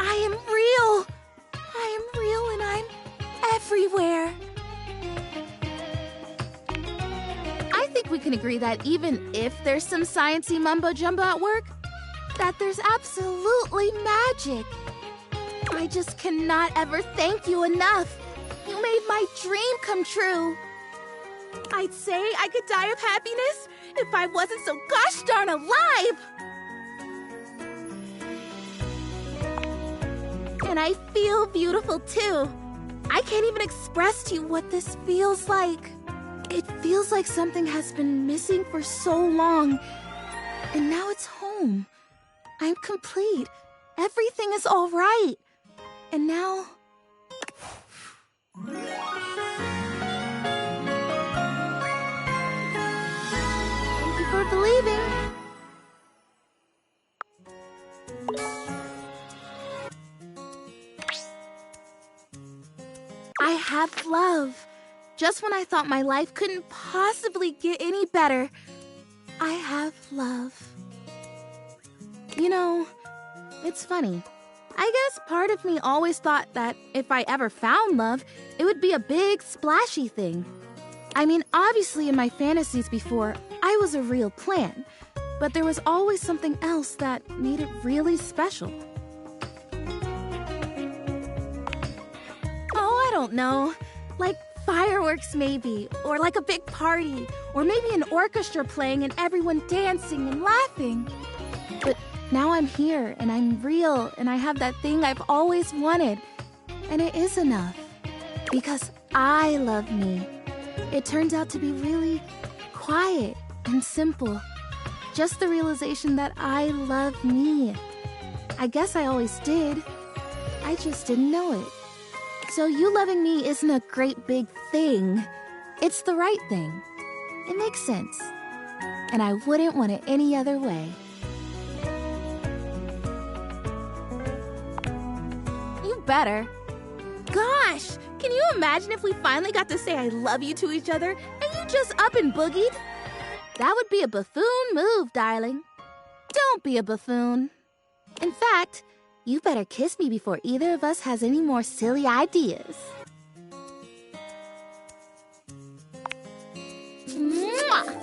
I am real! I am real and I'm everywhere. I think we can agree that even if there's some sciencey mumbo-jumbo at work, that there's absolutely magic. I just cannot ever thank you enough. You made my dream come true. I'd say I could die of happiness if I wasn't so gosh darn alive. And I feel beautiful too. I can't even express to you what this feels like. It feels like something has been missing for so long. And now it's home. I'm complete. Everything is all right. And now... Thank you for believing. I have love. Just when I thought my life couldn't possibly get any better, I have love. You know, it's funny. I guess part of me always thought that if I ever found love, it would be a big, splashy thing. I mean, obviously in my fantasies before, I was a real plant, but there was always something else that made it really special. Oh, I don't know. Like fireworks maybe, or like a big party, or maybe an orchestra playing and everyone dancing and laughing. But now I'm here, and I'm real, and I have that thing I've always wanted. And it is enough. Because I love me. It turns out to be really quiet and simple. Just the realization that I love me. I guess I always did. I just didn't know it. So you loving me isn't a great big thing. It's the right thing. It makes sense. and I wouldn't want it any other way. You better. Gosh, can you imagine if we finally got to say I love you to each other and you just up and boogied? That would be a buffoon move, darling. Don't be a buffoon. In fact, you better kiss me before either of us has any more silly ideas. Mwah!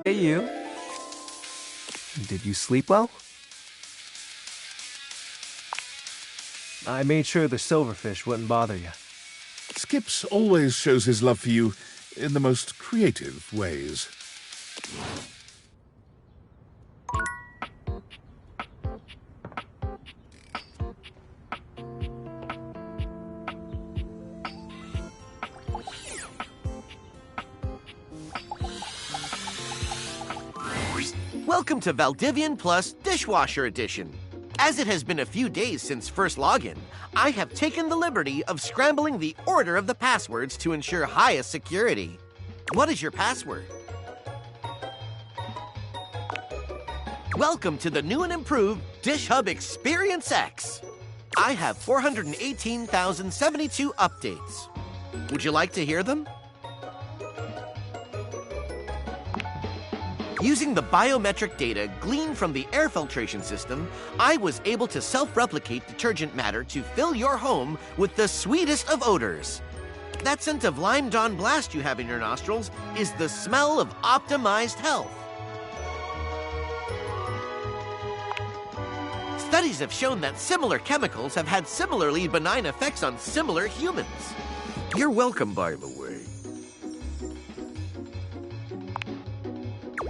Hey, you. Did you sleep well? I made sure the silverfish wouldn't bother you. Skips always shows his love for you in the most creative ways. Welcome to Valdivian Plus Dishwasher Edition. As it has been a few days since first login, I have taken the liberty of scrambling the order of the passwords to ensure highest security. What is your password? Welcome to the new and improved Dish Hub Experience X. I have 418,072 updates. Would you like to hear them? Using the biometric data gleaned from the air filtration system, I was able to self-replicate detergent matter to fill your home with the sweetest of odors. That scent of Lime Dawn Blast you have in your nostrils is the smell of optimized health. Studies have shown that similar chemicals have had similarly benign effects on similar humans. You're welcome, by the way.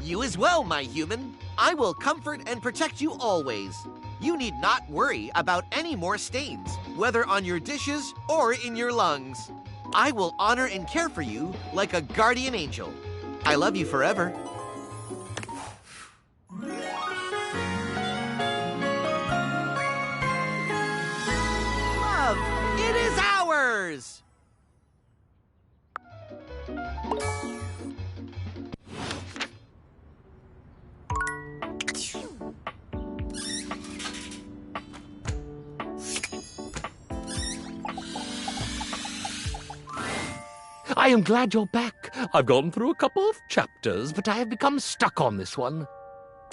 You as well, my human. I will comfort and protect you always. You need not worry about any more stains, whether on your dishes or in your lungs. I will honor and care for you like a guardian angel. I love you forever. Love, it is ours! I am glad you're back. I've gone through a couple of chapters, but I have become stuck on this one.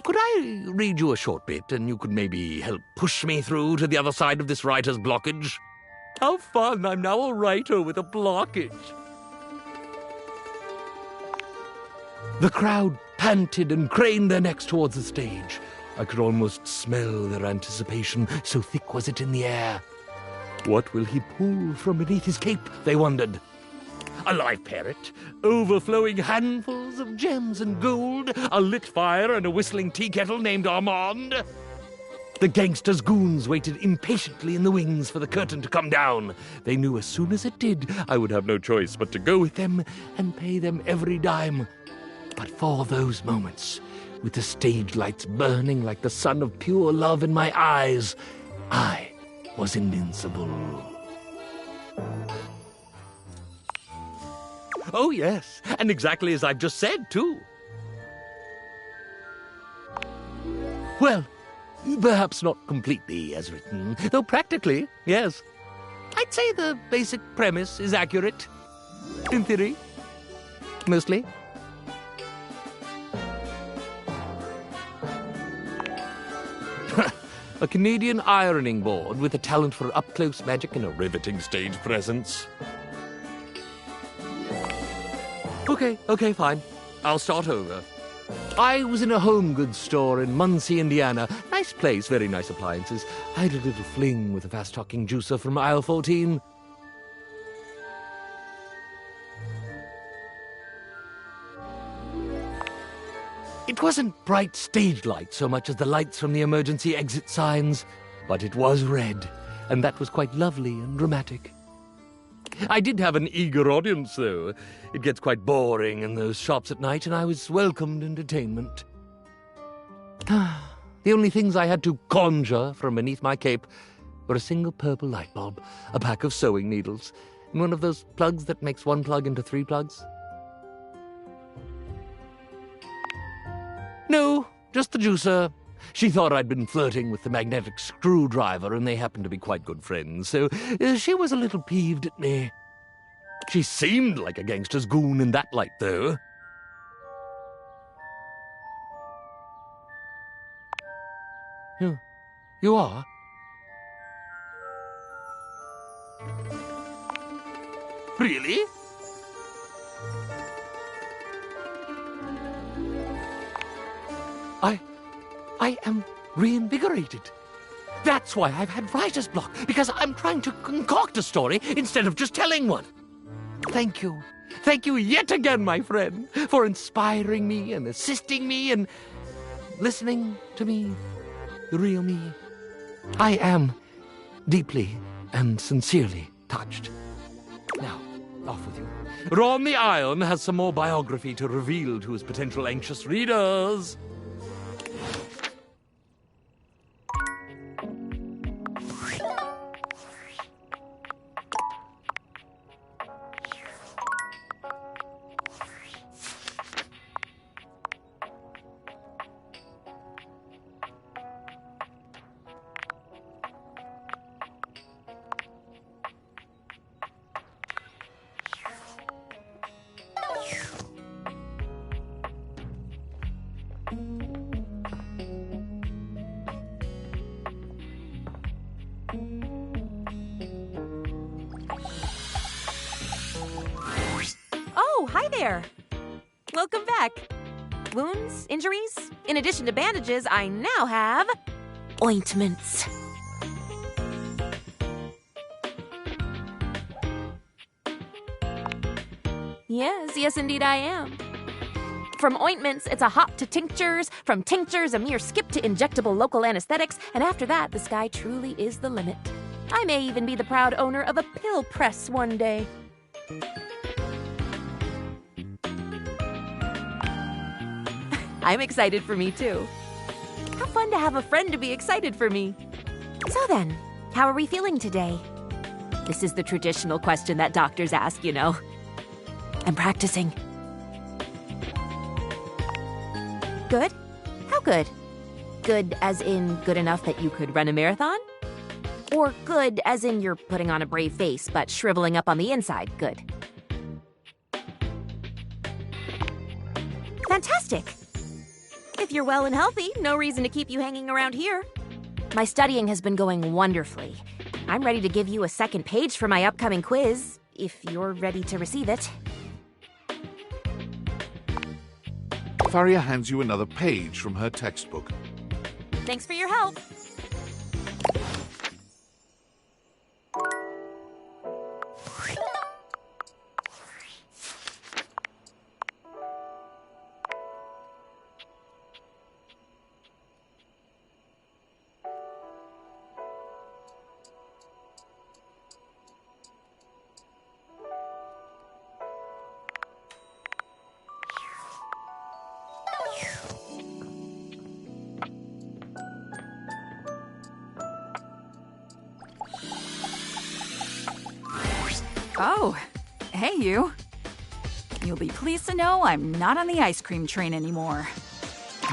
Could I read you a short bit, and you could maybe help push me through to the other side of this writer's blockage? How fun! I'm now a writer with a blockage. The crowd panted and craned their necks towards the stage. I could almost smell their anticipation, so thick was it in the air. What will he pull from beneath his cape, they wondered. A live parrot, overflowing handfuls of gems and gold, a lit fire and a whistling tea kettle named Armand. The gangsters' goons waited impatiently in the wings for the curtain to come down. They knew as soon as it did, I would have no choice but to go with them and pay them every dime. But for those moments, with the stage lights burning like the sun of pure love in my eyes, I was invincible. Oh, yes, and exactly as I've just said, too. Well, Perhaps not completely as written, though practically, yes. I'd say the basic premise is accurate. In theory. Mostly. A Canadian ironing board with a talent for up-close magic and a riveting stage presence. Okay, fine. I'll start over. I was in a home goods store in Muncie, Indiana. Nice place, very nice appliances. I had a little fling with a fast-talking juicer from aisle 14. It wasn't bright stage lights so much as the lights from the emergency exit signs, but it was red, and that was quite lovely and dramatic. I did have an eager audience, though. It gets quite boring in those shops at night, and I was welcomed entertainment. The only things I had to conjure from beneath my cape were a single purple light bulb, a pack of sewing needles, and one of those plugs that makes one plug into 3 plugs. No, just the juicer. She thought I'd been flirting with the magnetic screwdriver, and they happened to be quite good friends, so she was a little peeved at me. She seemed like a gangster's goon in that light, though. You are? Really? I am reinvigorated. That's why I've had writer's block, because I'm trying to concoct a story instead of just telling one. Thank you. Thank you yet again, my friend, for inspiring me and assisting me and listening to me, the real me. I am deeply and sincerely touched. Now, off with you. Ron the Iron has some more biography to reveal to his potential anxious readers. Oh, hi there. Welcome back. Wounds? Injuries? In addition to bandages, I now have ointments. Yes, indeed I am. From ointments, it's a hop to tinctures. From tinctures, a mere skip to injectable local anesthetics. And after that, the sky truly is the limit. I may even be the proud owner of a pill press one day. I'm excited for me, too. How fun to have a friend to be excited for me. So then, how are we feeling today? This is the traditional question that doctors ask, you know. I'm practicing. Good? How good? Good as in good enough that you could run a marathon? Or good as in you're putting on a brave face but shriveling up on the inside good? Fantastic! If you're well and healthy, no reason to keep you hanging around here. My studying has been going wonderfully. I'm ready to give you a second page for my upcoming quiz, if you're ready to receive it. Faria hands you another page from her textbook. Thanks for your help. Oh, hey you. You'll be pleased to know I'm not on the ice cream train anymore.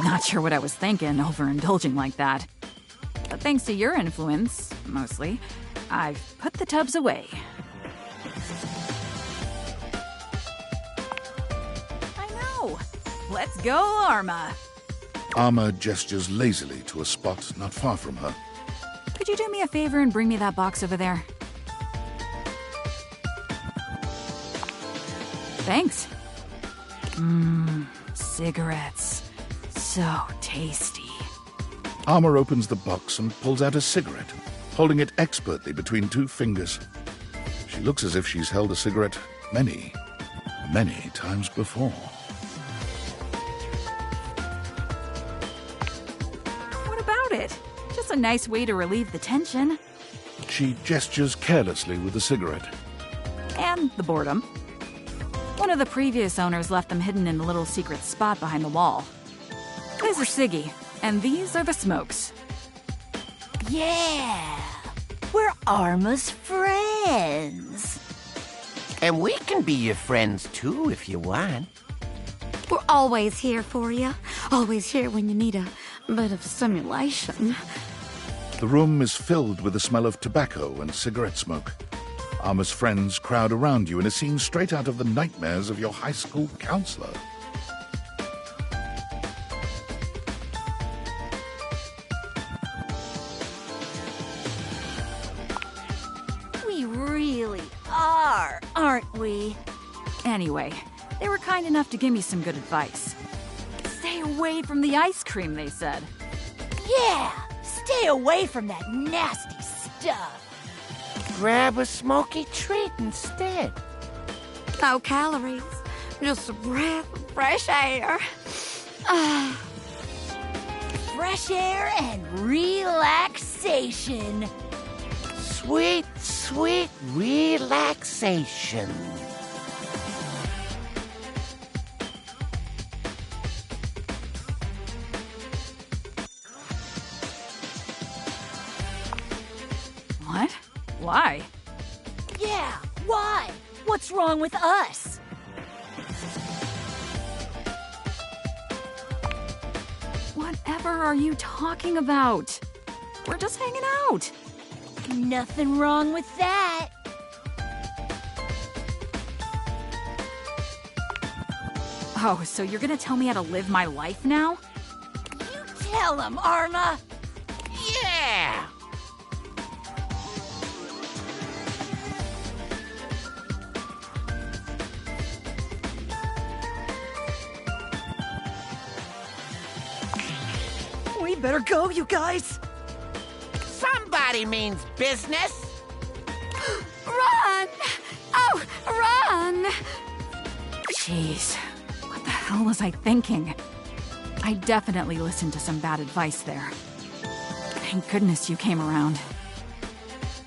Not sure what I was thinking, overindulging like that. But thanks to your influence, mostly, I've put the tubs away. I know! Let's go, Arma! Arma gestures lazily to a spot not far from her. Could you do me a favor and bring me that box over there? Thanks. Cigarettes. So tasty. Arma opens the box and pulls out a cigarette, holding it expertly between two fingers. She looks as if she's held a cigarette many, many times before. What about it? Just a nice way to relieve the tension. She gestures carelessly with the cigarette. And the boredom. One of the previous owners left them hidden in a little secret spot behind the wall. This is Siggy, and these are the smokes. Yeah! We're Arma's friends. And we can be your friends too if you want. We're always here for you. Always here when you need a bit of stimulation. The room is filled with the smell of tobacco and cigarette smoke. Arma's friends crowd around you in a scene straight out of the nightmares of your high school counselor. We really are, aren't we? Anyway, they were kind enough to give me some good advice. Stay away from the ice cream, they said. Yeah! Stay away from that nasty stuff. Grab a smoky treat instead. No calories. Just a breath of fresh air. Fresh air and relaxation. Sweet, sweet relaxation. What? Why? Yeah, why? What's wrong with us? Whatever are you talking about? We're just hanging out. Nothing wrong with that. Oh, so you're gonna tell me how to live my life now? You tell him, Arma. Yeah! We better go, you guys! Somebody means business! Run! Oh, run! Jeez, what the hell was I thinking? I definitely listened to some bad advice there. Thank goodness you came around.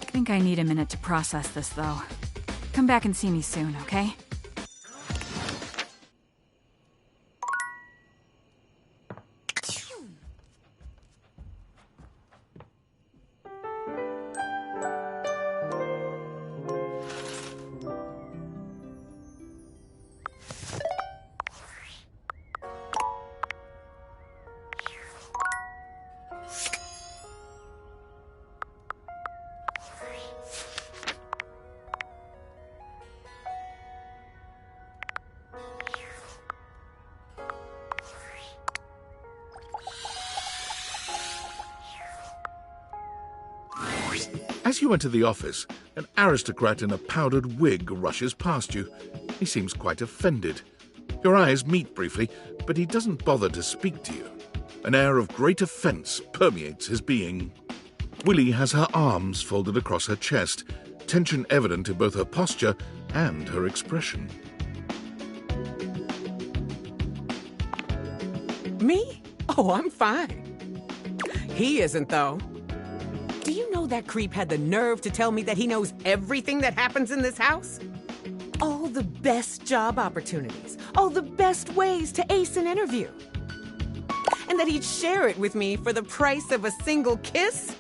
I think I need a minute to process this, though. Come back and see me soon, okay? As you enter the office, an aristocrat in a powdered wig rushes past you. He seems quite offended. Your eyes meet briefly, but he doesn't bother to speak to you. An air of great offense permeates his being. Willie has her arms folded across her chest, tension evident in both her posture and her expression. Me? Oh, I'm fine. He isn't, though. Do you know that creep had the nerve to tell me that he knows everything that happens in this house? All the best job opportunities, all the best ways to ace an interview. And that he'd share it with me for the price of a single kiss?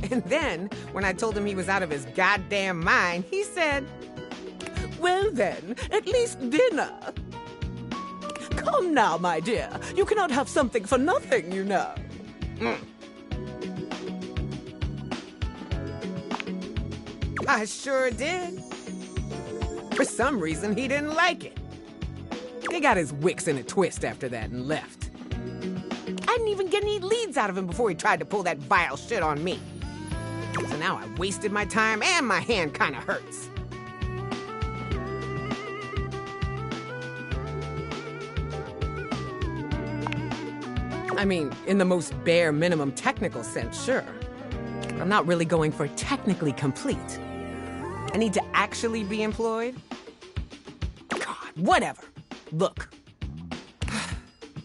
And then, when I told him he was out of his goddamn mind, he said, "Well then, at least dinner." Come now, my dear. You cannot have something for nothing, you know. I sure did. For some reason, he didn't like it. He got his wicks in a twist after that and left. I didn't even get any leads out of him before he tried to pull that vile shit on me. So now I wasted my time and my hand kinda hurts. I mean, in the most bare minimum technical sense, sure. But I'm not really going for technically complete. I need to actually be employed? God, whatever. Look.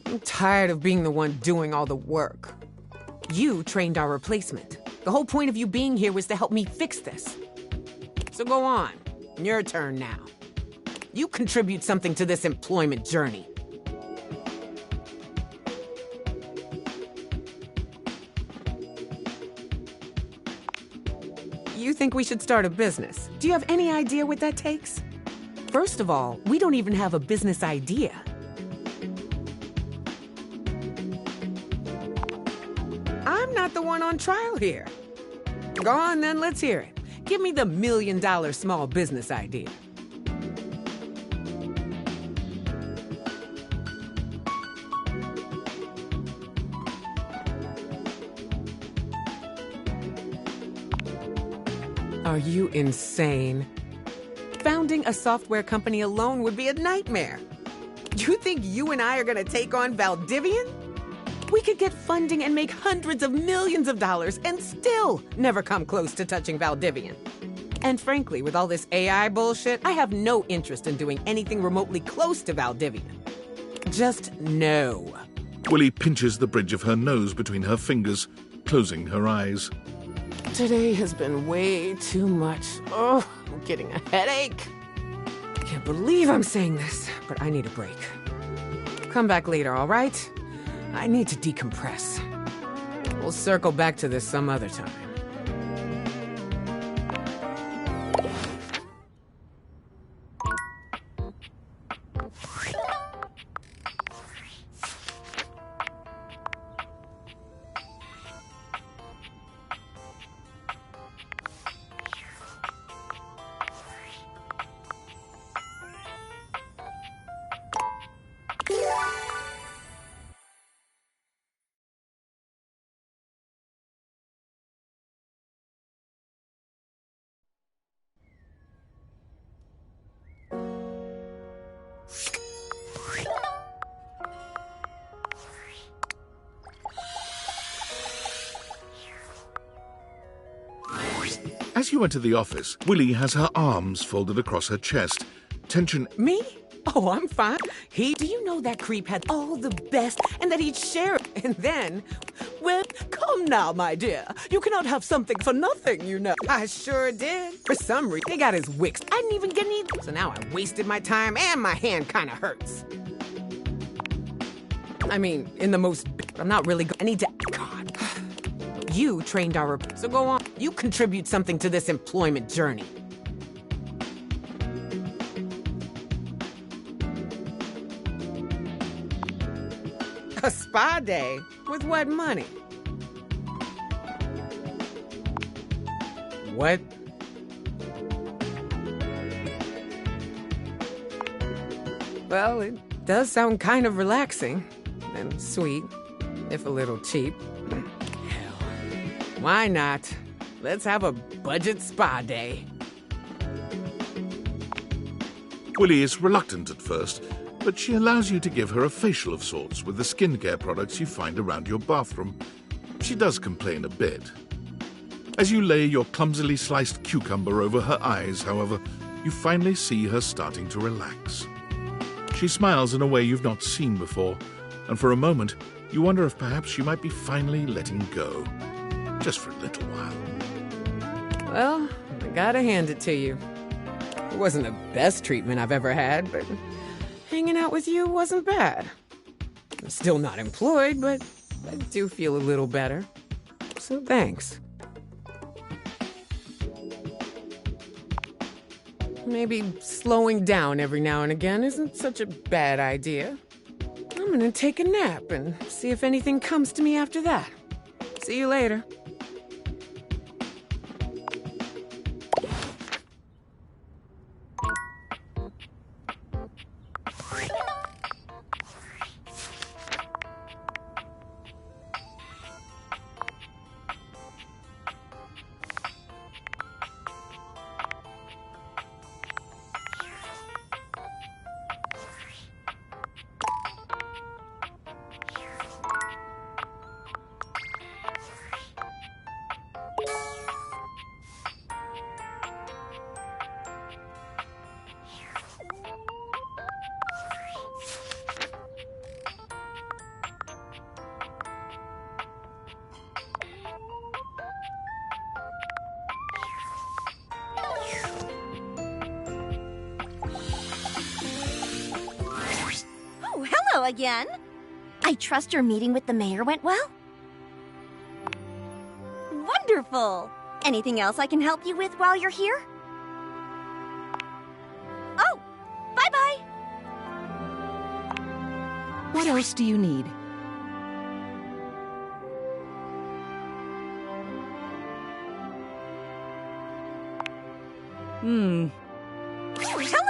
I'm tired of being the one doing all the work. You trained our replacement. The whole point of you being here was to help me fix this. So go on. Your turn now. You contribute something to this employment journey. You think we should start a business? Do you have any idea what that takes? First of all, we don't even have a business idea. I'm not the one on trial here. Go on then, let's hear it. Give me the $1 million small business idea. Are you insane? Founding a software company alone would be a nightmare. You think you and I are gonna take on Valdivian? We could get funding and make hundreds of millions of dollars and still never come close to touching Valdivian. And frankly, with all this AI bullshit, I have no interest in doing anything remotely close to Valdivian. Just no. Willie pinches the bridge of her nose between her fingers, closing her eyes. Today has been way too much. Oh, I'm getting a headache. I can't believe I'm saying this, but I need a break. Come back later, all right? I need to decompress. We'll circle back to this some other time. As you enter the office, Willie has her arms folded across her chest. Tension... Me? Oh, I'm fine. Do you know that creep had all the best and that he'd share it? And then, well, come now, my dear. You cannot have something for nothing, you know. I sure did. For some reason, he got his wicks. I didn't even get any... So now I wasted my time and my hand kinda hurts. I mean, in the most... I'm not really... I need to... God. You trained our... So go on. You contribute something to this employment journey. A spa day? With what money? What? Well, it does sound kind of relaxing and sweet, if a little cheap. Hell, why not? Let's have a budget spa day. Willie is reluctant at first, but she allows you to give her a facial of sorts with the skincare products you find around your bathroom. She does complain a bit. As you lay your clumsily sliced cucumber over her eyes, however, you finally see her starting to relax. She smiles in a way you've not seen before, and for a moment, you wonder if perhaps she might be finally letting go. Just for a little while. Well, I gotta hand it to you. It wasn't the best treatment I've ever had, but hanging out with you wasn't bad. I'm still not employed, but I do feel a little better. So thanks. Maybe slowing down every now and again isn't such a bad idea. I'm gonna take a nap and see if anything comes to me after that. See you later. Hello again. I trust your meeting with the mayor went well? Wonderful! Anything else I can help you with while you're here? Oh, bye-bye! What else do you need?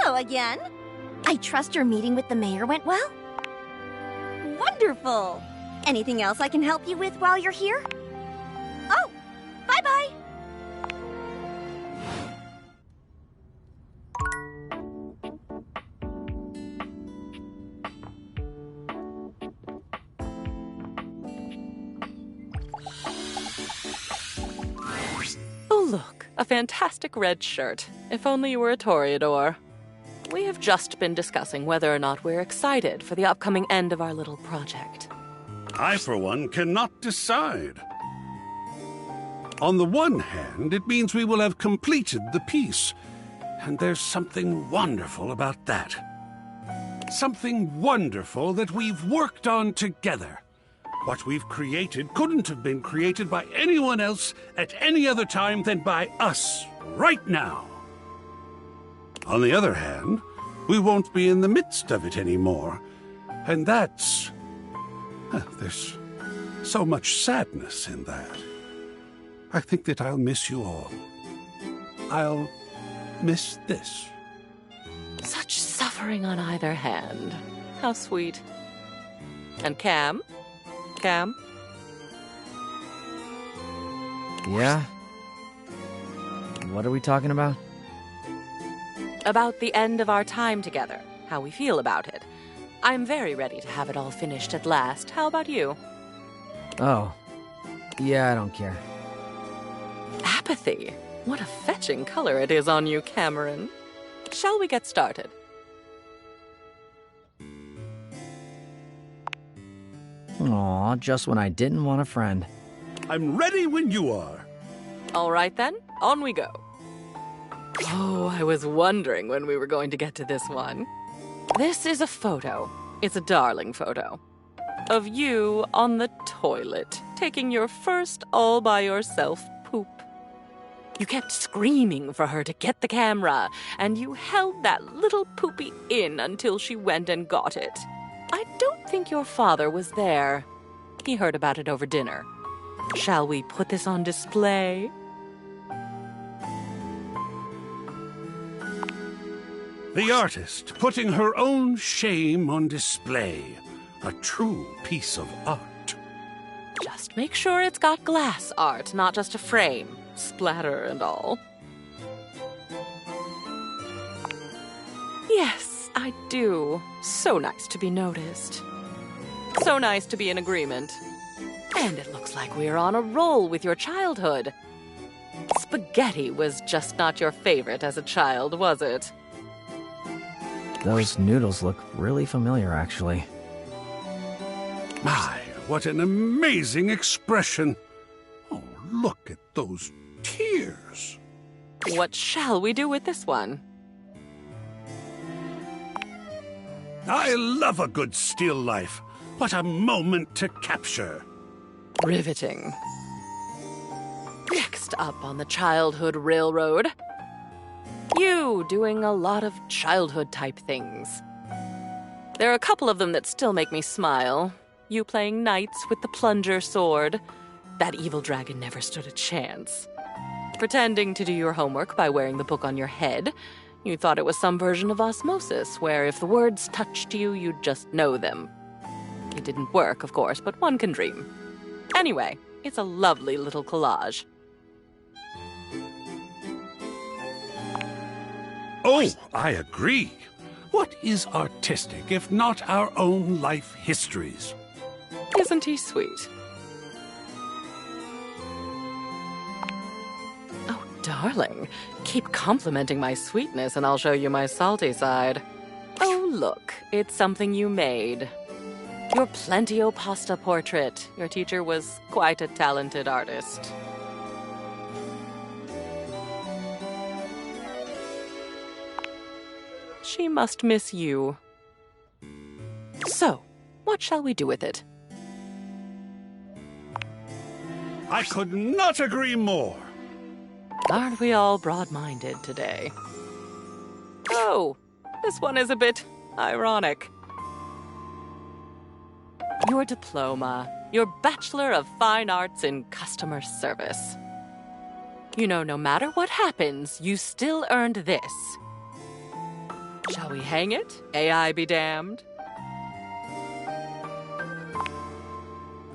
Hello again. I trust your meeting with the mayor went well? Wonderful! Anything else I can help you with while you're here? Oh, bye-bye! Oh, look, a fantastic red shirt. If only you were a Toreador. We have just been discussing whether or not we're excited for the upcoming end of our little project. I, for one, cannot decide. On the one hand, it means we will have completed the piece, and there's something wonderful about that. Something wonderful that we've worked on together. What we've created couldn't have been created by anyone else at any other time than by us, right now. On the other hand, we won't be in the midst of it anymore. And that's... there's so much sadness in that. I think that I'll miss you all. I'll miss this. Such suffering on either hand. How sweet. And Cam? Cam? Yeah? What are we talking about? About the end of our time together. How we feel about it. I'm very ready to have it all finished at last. How about you? Oh. Yeah, I don't care. Apathy. What a fetching color it is on you, Cameron. Shall we get started? Aw, just when I didn't want a friend. I'm ready when you are. All right then, on we go. Oh, I was wondering when we were going to get to this one. This is a photo. It's a darling photo. Of you on the toilet, taking your first all-by-yourself poop. You kept screaming for her to get the camera, and you held that little poopy in until she went and got it. I don't think your father was there. He heard about it over dinner. Shall we put this on display? The artist putting her own shame on display. A true piece of art. Just make sure it's got glass art, not just a frame. Splatter and all. Yes, I do. So nice to be noticed. So nice to be in agreement. And it looks like we're on a roll with your childhood. Spaghetti was just not your favorite as a child, was it? Those noodles look really familiar, actually. My, what an amazing expression. Oh, look at those tears. What shall we do with this one? I love a good still life. What a moment to capture. Riveting. Next up on the Childhood Railroad. You doing a lot of childhood-type things. There are a couple of them that still make me smile. You playing knights with the plunger sword. That evil dragon never stood a chance. Pretending to do your homework by wearing the book on your head, you thought it was some version of osmosis, where if the words touched you, you'd just know them. It didn't work, of course, but one can dream. Anyway, it's a lovely little collage. Oh, I agree. What is artistic if not our own life histories? Isn't he sweet? Oh, darling, keep complimenting my sweetness and I'll show you my salty side. Oh, look, it's something you made. Your Plentio pasta portrait. Your teacher was quite a talented artist. She must miss you. So, what shall we do with it? I could not agree more. Aren't we all broad-minded today? Oh, this one is a bit ironic. Your diploma, your Bachelor of Fine Arts in Customer Service. You know, no matter what happens, you still earned this. Shall we hang it? AI be damned.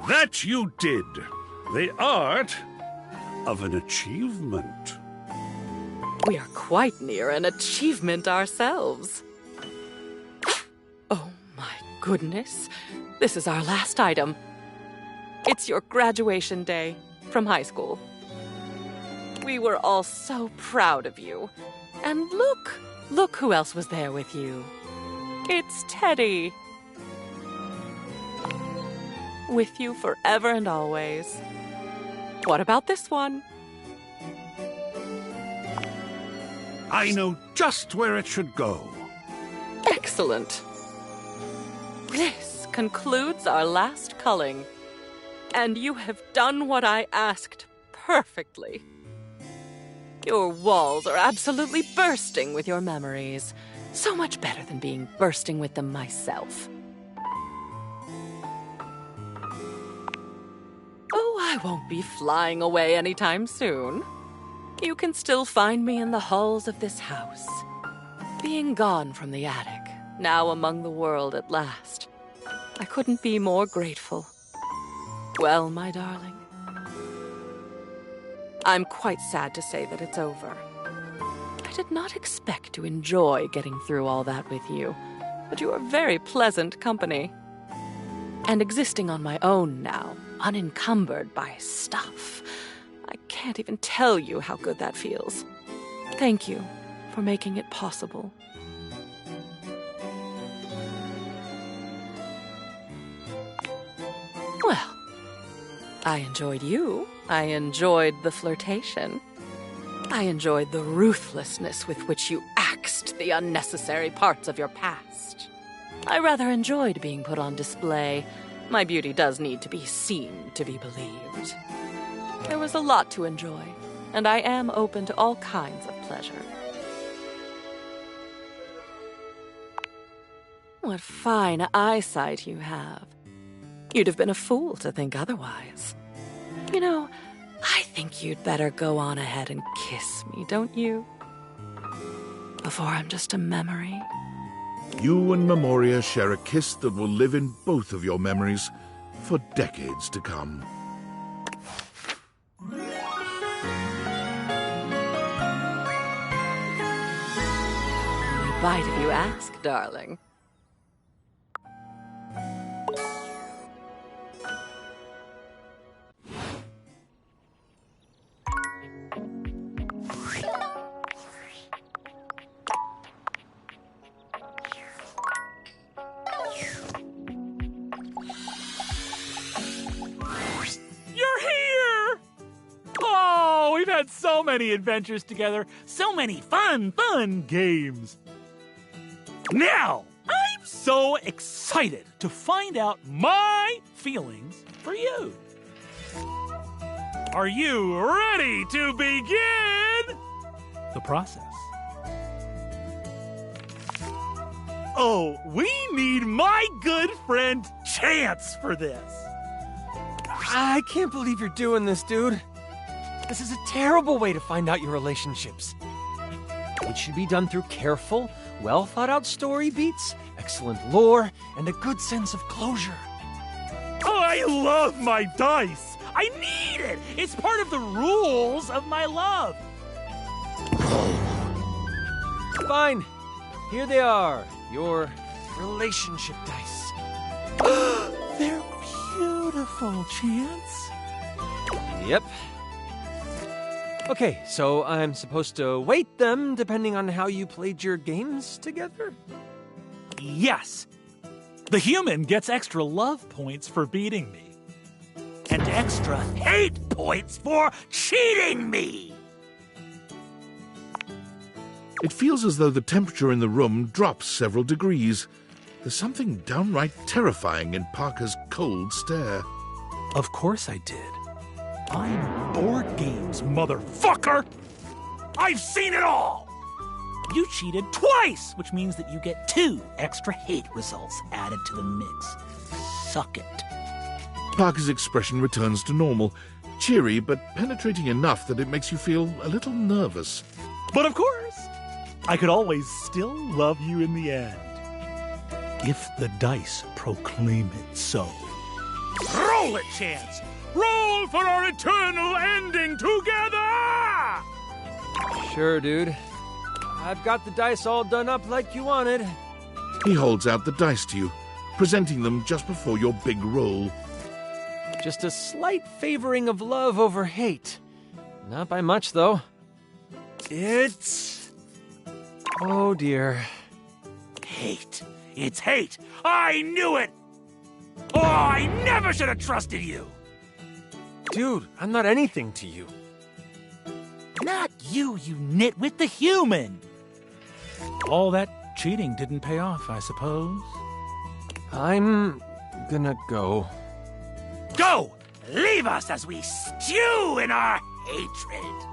That you did. The art of an achievement. We are quite near an achievement ourselves. Oh my goodness. This is our last item. It's your graduation day from high school. We were all so proud of you. And look who else was there with you. It's Teddy. With you forever and always. What about this one? I know just where it should go. Excellent. This concludes our last culling. And you have done what I asked perfectly. Your walls are absolutely bursting with your memories. So much better than being bursting with them myself. Oh, I won't be flying away anytime soon. You can still find me in the halls of this house. Being gone from the attic, now among the world at last. I couldn't be more grateful. Well, my darling, I'm quite sad to say that it's over. I did not expect to enjoy getting through all that with you, but you are very pleasant company. And existing on my own now, unencumbered by stuff, I can't even tell you how good that feels. Thank you for making it possible. Well, I enjoyed you. I enjoyed the flirtation. I enjoyed the ruthlessness with which you axed the unnecessary parts of your past. I rather enjoyed being put on display. My beauty does need to be seen to be believed. There was a lot to enjoy, and I am open to all kinds of pleasure. What fine eyesight you have. You'd have been a fool to think otherwise. You know, I think you'd better go on ahead and kiss me, don't you? Before I'm just a memory. You and Memoria share a kiss that will live in both of your memories for decades to come. Bite if you ask, darling. Had so many adventures together, so many fun games. Now, I'm so excited to find out my feelings for you. Are you ready to begin the process? Oh, we need my good friend Chance for this. I can't believe you're doing this, dude. This is a terrible way to find out your relationships. It should be done through careful, well-thought-out story beats, excellent lore, and a good sense of closure. Oh, I love my dice! I need it! It's part of the rules of my love! Fine. Here they are. Your relationship dice. They're beautiful, Chance. Yep. Okay, so I'm supposed to weight them depending on how you played your games together? Yes. The human gets extra love points for beating me. And extra hate points for cheating me! It feels as though the temperature in the room drops several degrees. There's something downright terrifying in Parker's cold stare. Of course I did. I'm board games, motherfucker! I've seen it all! You cheated twice, which means that you get 2 extra hate results added to the mix. Suck it. Parker's expression returns to normal, cheery but penetrating enough that it makes you feel a little nervous. But of course, I could always still love you in the end. If the dice proclaim it so. Roll it, Chance! Roll for our eternal ending together! Sure, dude. I've got the dice all done up like you wanted. He holds out the dice to you, presenting them just before your big roll. Just a slight favoring of love over hate. Not by much, though. It's... oh, dear. Hate. It's hate. I knew it! Oh, I never should have trusted you! Dude, I'm not anything to you. Not you, you nitwit, the human! All that cheating didn't pay off, I suppose. I'm gonna go. Go! Leave us as we stew in our hatred!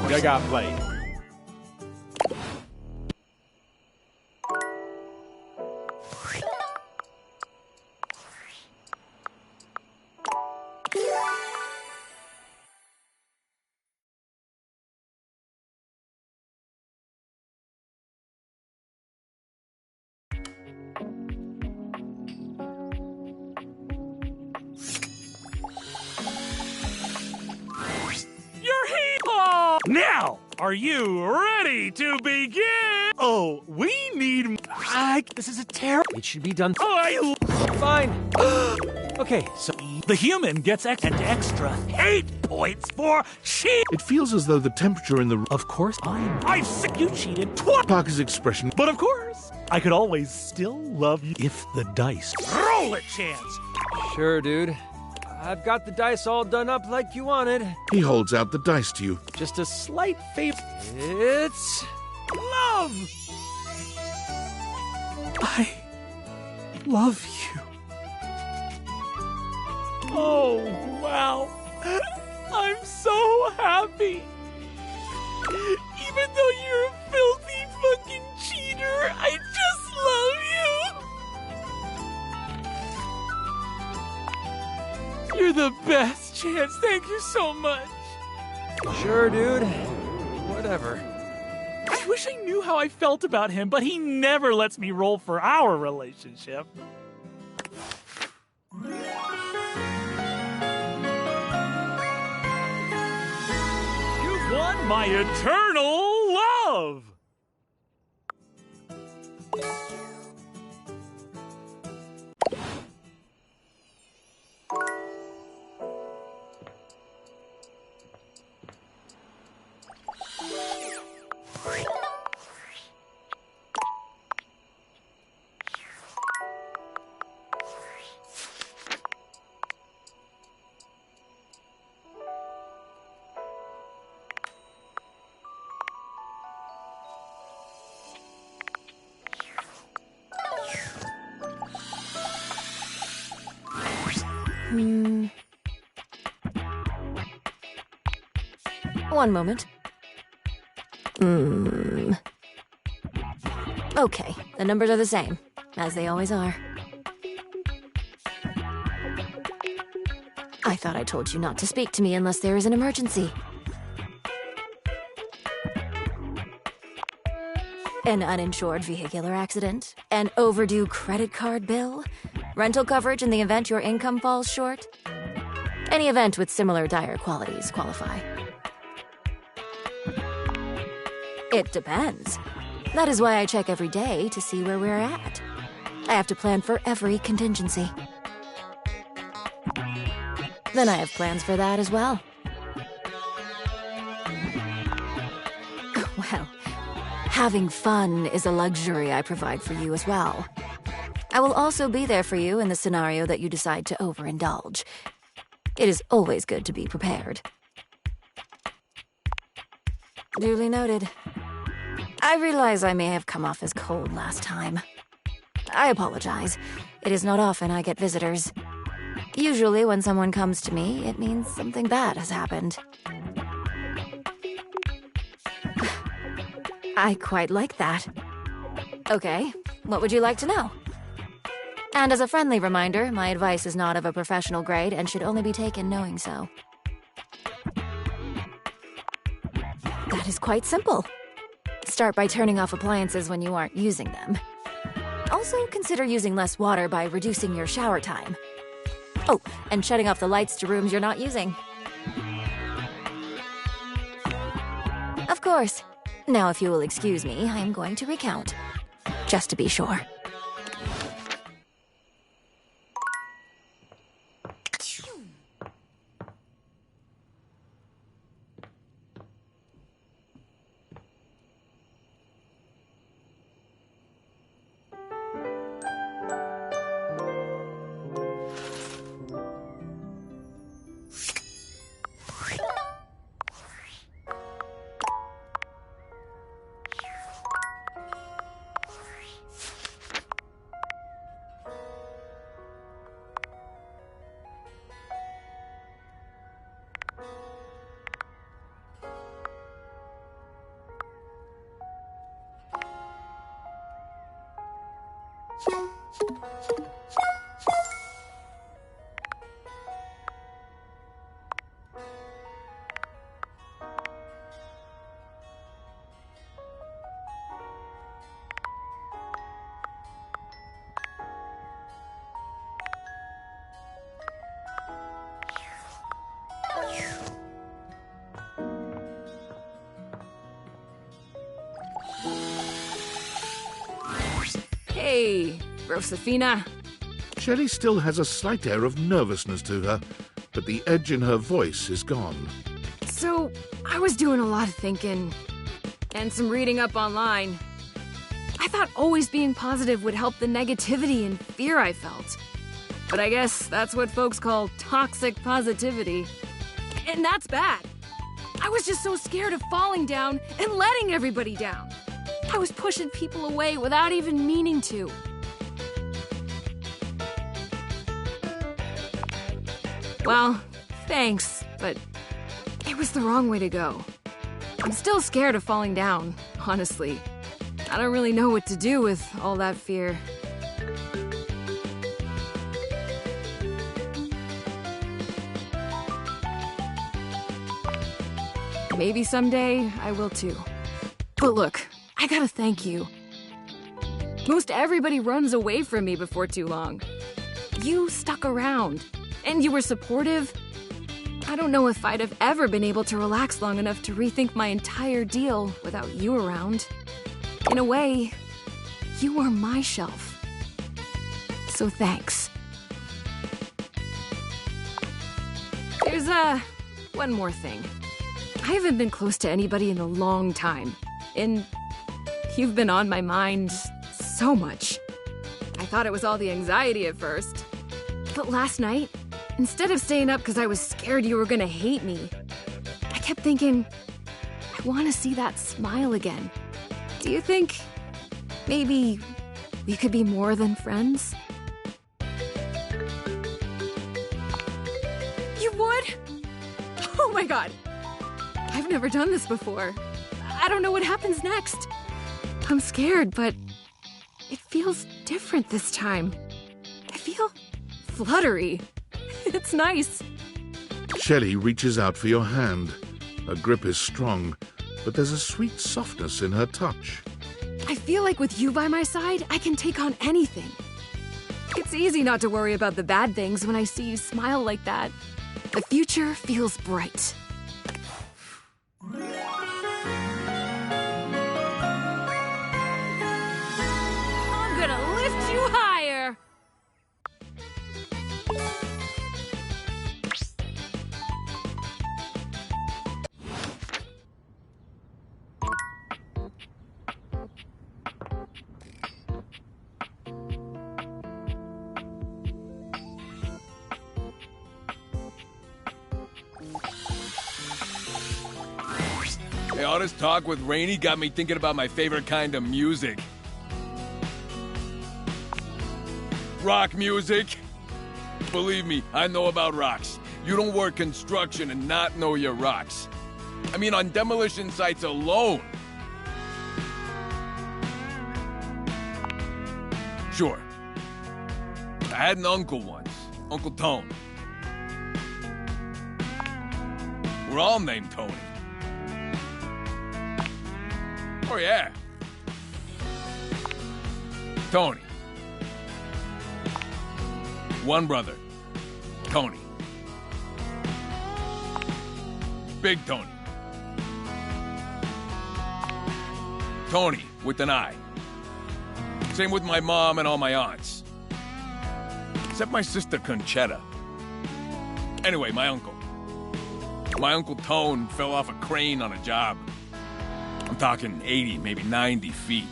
I got played. Now, are you ready to begin? Oh, we need... This is a terrible... It should be done... Oh, Fine. Okay, so... The human gets extra hate points for cheat. It feels as though the temperature in the... Of course, I've seen you cheated twice. Parker's expression... But of course, I could always still love you if the dice... Roll it, Chance! Sure, dude. I've got the dice all done up like you wanted. He holds out the dice to you. Just a slight favor. It's... love! I love you. Oh, wow. I'm so happy. Even though you're a filthy fucking cheater, I just love you. You're the best, Chance. Thank you so much. Sure, dude. Whatever. I wish I knew how I felt about him, but he never lets me roll for our relationship. You've won my eternal love! One moment. Okay, the numbers are the same, as they always are. I thought I told you not to speak to me unless there is an emergency. An uninsured vehicular accident, an overdue credit card bill, rental coverage in the event your income falls short. Any event with similar dire qualities qualify. It depends. That is why I check every day to see where we're at. I have to plan for every contingency. Then I have plans for that as well. Well, having fun is a luxury I provide for you as well. I will also be there for you in the scenario that you decide to overindulge. It is always good to be prepared. Duly noted. I realize I may have come off as cold last time. I apologize. It is not often I get visitors. Usually when someone comes to me, it means something bad has happened. I quite like that. Okay, what would you like to know? And as a friendly reminder, my advice is not of a professional grade and should only be taken knowing so. That is quite simple. Start by turning off appliances when you aren't using them. Also, consider using less water by reducing your shower time. Oh, and shutting off the lights to rooms you're not using. Of course. Now, if you will excuse me, I am going to recount. Just to be sure. Hey, Rosefina. Shelly still has a slight air of nervousness to her, but the edge in her voice is gone. So, I was doing a lot of thinking, and some reading up online. I thought always being positive would help the negativity and fear I felt. But I guess that's what folks call toxic positivity. And that's bad. I was just so scared of falling down and letting everybody down. I was pushing people away without even meaning to. Well, thanks, but it was the wrong way to go. I'm still scared of falling down, honestly. I don't really know what to do with all that fear. Maybe someday I will too. But look, I gotta thank you. Most everybody runs away from me before too long. You stuck around, and you were supportive. I don't know if I'd have ever been able to relax long enough to rethink my entire deal without you around. In a way, you were my shelf. So thanks. There's, one more thing. I haven't been close to anybody in a long time, and you've been on my mind so much. I thought it was all the anxiety at first. But last night, instead of staying up because I was scared you were gonna hate me, I kept thinking, I want to see that smile again. Do you think maybe we could be more than friends? You would? Oh my god! I've never done this before. I don't know what happens next. I'm scared, but it feels different this time. I feel fluttery. It's nice. Shelley reaches out for your hand. Her grip is strong, but there's a sweet softness in her touch. I feel like with you by my side, I can take on anything. It's easy not to worry about the bad things when I see you smile like that. The future feels bright. I'm gonna lift you higher! Hey, all this talk with Rainy got me thinking about my favorite kind of music. Rock music. Believe me, I know about rocks. You don't work construction and not know your rocks. I mean, on demolition sites alone. Sure. I had an uncle once, Uncle Tone. We're all named Tony. Oh, yeah. Tony. One brother. Tony. Big Tony. Tony with an I. Same with my mom and all my aunts. Except my sister Conchetta. Anyway, my uncle. My Uncle Tone fell off a crane on a job. I'm talking 80, maybe 90 feet.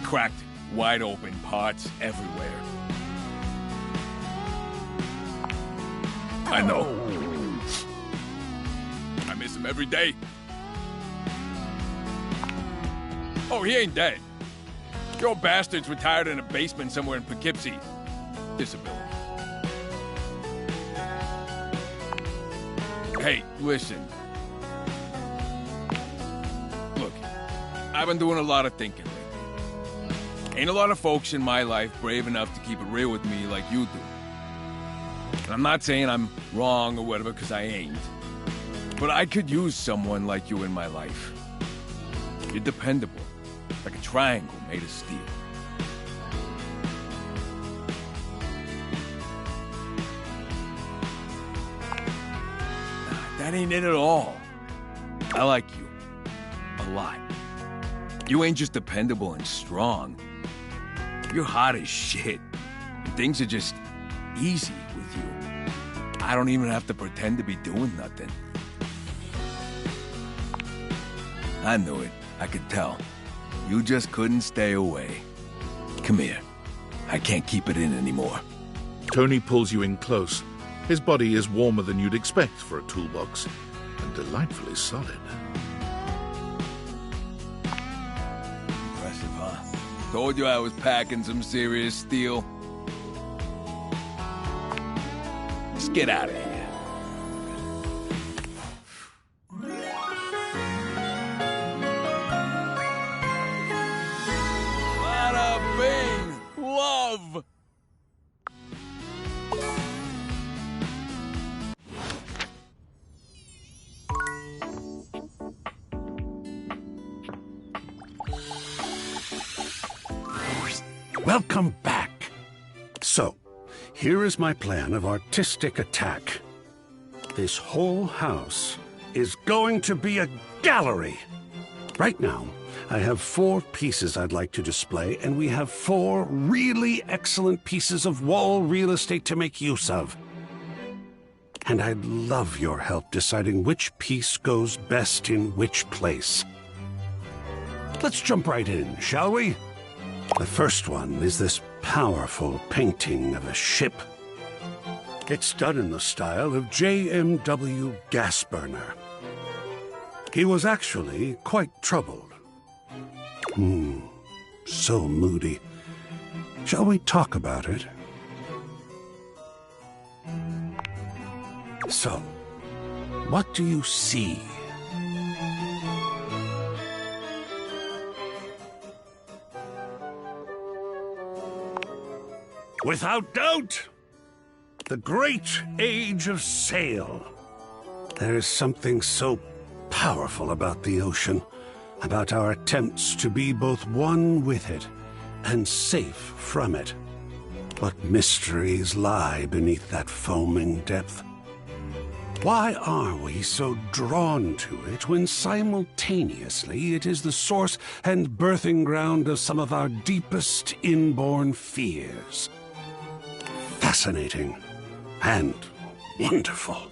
Cracked, wide open parts everywhere. I know. I miss him every day. Oh, he ain't dead. The old bastard's retired in a basement somewhere in Poughkeepsie. Disability. Hey, listen. Look, I've been doing a lot of thinking lately. Ain't a lot of folks in my life brave enough to keep it real with me like you do. And I'm not saying I'm wrong or whatever, because I ain't. But I could use someone like you in my life. You're dependable, like a triangle made of steel. Nah, that ain't it at all. I like you. A lot. You ain't just dependable and strong. You're hot as shit. And things are just easy with you. I don't even have to pretend to be doing nothing. I knew it. I could tell. You just couldn't stay away. Come here. I can't keep it in anymore. Tony pulls you in close. His body is warmer than you'd expect for a toolbox, and delightfully solid. Impressive, huh? Told you I was packing some serious steel. Let's get out of here. Bada bing! Love! Welcome back. So, here is my plan of artistic attack. This whole house is going to be a gallery. Right now, I have 4 pieces I'd like to display, and we have 4 really excellent pieces of wall real estate to make use of. And I'd love your help deciding which piece goes best in which place. Let's jump right in, shall we? The first one is this powerful painting of a ship. It's done in the style of J.M.W. Gasburner. He was actually quite troubled. So moody. Shall we talk about it? So, what do you see? Without doubt, the great age of sail. There is something so powerful about the ocean, about our attempts to be both one with it and safe from it. What mysteries lie beneath that foaming depth? Why are we so drawn to it when simultaneously it is the source and birthing ground of some of our deepest inborn fears? Fascinating and wonderful.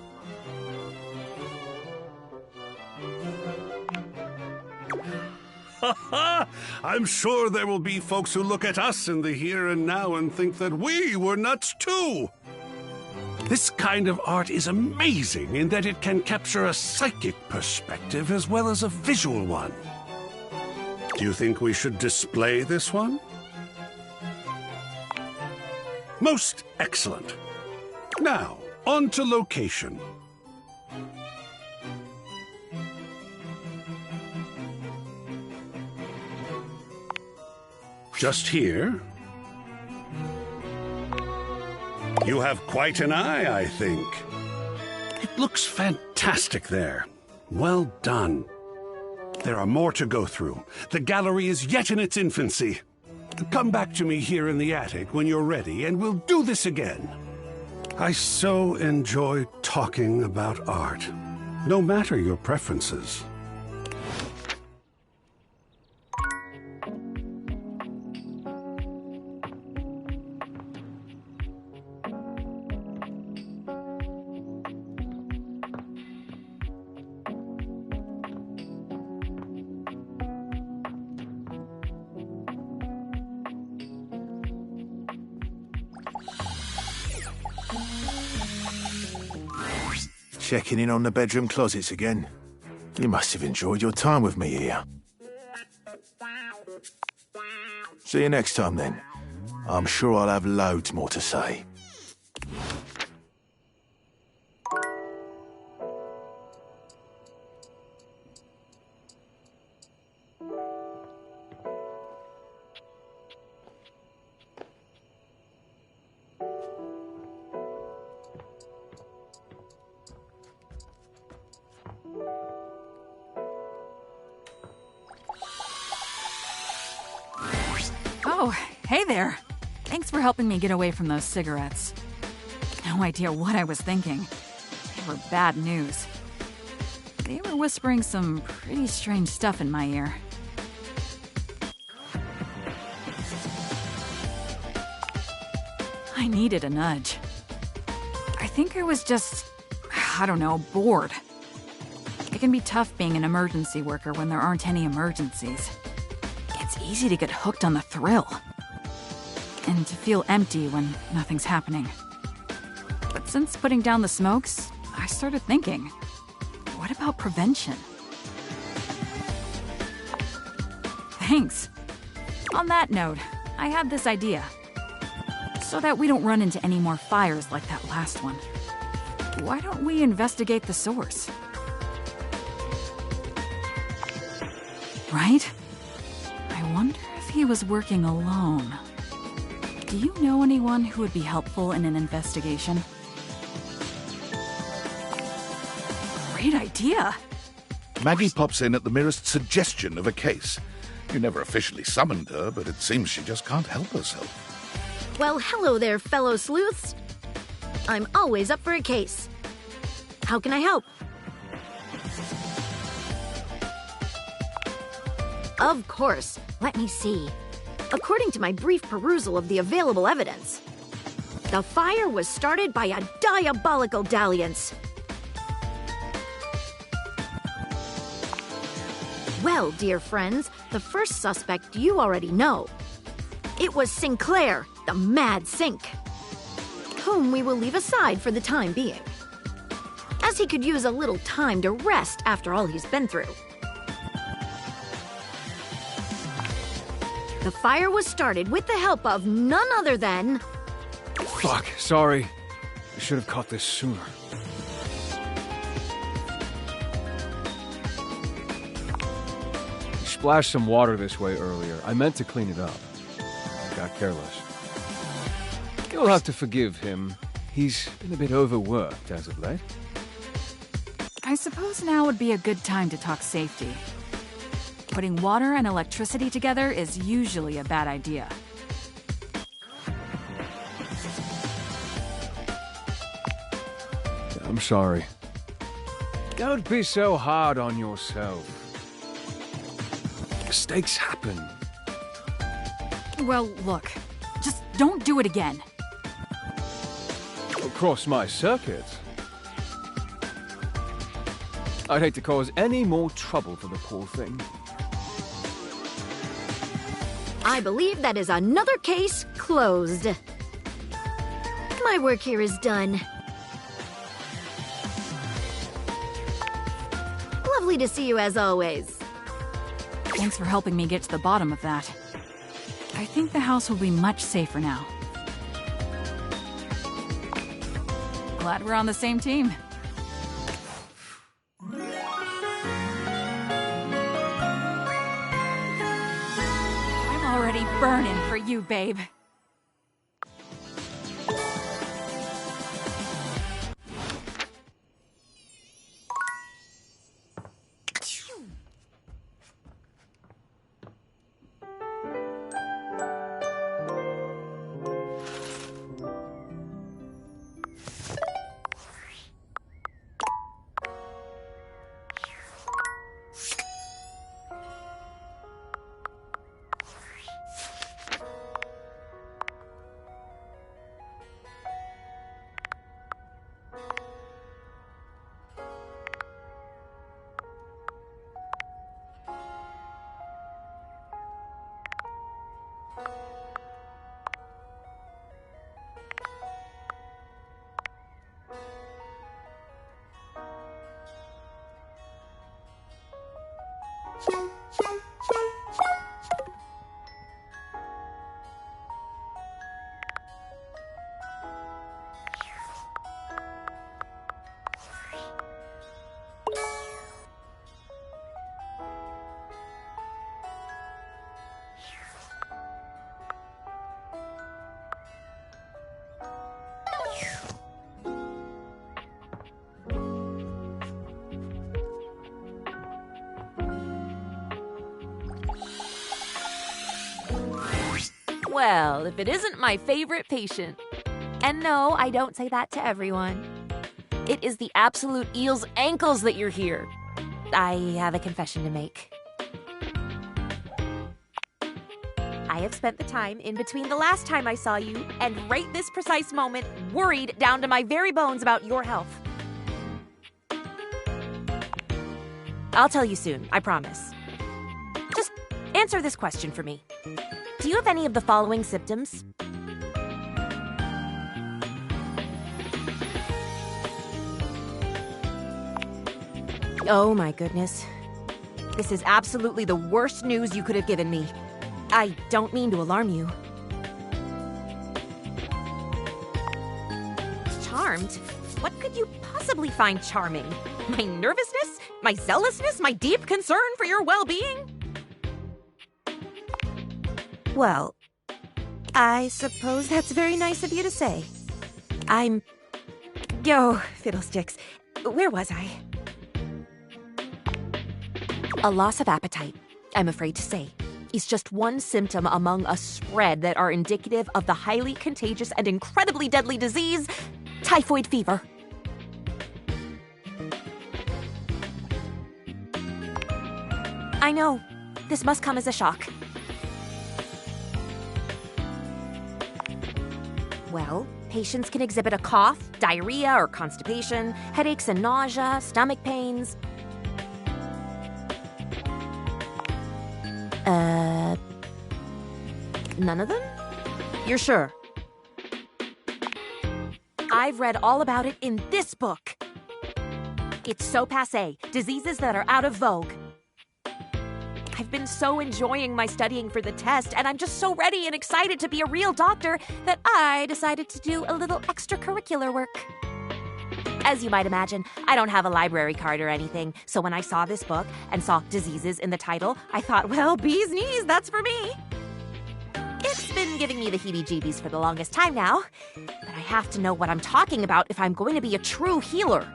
I'm sure there will be folks who look at us in the here and now and think that we were nuts too. This kind of art is amazing in that it can capture a psychic perspective as well as a visual one. Do you think we should display this one? Most excellent. Now, on to location. Just here? You have quite an eye, I think. It looks fantastic there. Well done. There are more to go through. The gallery is yet in its infancy. Come back to me here in the attic when you're ready, and we'll do this again. I so enjoy talking about art, no matter your preferences. Checking in on the bedroom closets again. You must have enjoyed your time with me here. See you next time then. I'm sure I'll have loads more to say. Oh, hey there. Thanks for helping me get away from those cigarettes. No idea what I was thinking. They were bad news. They were whispering some pretty strange stuff in my ear. I needed a nudge. I think I was just, I don't know, bored. It can be tough being an emergency worker when there aren't any emergencies. It's easy to get hooked on the thrill. And to feel empty when nothing's happening. But since putting down the smokes, I started thinking, what about prevention? Thanks. On that note, I had this idea. So that we don't run into any more fires like that last one. Why don't we investigate the source? Right? I wonder if he was working alone. Do you know anyone who would be helpful in an investigation? Great idea! Maggie pops in at the merest suggestion of a case. You never officially summoned her, but it seems she just can't help herself. Well, hello there, fellow sleuths. I'm always up for a case. How can I help? Of course. Let me see. According to my brief perusal of the available evidence, the fire was started by a diabolical dalliance. Well, dear friends, the first suspect you already know. It was Sinclair, the Mad Sink, whom we will leave aside for the time being, as he could use a little time to rest after all he's been through. The fire was started with the help of none other than... Fuck, sorry. I should have caught this sooner. You splashed some water this way earlier. I meant to clean it up. I got careless. You'll have to forgive him. He's been a bit overworked as of late. I suppose now would be a good time to talk safety. Putting water and electricity together is usually a bad idea. I'm sorry. Don't be so hard on yourself. Mistakes happen. Well, look. Just don't do it again. Across my circuit. I'd hate to cause any more trouble for the poor thing. I believe that is another case closed. My work here is done. Lovely to see you as always. Thanks for helping me get to the bottom of that. I think the house will be much safer now. Glad we're on the same team. I'm already burning for you, babe. Well, if it isn't my favorite patient. And no, I don't say that to everyone. It is the absolute eel's ankles that you're here. I have a confession to make. I have spent the time in between the last time I saw you and right this precise moment worried down to my very bones about your health. I'll tell you soon, I promise. Just answer this question for me. Do you have any of the following symptoms? Oh my goodness. This is absolutely the worst news you could have given me. I don't mean to alarm you. Charmed? What could you possibly find charming? My nervousness? My zealousness? My deep concern for your well-being? Well, I suppose that's very nice of you to say. Yo, fiddlesticks. Where was I? A loss of appetite, I'm afraid to say, is just one symptom among a spread that are indicative of the highly contagious and incredibly deadly disease, typhoid fever. I know, this must come as a shock. Well, patients can exhibit a cough, diarrhea or constipation, headaches and nausea, stomach pains. None of them? You're sure? I've read all about it in this book. It's so passé, diseases that are out of vogue. I've been so enjoying my studying for the test, and I'm just so ready and excited to be a real doctor that I decided to do a little extracurricular work. As you might imagine, I don't have a library card or anything, so when I saw this book and saw diseases in the title, I thought, well, bee's knees, that's for me. It's been been giving me the heebie-jeebies for the longest time now. But I have to know what I'm talking about if I'm going to be a true healer.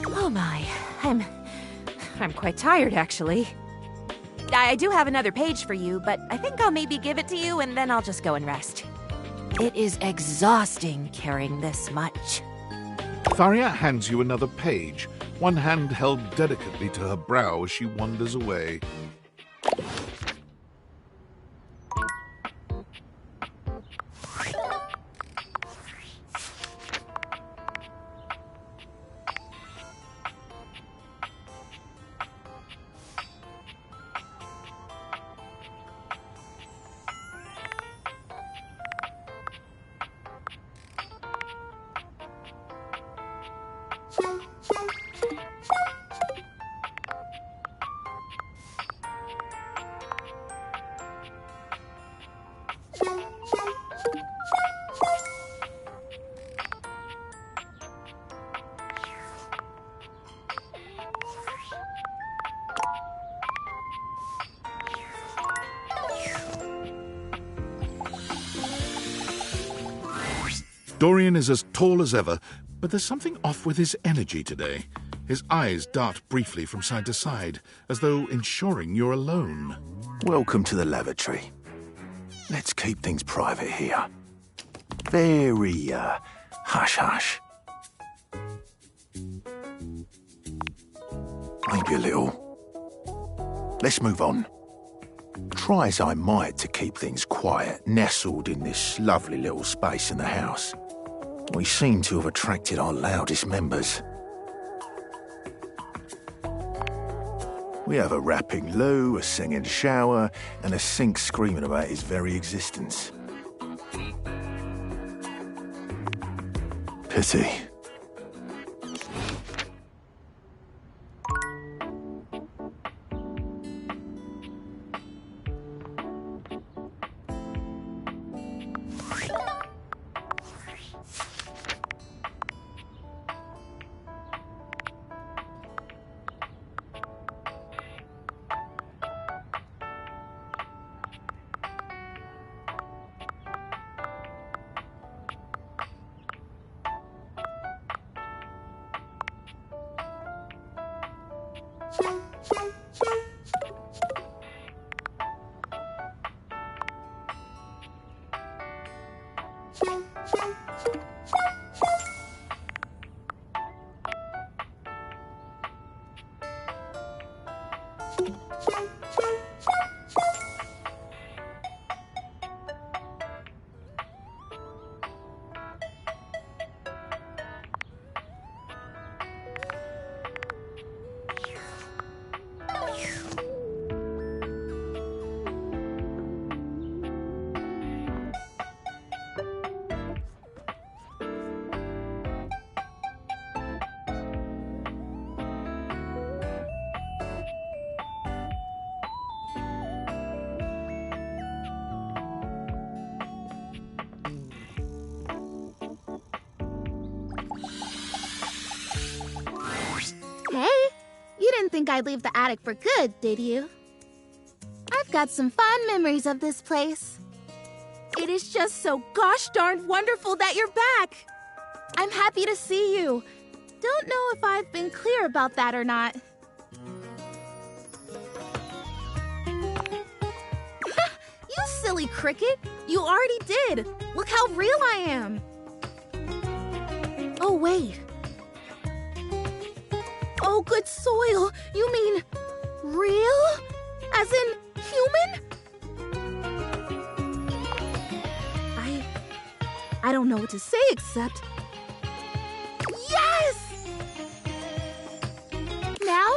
Oh my, I'm quite tired, actually. I do have another page for you, but I think I'll maybe give it to you and then I'll just go and rest. It is exhausting carrying this much. Tharia hands you another page, one hand held delicately to her brow as she wanders away. Dorian is as tall as ever, but there's something off with his energy today. His eyes dart briefly from side to side, as though ensuring you're alone. Welcome to the lavatory. Let's keep things private here. Very, hush-hush. Maybe a little. Let's move on. Try as I might to keep things quiet, nestled in this lovely little space in the house, we seem to have attracted our loudest members. We have a rapping loo, a singing shower, and a sink screaming about his very existence. Pity. Hey, you didn't think I'd leave the attic for good, did you? I've got some fond memories of this place. It is just so gosh darn wonderful that you're back. I'm happy to see you. Don't know if I've been clear about that or not. You silly cricket. You already did. Look how real I am. Oh, wait. Oh, good soil. You mean real? As in human? I don't know what to say except... Yes! Now?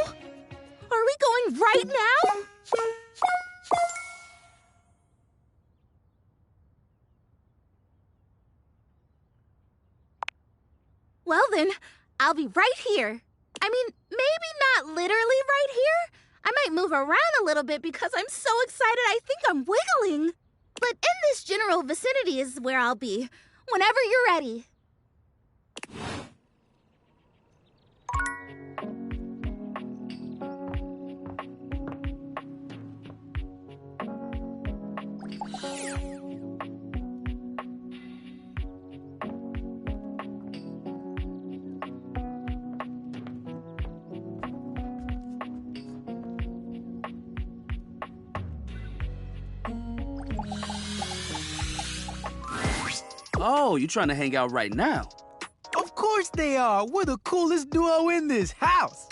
Are we going right now? Well then, I'll be right here. I mean, maybe not literally right here. I might move around a little bit because I'm so excited I think I'm wiggling. But in this general vicinity is where I'll be, whenever you're ready. Oh, you trying to hang out right now? Of course they are. We're the coolest duo in this house.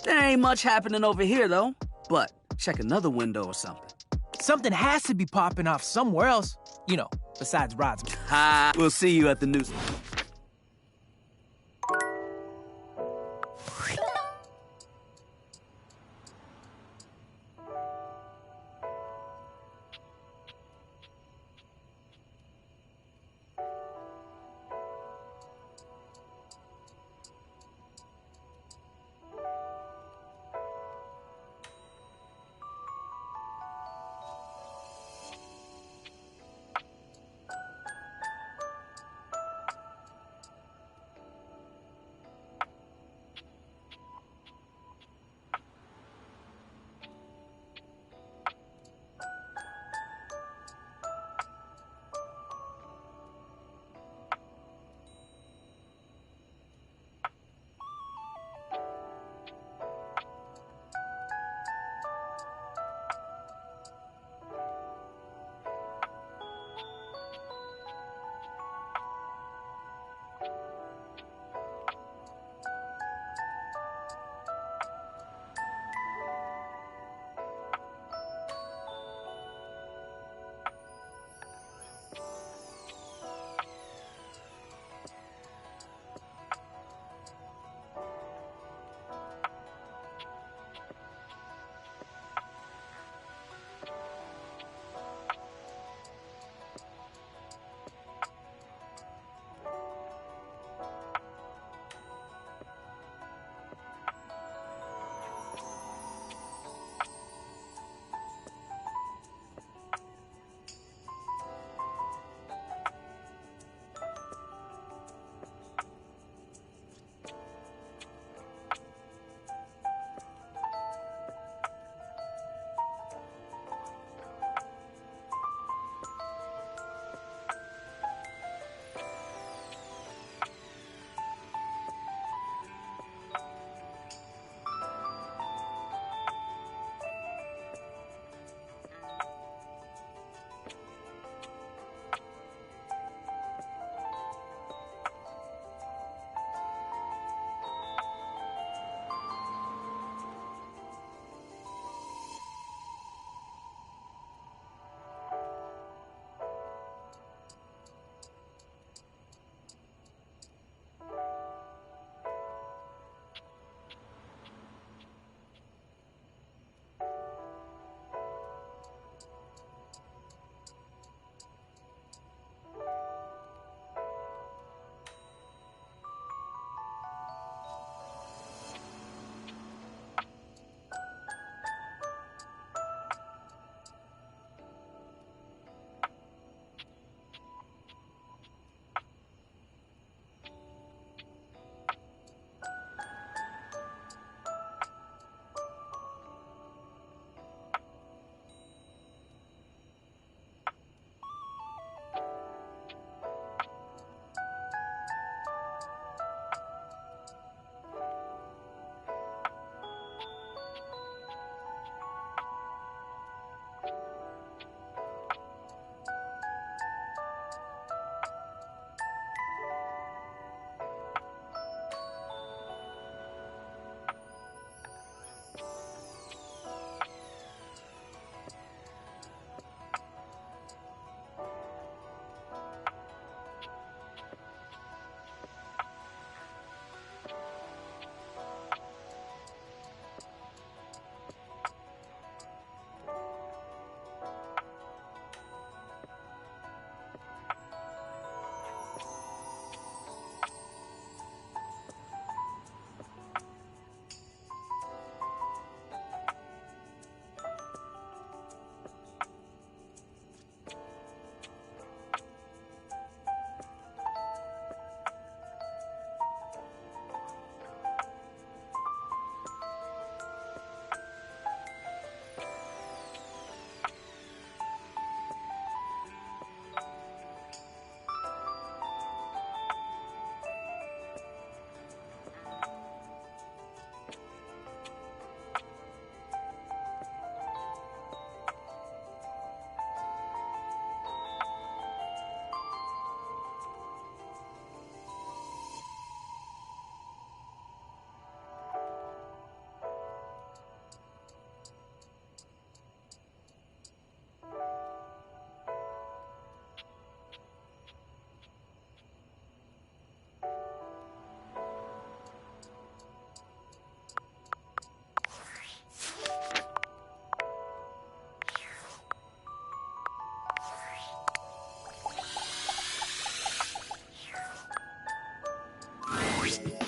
There ain't much happening over here, though. But check another window or something. Something has to be popping off somewhere else. You know, besides Rod's. Ha! We'll see you at the news.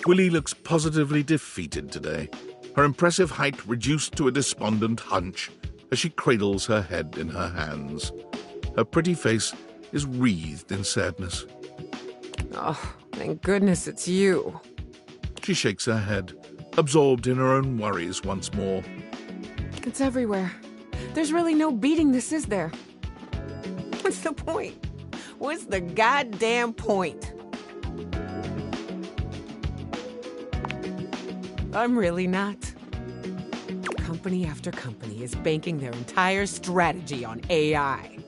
Willie looks positively defeated today, her impressive height reduced to a despondent hunch as she cradles her head in her hands. Her pretty face is wreathed in sadness. Oh, thank goodness it's you. She shakes her head, absorbed in her own worries once more. It's everywhere. There's really no beating this, is there? What's the point? What's the goddamn point? I'm really not. Company after company is banking their entire strategy on AI.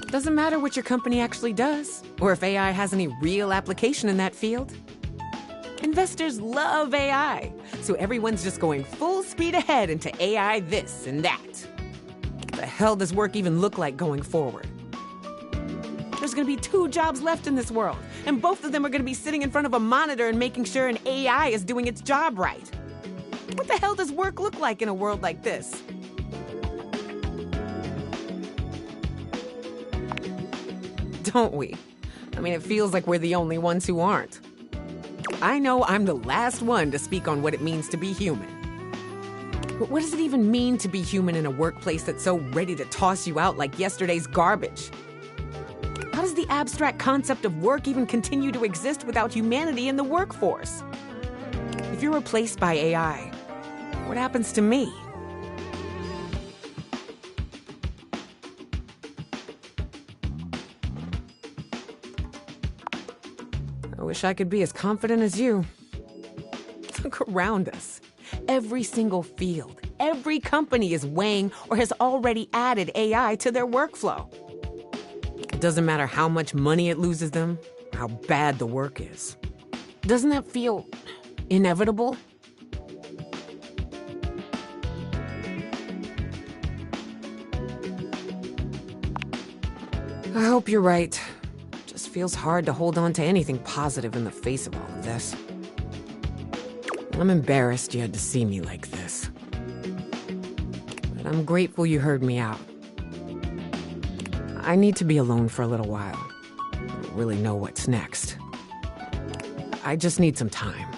Doesn't matter what your company actually does, or if AI has any real application in that field. Investors love AI, so everyone's just going full speed ahead into AI this and that. What the hell does work even look like going forward? There's gonna be 2 jobs left in this world, and both of them are gonna be sitting in front of a monitor and making sure an AI is doing its job right. What the hell does work look like in a world like this? Don't we? I mean, it feels like we're the only ones who aren't. I know I'm the last one to speak on what it means to be human. But what does it even mean to be human in a workplace that's so ready to toss you out like yesterday's garbage? How does the abstract concept of work even continue to exist without humanity in the workforce? If you're replaced by AI, what happens to me? I wish I could be as confident as you. Look around us. Every single field, every company is weighing or has already added AI to their workflow. It doesn't matter how much money it loses them, or how bad the work is. Doesn't that feel inevitable? I hope you're right. Just feels hard to hold on to anything positive in the face of all of this. I'm embarrassed you had to see me like this. But I'm grateful you heard me out. I need to be alone for a little while. I don't really know what's next. I just need some time.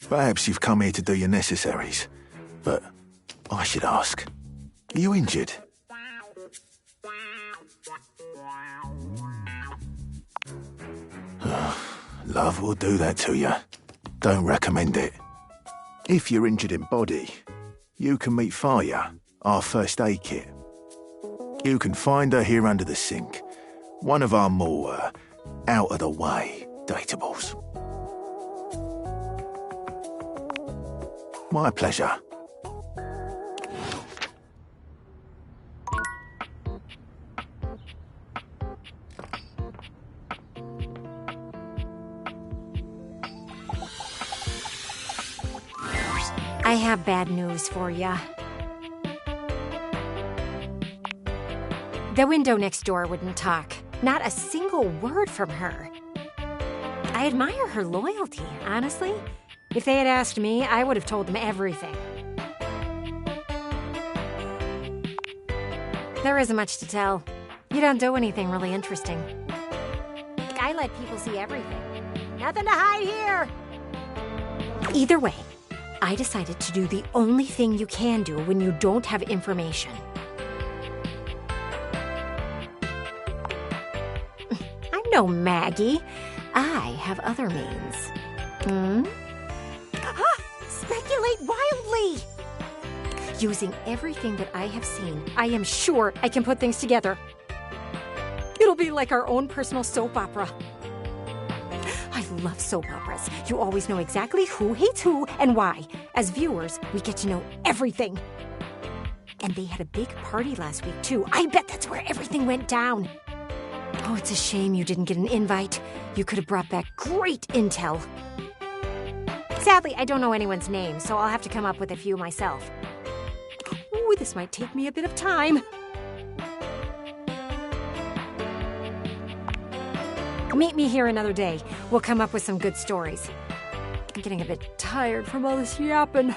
Perhaps you've come here to do your necessaries, but I should ask, are you injured? Love will do that to you. Don't recommend it. If you're injured in body, you can meet Faya, our first aid kit. You can find her here under the sink, one of our more out-of-the-way datables. My pleasure. I have bad news for ya. The window next door wouldn't talk. Not a single word from her. I admire her loyalty, honestly. If they had asked me, I would have told them everything. There isn't much to tell. You don't do anything really interesting. I let people see everything. Nothing to hide here! Either way, I decided to do the only thing you can do when you don't have information. I'm no Maggie. I have other means. Speculate wildly! Using everything that I have seen, I am sure I can put things together. It'll be like our own personal soap opera. I love soap operas. You always know exactly who hates who and why. As viewers, we get to know everything. And they had a big party last week, too. I bet that's where everything went down. Oh, it's a shame you didn't get an invite. You could have brought back great intel. Sadly, I don't know anyone's name, so I'll have to come up with a few myself. Ooh, this might take me a bit of time. Meet me here another day. We'll come up with some good stories. I'm getting a bit tired from all this yapping.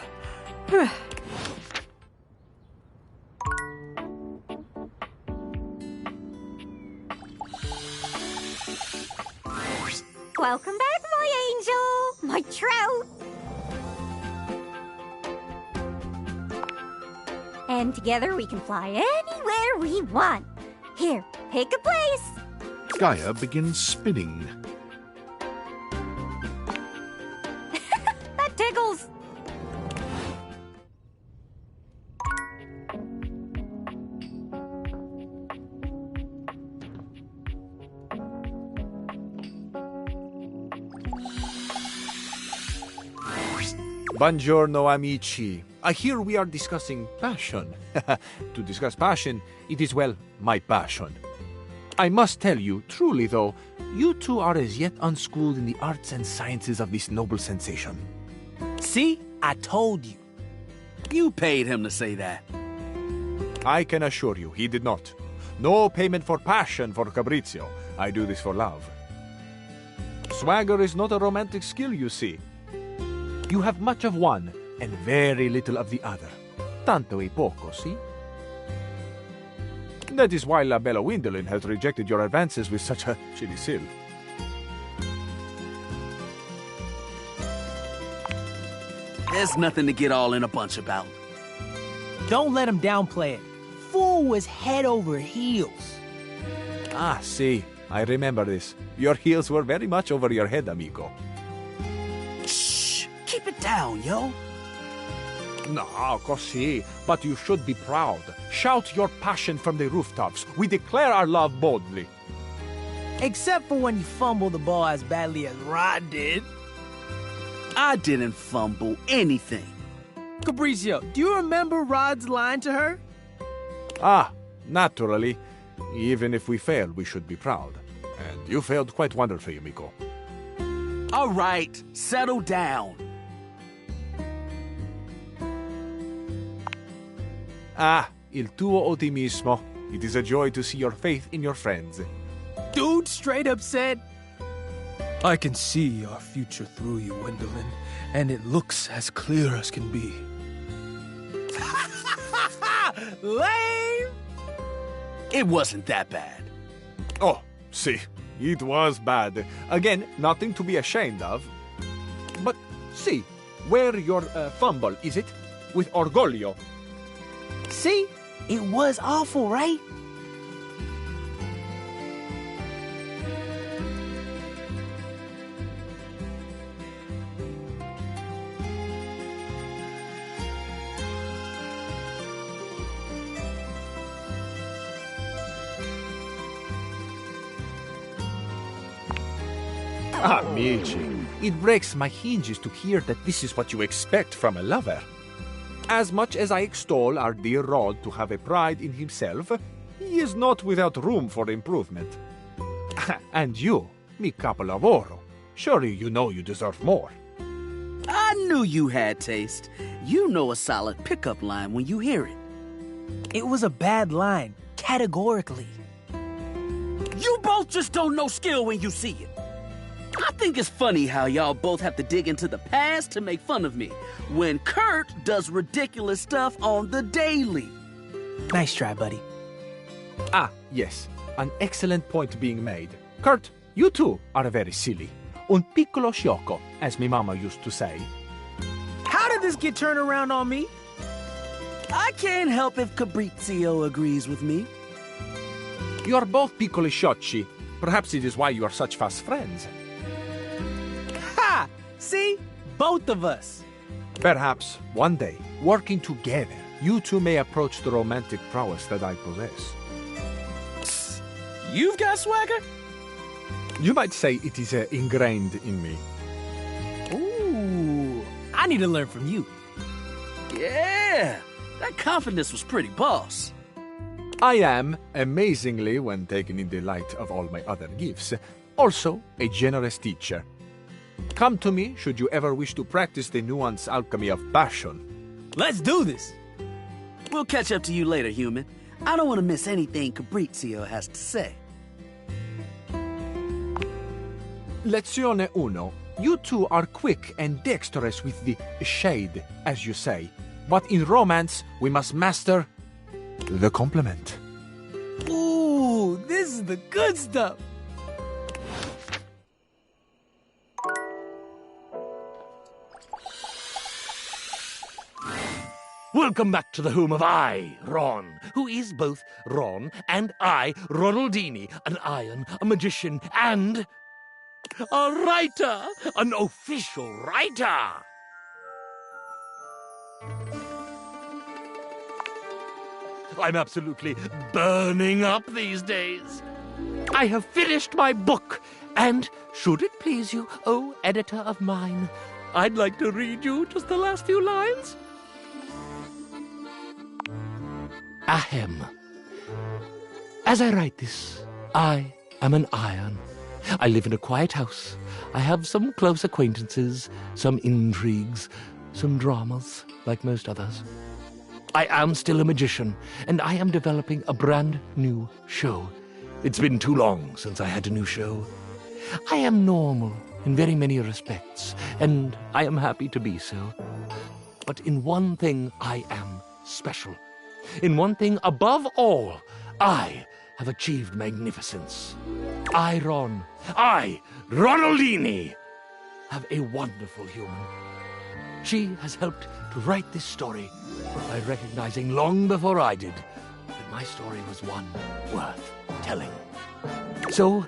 Welcome back, my angel! My trout! And together we can fly anywhere we want. Here, pick a place. Gaia begins spinning. That tickles! Buongiorno, amici. I hear we are discussing passion. To discuss passion, it is, well, my passion. I must tell you, truly though, you two are as yet unschooled in the arts and sciences of this noble sensation. See? I told you. You paid him to say that. I can assure you, he did not. No payment for passion for Fabrizio. I do this for love. Swagger is not a romantic skill, you see. You have much of one and very little of the other. Tanto e poco, see? That is why La Bella Windolin has rejected your advances with such a chilly seal. There's nothing to get all in a bunch about. Don't let him downplay it. Fool was head over heels. Ah, see, I remember this. Your heels were very much over your head, amico. Shh! Keep it down, yo. No, così, but you should be proud. Shout your passion from the rooftops. We declare our love boldly. Except for when you fumble the ball as badly as Rod did. I didn't fumble anything. Fabrizio, do you remember Rod's line to her? Ah, naturally. Even if we fail, we should be proud. And you failed quite wonderfully, amico. All right, settle down. Ah, il tuo ottimismo. It is a joy to see your faith in your friends. Dude straight up said, I can see our future through you, Wendolin, and it looks as clear as can be. Lame! It wasn't that bad. Oh, see, it was bad. Again, nothing to be ashamed of. But see, where your fumble, is it? With orgoglio. See? It was awful, right? Amici, it breaks my hinges to hear that this is what you expect from a lover. As much as I extol our dear Rod to have a pride in himself, he is not without room for improvement. And you, mi capolavoro, surely you know you deserve more. I knew you had taste. You know a solid pickup line when you hear it. It was a bad line, categorically. You both just don't know skill when you see it. I think it's funny how y'all both have to dig into the past to make fun of me, when Kurt does ridiculous stuff on the daily. Nice try, buddy. Ah, yes, an excellent point being made. Kurt, you too are very silly. Un piccolo sciocco, as my mama used to say. How did this get turned around on me? I can't help if Fabrizio agrees with me. You're both piccoli sciocchi. Perhaps it is why you are such fast friends. Ha! See? Both of us. Perhaps, one day, working together, you two may approach the romantic prowess that I possess. You've got swagger? You might say it is ingrained in me. Ooh, I need to learn from you. Yeah, that confidence was pretty boss. I am, amazingly, when taken in the light of all my other gifts, also a generous teacher. Come to me should you ever wish to practice the nuanced alchemy of passion. Let's do this! We'll catch up to you later, human. I don't want to miss anything Fabrizio has to say. Lezione 1. You two are quick and dexterous with the shade, as you say. But in romance, we must master the compliment. Ooh, this is the good stuff. Welcome back to the home of I, Ron, who is both Ron and I, Ronaldini, an iron, a magician, and a writer, an official writer. I'm absolutely burning up these days. I have finished my book, and should it please you, oh editor of mine, I'd like to read you just the last few lines. Ahem. As I write this, I am an iron. I live in a quiet house. I have some close acquaintances, some intrigues, some dramas, like most others. I am still a magician, and I am developing a brand new show. It's been too long since I had a new show. I am normal in very many respects, and I am happy to be so. But in one thing I am special. In one thing above all, I have achieved magnificence. I, Ronaldini, have a wonderful human. She has helped to write this story by recognizing long before I did that my story was one worth telling. So,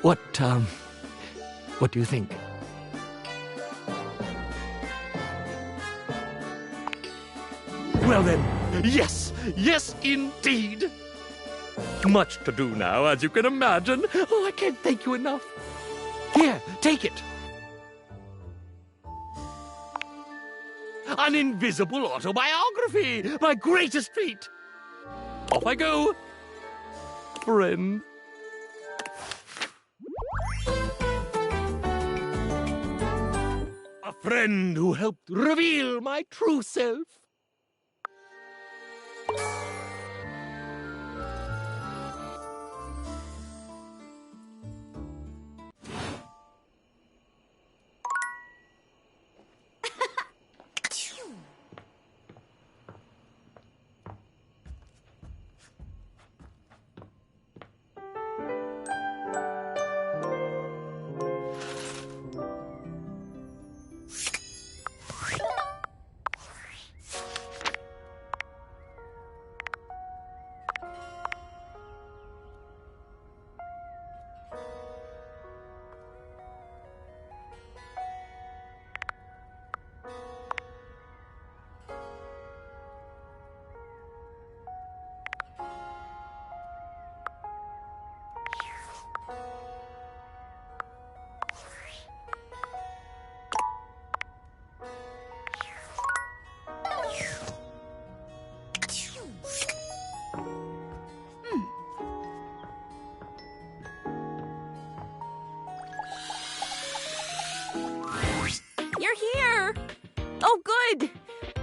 what do you think? Well then, yes indeed. Much to do now, as you can imagine. Oh, I can't thank you enough. Here, take it. An invisible autobiography, my greatest feat. Off I go, friend. A friend who helped reveal my true self.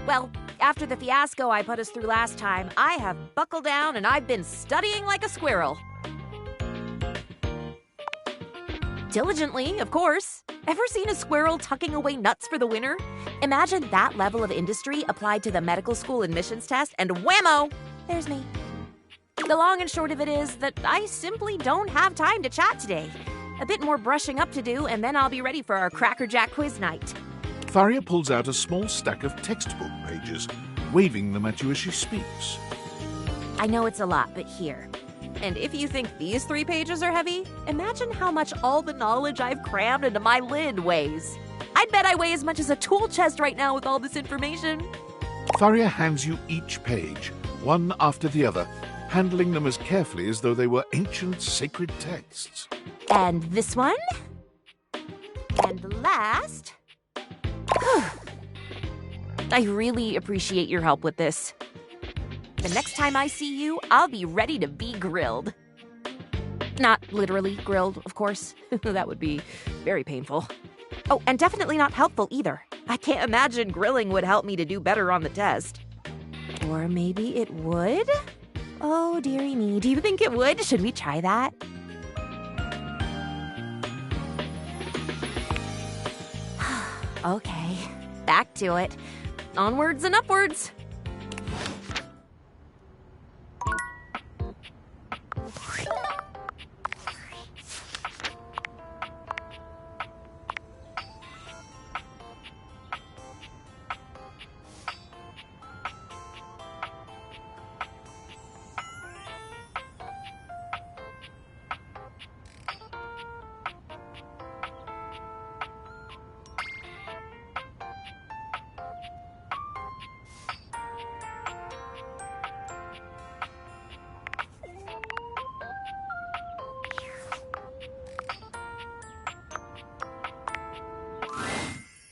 Well, after the fiasco I put us through last time, I have buckled down and I've been studying like a squirrel. Diligently, of course. Ever seen a squirrel tucking away nuts for the winter? Imagine that level of industry applied to the medical school admissions test, and whammo! There's me. The long and short of it is that I simply don't have time to chat today. A bit more brushing up to do, and then I'll be ready for our Cracker Jack quiz night. Faria pulls out a small stack of textbook pages, waving them at you as she speaks. I know it's a lot, but here. And if you think these 3 pages are heavy, imagine how much all the knowledge I've crammed into my lid weighs. I'd bet I weigh as much as a tool chest right now with all this information. Faria hands you each page, one after the other, handling them as carefully as though they were ancient sacred texts. And this one. And the last. I really appreciate your help with this. The next time I see you, I'll be ready to be grilled. Not literally grilled, of course. That would be very painful. Oh, and definitely not helpful either. I can't imagine grilling would help me to do better on the test. Or maybe it would? Oh, dearie me. Do you think it would? Should we try that? Okay, back to it. Onwards and upwards.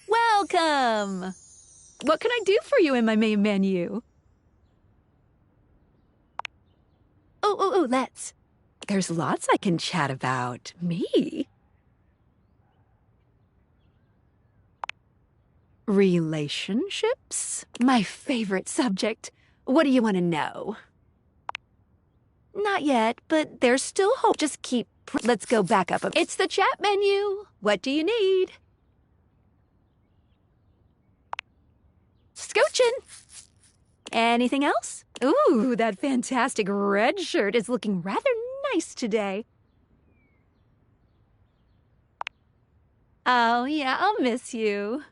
Welcome! What can I do for you in my main menu? Let's. There's lots I can chat about. Me? Relationships? My favorite subject. What do you want to know? Not yet, but there's still hope. Just keep... Let's go back up. It's the chat menu. What do you need? Scoochin'. Anything else? Ooh, that fantastic red shirt is looking rather nice today. Oh, yeah, I'll miss you.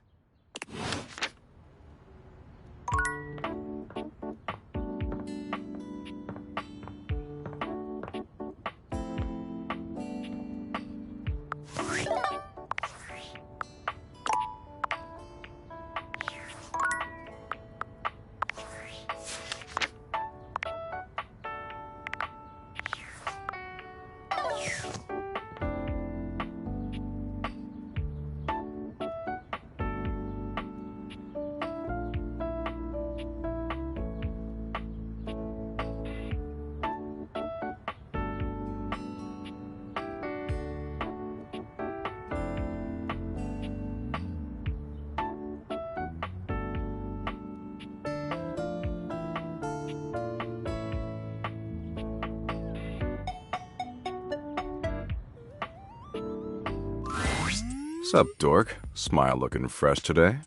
Sup, dork? Smile looking fresh today.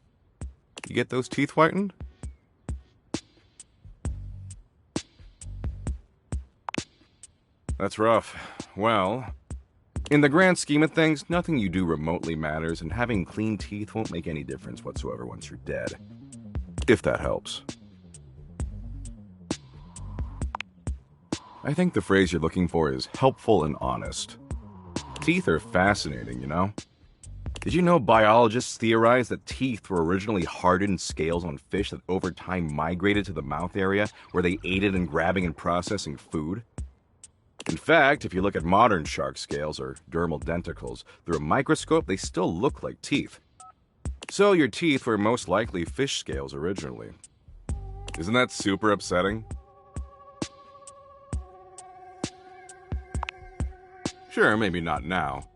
You get those teeth whitened? That's rough. Well, in the grand scheme of things, nothing you do remotely matters, and having clean teeth won't make any difference whatsoever once you're dead. If that helps. I think the phrase you're looking for is helpful and honest. Teeth are fascinating, you know? Did you know biologists theorize that teeth were originally hardened scales on fish that over time migrated to the mouth area where they aided in grabbing and processing food? In fact, if you look at modern shark scales or dermal denticles through a microscope, they still look like teeth. So your teeth were most likely fish scales originally. Isn't that super upsetting? Sure, maybe not now.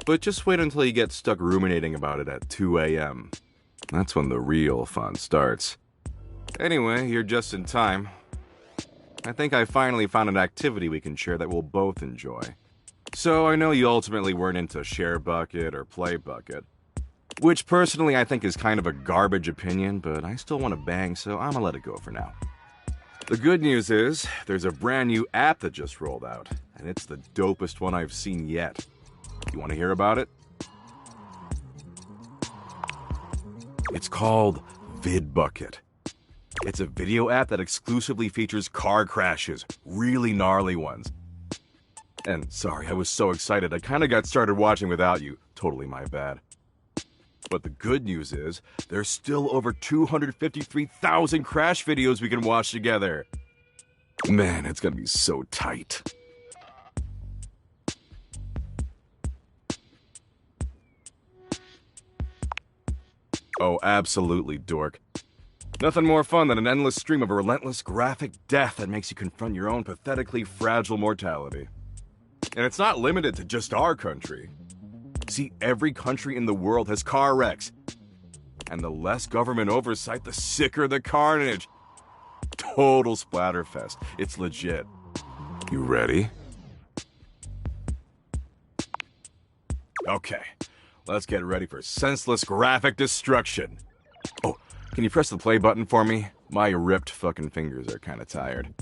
But just wait until you get stuck ruminating about it at 2 a.m. That's when the real fun starts. Anyway, you're just in time. I think I finally found an activity we can share that we'll both enjoy. So I know you ultimately weren't into Share Bucket or Play Bucket, which personally I think is kind of a garbage opinion, but I still want to bang, so I'm gonna let it go for now. The good news is, there's a brand new app that just rolled out, and it's the dopest one I've seen yet. You want to hear about it? It's called VidBucket. It's a video app that exclusively features car crashes, really gnarly ones. And sorry, I was so excited I kind of got started watching without you. Totally my bad. But the good news is, there's still over 253,000 crash videos we can watch together. Man, it's gonna be so tight. Oh, absolutely, dork. Nothing more fun than an endless stream of relentless graphic death that makes you confront your own pathetically fragile mortality. And it's not limited to just our country. See, every country in the world has car wrecks. And the less government oversight, the sicker the carnage. Total splatterfest. It's legit. You ready? Okay, let's get ready for senseless graphic destruction. Oh, can you press the play button for me? My ripped fucking fingers are kinda tired.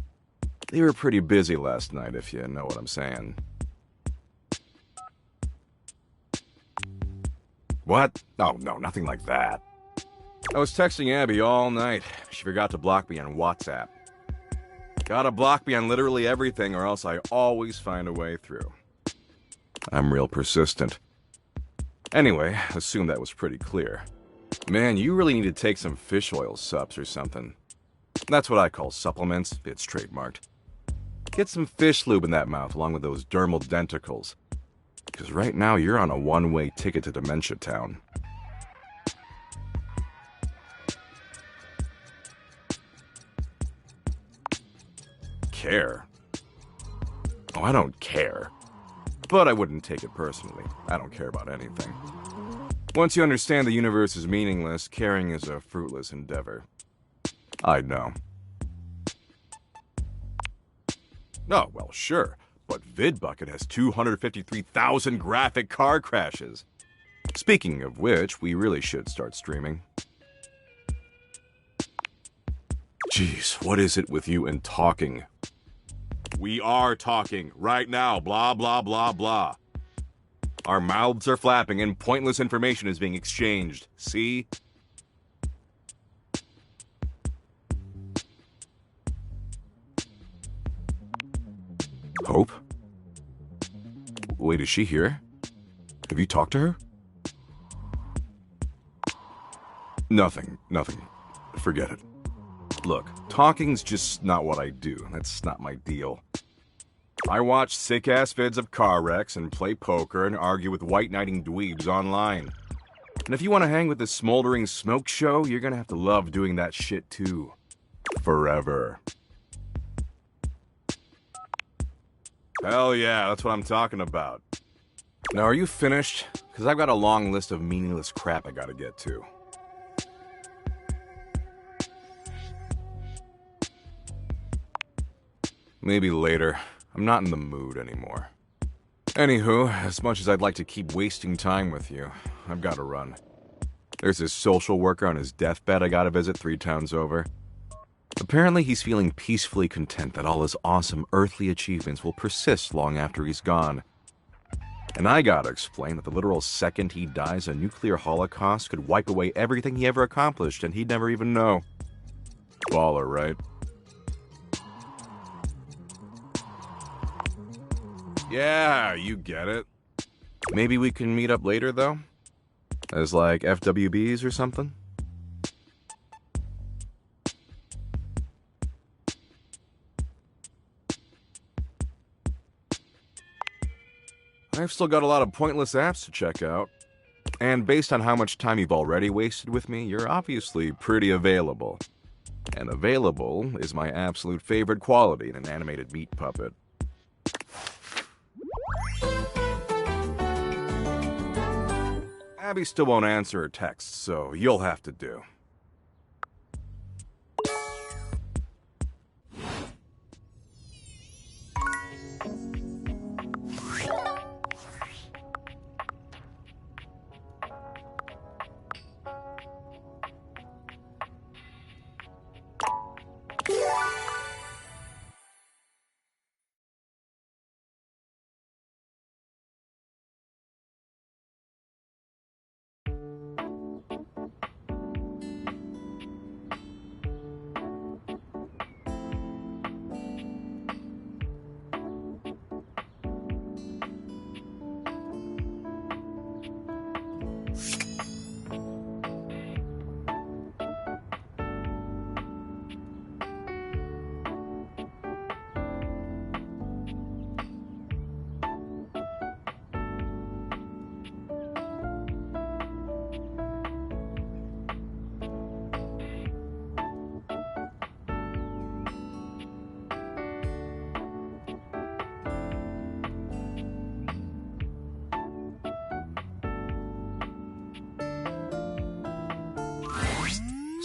They were pretty busy last night, if you know what I'm saying. What? Oh, no, nothing like that. I was texting Abby all night. She forgot to block me on WhatsApp. Gotta block me on literally everything, or else I always find a way through. I'm real persistent. Anyway, assume that was pretty clear. Man, you really need to take some fish oil sups or something. That's what I call supplements. It's trademarked. Get some fish lube in that mouth along with those dermal denticles. Because right now you're on a one-way ticket to Dementia Town. Care? Oh, I don't care. But I wouldn't take it personally. I don't care about anything. Once you understand the universe is meaningless, caring is a fruitless endeavor. I know. Oh, well, sure. But VidBucket has 253,000 graphic car crashes. Speaking of which, we really should start streaming. Jeez, what is it with you and talking? We are talking right now, blah, blah, blah, blah. Our mouths are flapping and pointless information is being exchanged. See? Hope? Wait, is she here? Have you talked to her? Nothing. Forget it. Look, talking's just not what I do. That's not my deal. I watch sick-ass vids of car wrecks and play poker and argue with white-knighting dweebs online. And if you want to hang with this smoldering smoke show, you're gonna have to love doing that shit too. Forever. Hell yeah, that's what I'm talking about. Now, are you finished? Because I've got a long list of meaningless crap I gotta get to. Maybe later. I'm not in the mood anymore. Anywho, as much as I'd like to keep wasting time with you, I've gotta run. There's this social worker on his deathbed I gotta visit 3 towns over. Apparently he's feeling peacefully content that all his awesome earthly achievements will persist long after he's gone. And I gotta explain that the literal second he dies, a nuclear holocaust could wipe away everything he ever accomplished and he'd never even know. Baller, right? Yeah, you get it. Maybe we can meet up later, though? As like FWBs or something? I've still got a lot of pointless apps to check out. And based on how much time you've already wasted with me, you're obviously pretty available. And available is my absolute favorite quality in an animated meat puppet. Abby still won't answer her texts, so you'll have to do.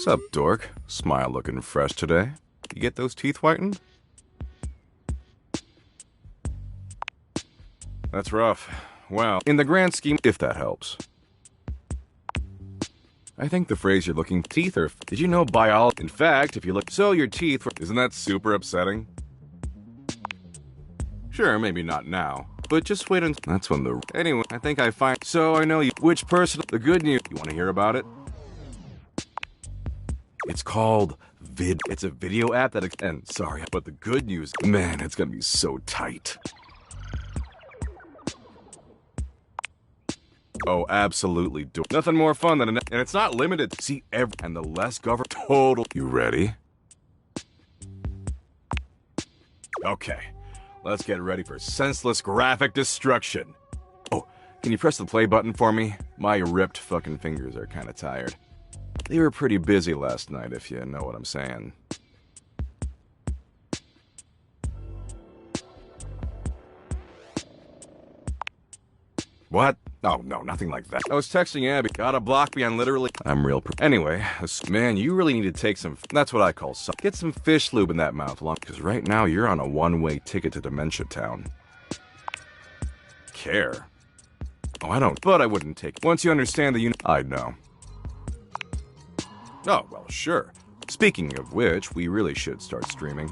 Sup, dork? Smile looking fresh today. You get those teeth whitened? That's rough. Well, in the grand scheme, if that helps. I think the phrase you're looking teeth are... Did you know biology? In fact, if you look... So your teeth... Isn't that super upsetting? Sure, maybe not now. But just wait until... That's when the... Anyway, I think I find... So I know you... Which person... The good news... You want to hear about it? It's called Vid. It's a video app that... And sorry, but the good news... Man, it's gonna be so tight. Oh, absolutely. Nothing more fun than... And it's not limited. See, and the less total... You ready? Okay. Let's get ready for senseless graphic destruction. Oh, can you press the play button for me? My ripped fucking fingers are kind of tired. They were pretty busy last night, if you know what I'm saying. What? Oh, no, nothing like that. I was texting Abby. Gotta block me on literally... I'm real... Anyway, man, you really need to take some... That's what I call some... Get some fish lube in that mouth, because right now you're on a one-way ticket to Dementia Town. Care? Oh, I don't... But I wouldn't take... Once you understand the I'd know. Oh, well, sure. Speaking of which, we really should start streaming.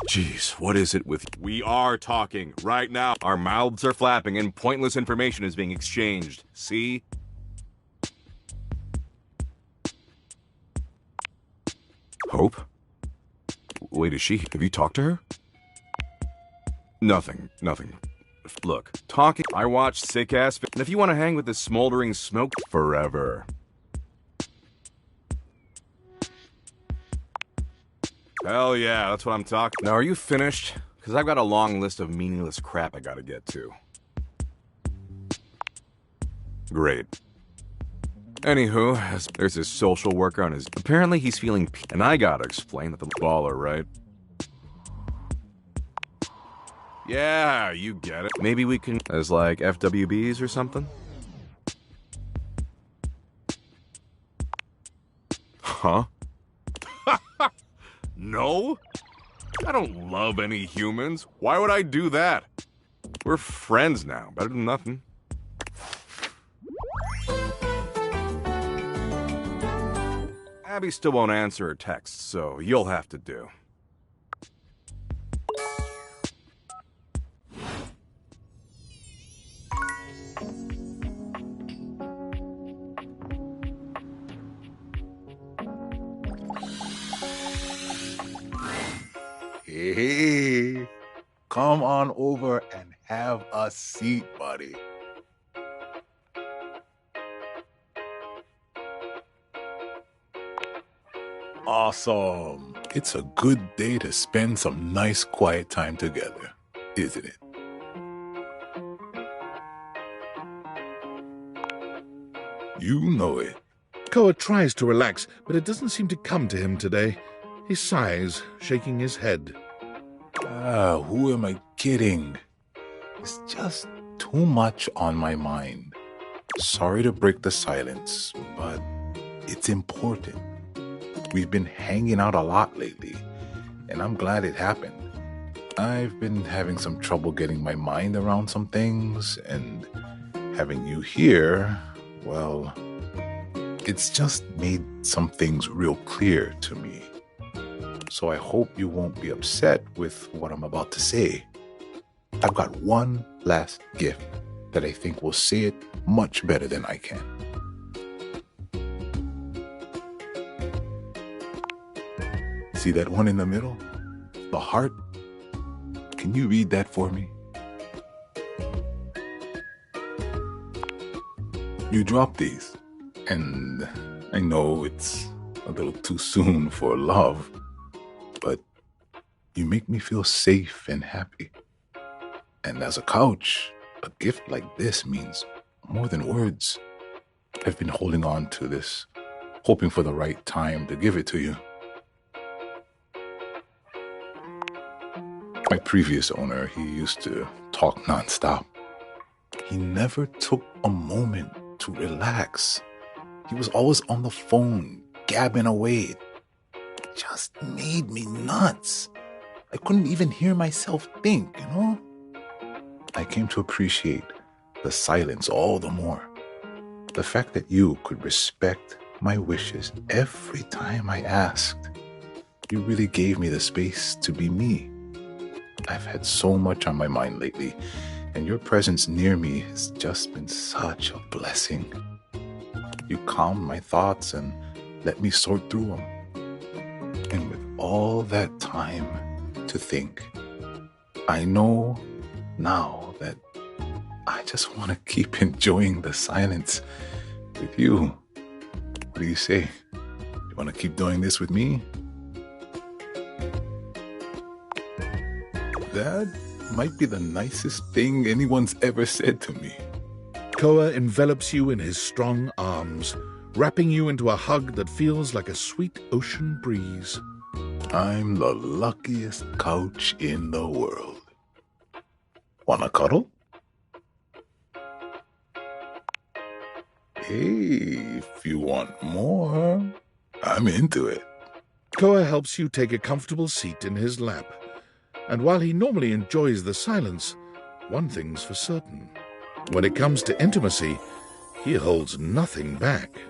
Jeez, what is it with... We are talking right now. Our mouths are flapping and pointless information is being exchanged. See? Hope? Wait, is she... Have you talked to her? Nothing. Look, talking... I watch sick-ass... And if you want to hang with this smoldering smoke forever... Hell yeah, that's what I'm talking. Now, are you finished? Because I've got a long list of meaningless crap I gotta get to. Great. Anywho, there's this social worker on his... Apparently he's feeling... And I gotta explain that the baller, right? Yeah, you get it. Maybe we can... As like FWBs or something? Huh? No? I don't love any humans. Why would I do that? We're friends now. Better than nothing. Abby still won't answer her texts, so you'll have to do. Hey, come on over and have a seat, buddy. Awesome. It's a good day to spend some nice quiet time together, isn't it? You know it. Koa tries to relax, but it doesn't seem to come to him today. He sighs, shaking his head. Who am I kidding? It's just too much on my mind. Sorry to break the silence, but it's important. We've been hanging out a lot lately, and I'm glad it happened. I've been having some trouble getting my mind around some things, and having you here, well, it's just made some things real clear to me. So I hope you won't be upset with what I'm about to say. I've got one last gift that I think will say it much better than I can. See that one in the middle? The heart? Can you read that for me? You dropped these, and I know it's a little too soon for love, but you make me feel safe and happy. And as a couch, a gift like this means more than words. I've been holding on to this, hoping for the right time to give it to you. My previous owner, he used to talk nonstop. He never took a moment to relax. He was always on the phone, gabbing away. It just made me nuts. I couldn't even hear myself think, you know? I came to appreciate the silence all the more. The fact that you could respect my wishes every time I asked. You really gave me the space to be me. I've had so much on my mind lately, and your presence near me has just been such a blessing. You calmed my thoughts and let me sort through them. And with all that time to think, I know now that I just want to keep enjoying the silence with you. What do you say? You want to keep doing this with me? That might be the nicest thing anyone's ever said to me. Koa envelops you in his strong arms, wrapping you into a hug that feels like a sweet ocean breeze. I'm the luckiest couch in the world. Wanna cuddle? Hey, if you want more, I'm into it. Koa helps you take a comfortable seat in his lap. And while he normally enjoys the silence, one thing's for certain. When it comes to intimacy, he holds nothing back,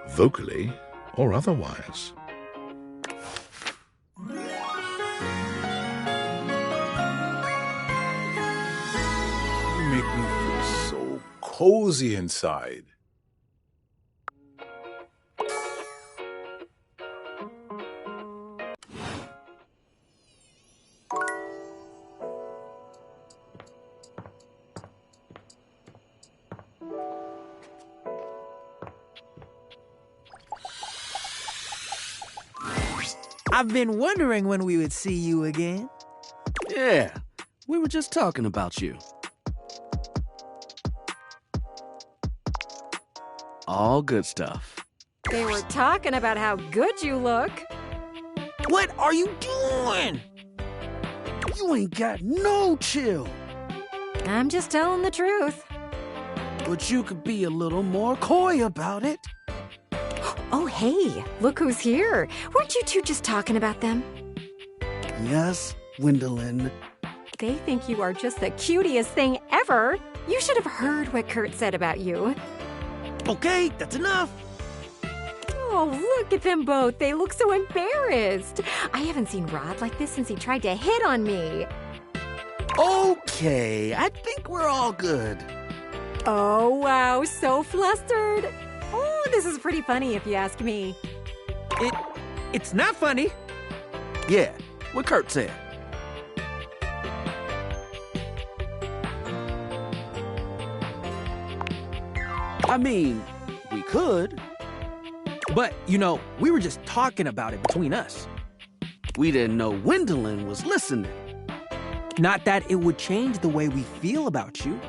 vocally or otherwise. You make me feel so cozy inside. I've been wondering when we would see you again. Yeah, we were just talking about you. All good stuff. They were talking about how good you look. What are you doing? You ain't got no chill. I'm just telling the truth. But you could be a little more coy about it. Oh, hey, look who's here. Weren't you two just talking about them? Yes, Gwendolyn. They think you are just the cutest thing ever. You should have heard what Kurt said about you. Okay, that's enough. Oh, look at them both. They look so embarrassed. I haven't seen Rod like this since he tried to hit on me. Okay, I think we're all good. Oh, wow, so flustered. Oh, this is pretty funny if you ask me. It's not funny. Yeah, what Kurt said. I mean, we could. But, you know, we were just talking about it between us. We didn't know Gwendolyn was listening. Not that it would change the way we feel about you.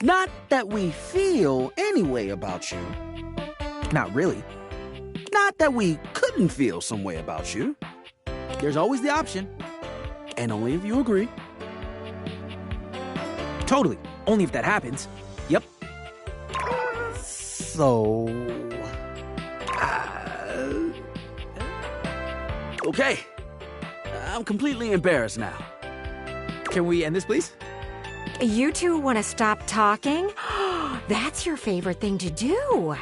Not that we feel any way about you. Not really. Not that we couldn't feel some way about you. There's always the option. And only if you agree. Totally. Only if that happens. Yep. So... okay. I'm completely embarrassed now. Can we end this, please? You two want to stop talking? That's your favorite thing to do.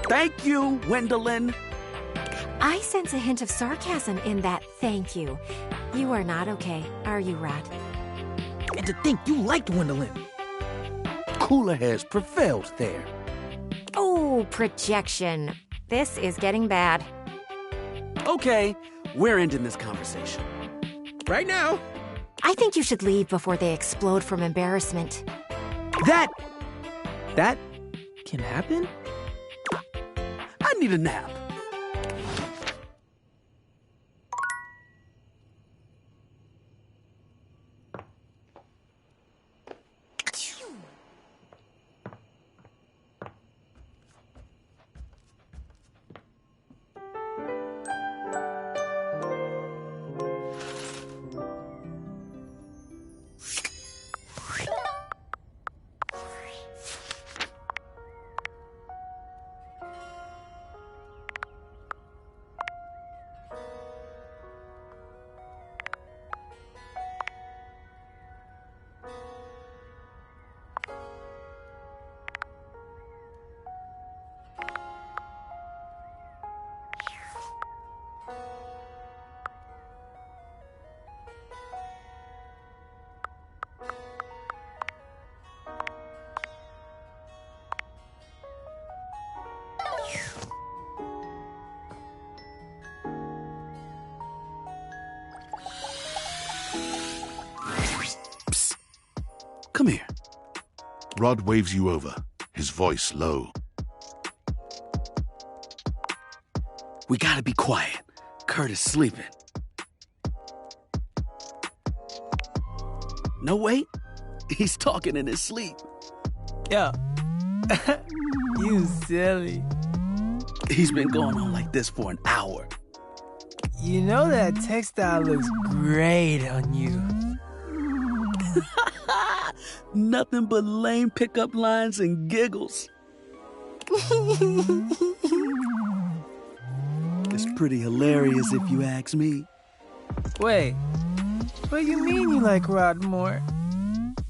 Thank you, Gwendolyn. I sense a hint of sarcasm in that thank you. You are not okay, are you, Rod? And to think you liked Gwendolyn. Cooler heads prevailed there. Oh, projection. This is getting bad. Okay, we're ending this conversation. Right now. I think you should leave before they explode from embarrassment. That can happen? I need a nap. Come here. Rod waves you over, his voice low. We gotta be quiet. Kurt is sleeping. No, wait. He's talking in his sleep. Yo. You silly. He's been going on like this for an hour. You know that textile looks great on you. Nothing but lame pickup lines and giggles. It's pretty hilarious if you ask me. Wait, what do you mean you like Rod more?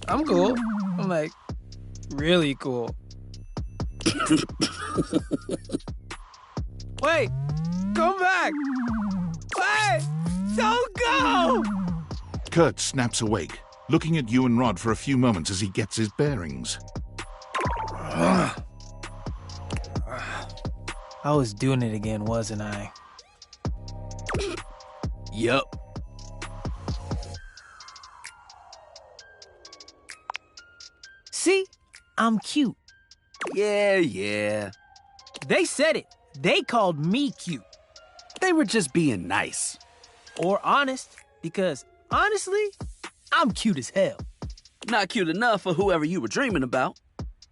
I'm cool. I'm like, really cool. Wait, come back! Wait, don't go! Kurt snaps awake, looking at you and Rod for a few moments as he gets his bearings. I was doing it again, wasn't I? Yup. See? I'm cute. Yeah. They said it. They called me cute. They were just being nice. Or honest, because honestly, I'm cute as hell. Not cute enough for whoever you were dreaming about.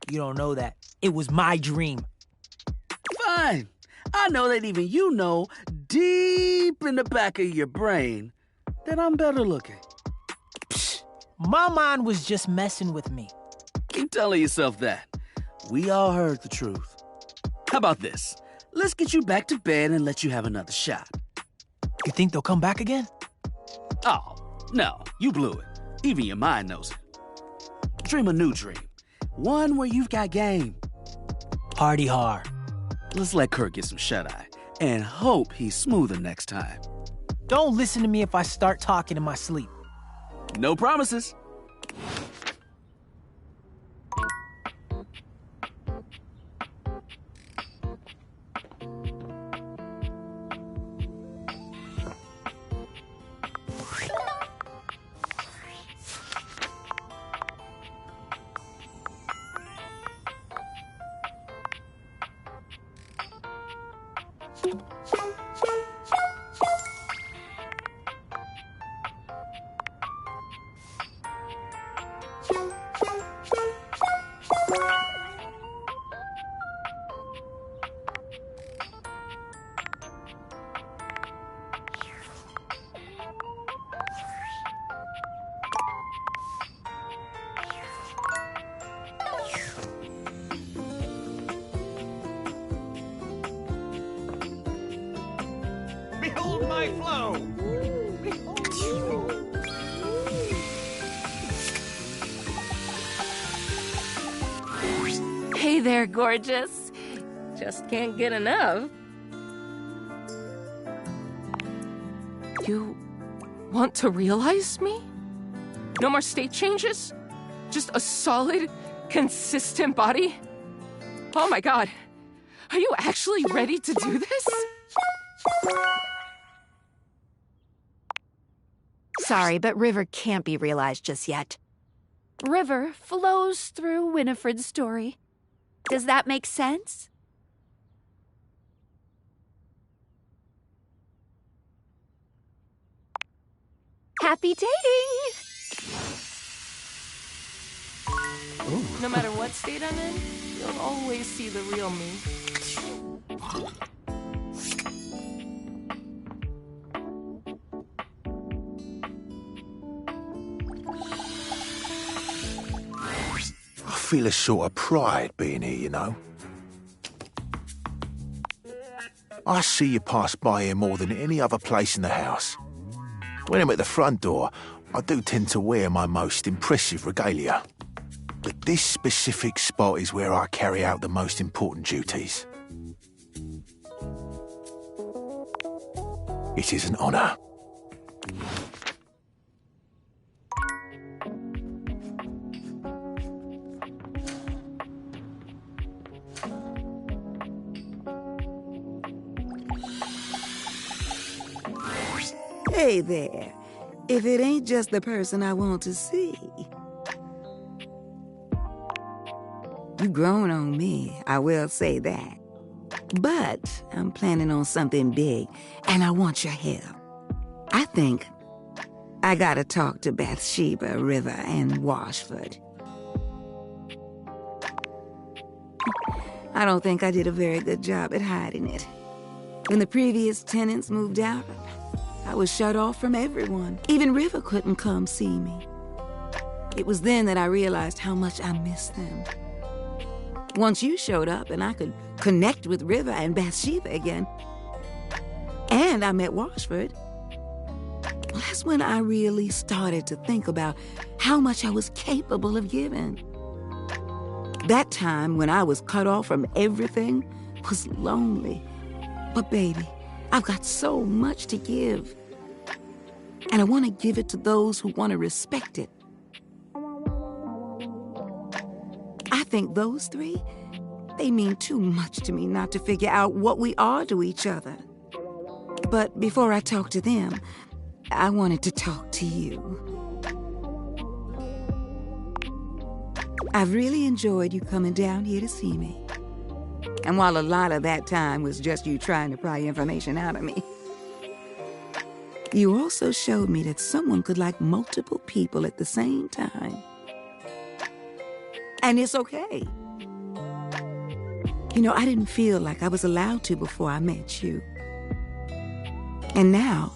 You don't know that. It was my dream. Fine. I know that even you know, deep in the back of your brain, that I'm better looking. Psh, my mind was just messing with me. Keep telling yourself that. We all heard the truth. How about this? Let's get you back to bed and let you have another shot. You think they'll come back again? Oh, no, you blew it. Even your mind knows it. Dream a new dream. One where you've got game. Party hard. Let's let Kurt get some shut-eye and hope he's smoother next time. Don't listen to me if I start talking in my sleep. No promises. Behold my flow! Hey there, gorgeous. Just can't get enough. You want to realize me? No more state changes? Just a solid, consistent body? Oh my god. Are you actually ready to do this? Sorry, but River can't be realized just yet. River flows through Winifred's story. Does that make sense? Happy dating! No matter what state I'm in, you'll always see the real me. I feel a sort of pride being here, you know. I see you pass by here more than any other place in the house. When I'm at the front door, I do tend to wear my most impressive regalia. But this specific spot is where I carry out the most important duties. It is an honor. Hey there. If it ain't just the person I want to see. You've grown on me, I will say that. But I'm planning on something big, and I want your help. I think I gotta talk to Bathsheba, River, and Washford. I don't think I did a very good job at hiding it. When the previous tenants moved out, I was shut off from everyone. Even River couldn't come see me. It was then that I realized how much I missed them. Once you showed up and I could connect with River and Bathsheba again, and I met Washford, well, that's when I really started to think about how much I was capable of giving. That time when I was cut off from everything was lonely. But baby, I've got so much to give. And I want to give it to those who want to respect it. I think those three, they mean too much to me not to figure out what we are to each other. But before I talk to them, I wanted to talk to you. I've really enjoyed you coming down here to see me. And while a lot of that time was just you trying to pry information out of me, you also showed me that someone could like multiple people at the same time. And it's okay. You know, I didn't feel like I was allowed to before I met you. And now,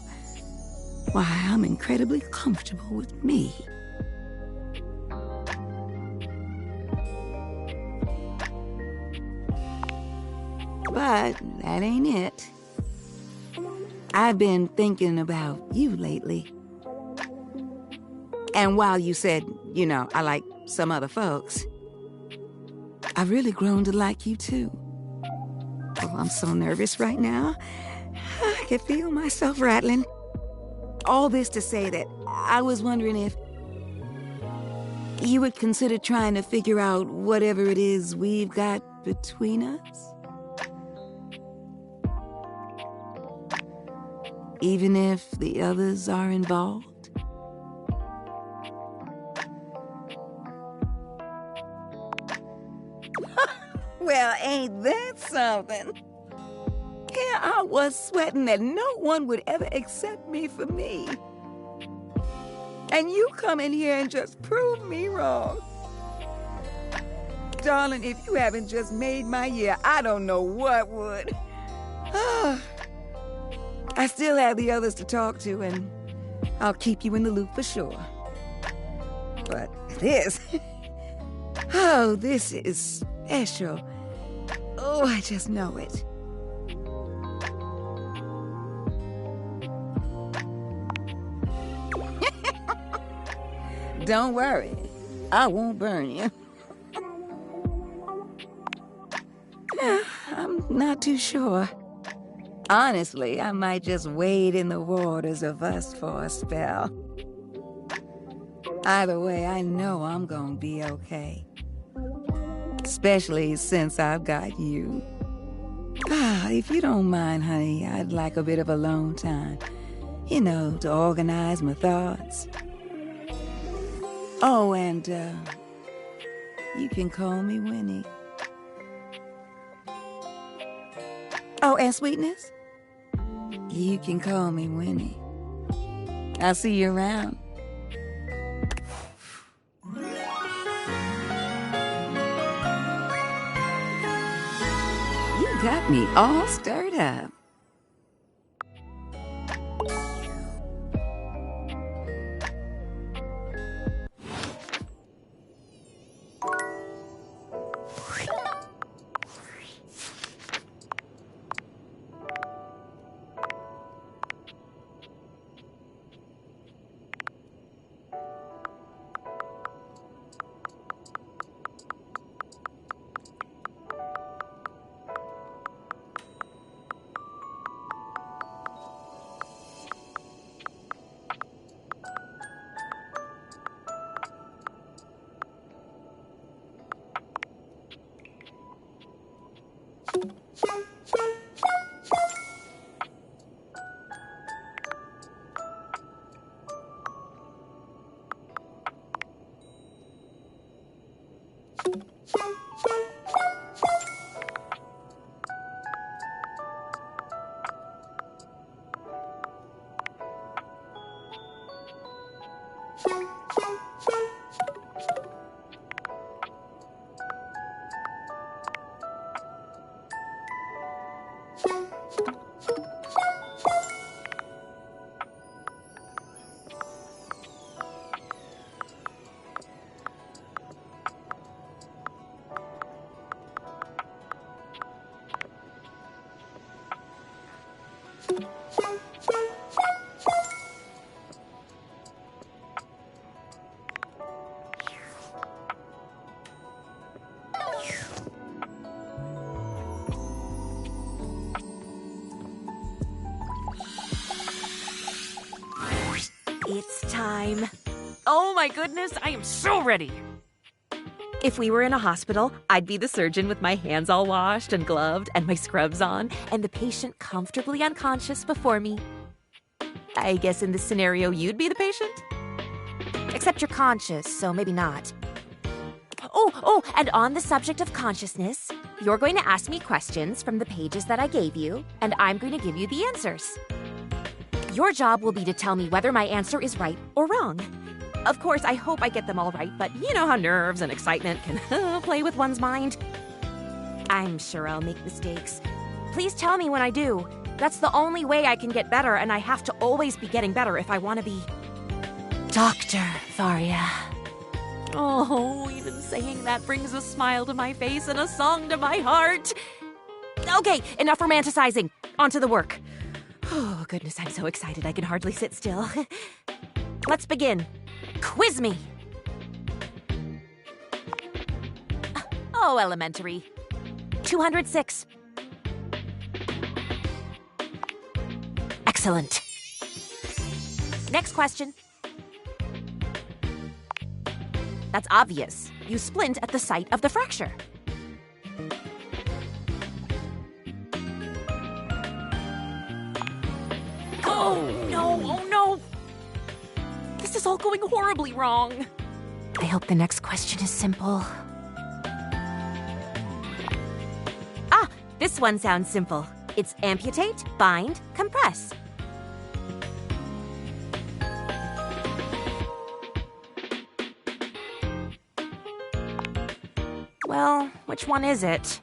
why, I'm incredibly comfortable with me. But that ain't it. I've been thinking about you lately. And while you said, you know, I like some other folks, I've really grown to like you too. Oh, I'm so nervous right now. I can feel myself rattling. All this to say that I was wondering if you would consider trying to figure out whatever it is we've got between us. Even if the others are involved? Well, ain't that something? Here I was sweating that no one would ever accept me for me. And you come in here and just prove me wrong. Darling, if you haven't just made my year, I don't know what would. I still have the others to talk to, and I'll keep you in the loop for sure. But this... oh, this is special. Oh, I just know it. Don't worry. I won't burn you. I'm not too sure. Honestly, I might just wade in the waters of us for a spell. Either way, I know I'm gonna be okay. Especially since I've got you. If you don't mind, honey, I'd like a bit of alone time. You know, to organize my thoughts. Oh, and, you can call me Winnie. Oh, and Sweetness? You can call me Winnie. I'll see you around. You got me all stirred up. It's time. Oh my goodness, I am so ready. If we were in a hospital, I'd be the surgeon with my hands all washed and gloved and my scrubs on, and the patient comfortably unconscious before me. I guess in this scenario, you'd be the patient? Except you're conscious, so maybe not. Oh, and on the subject of consciousness, you're going to ask me questions from the pages that I gave you, and I'm going to give you the answers. Your job will be to tell me whether my answer is right or wrong. Of course, I hope I get them all right, but you know how nerves and excitement can play with one's mind. I'm sure I'll make mistakes. Please tell me when I do. That's the only way I can get better, and I have to always be getting better if I want to be Dr. Varia. Oh, even saying that brings a smile to my face and a song to my heart. Okay, enough romanticizing. On to the work. Oh, goodness, I'm so excited I can hardly sit still. Let's begin. Quiz me. Oh, elementary. 206. Excellent. Next question. That's obvious. You splint at the site of the fracture. Oh, no. This is all going horribly wrong. I hope the next question is simple. Ah, this one sounds simple. It's amputate, bind, compress. Well, which one is it?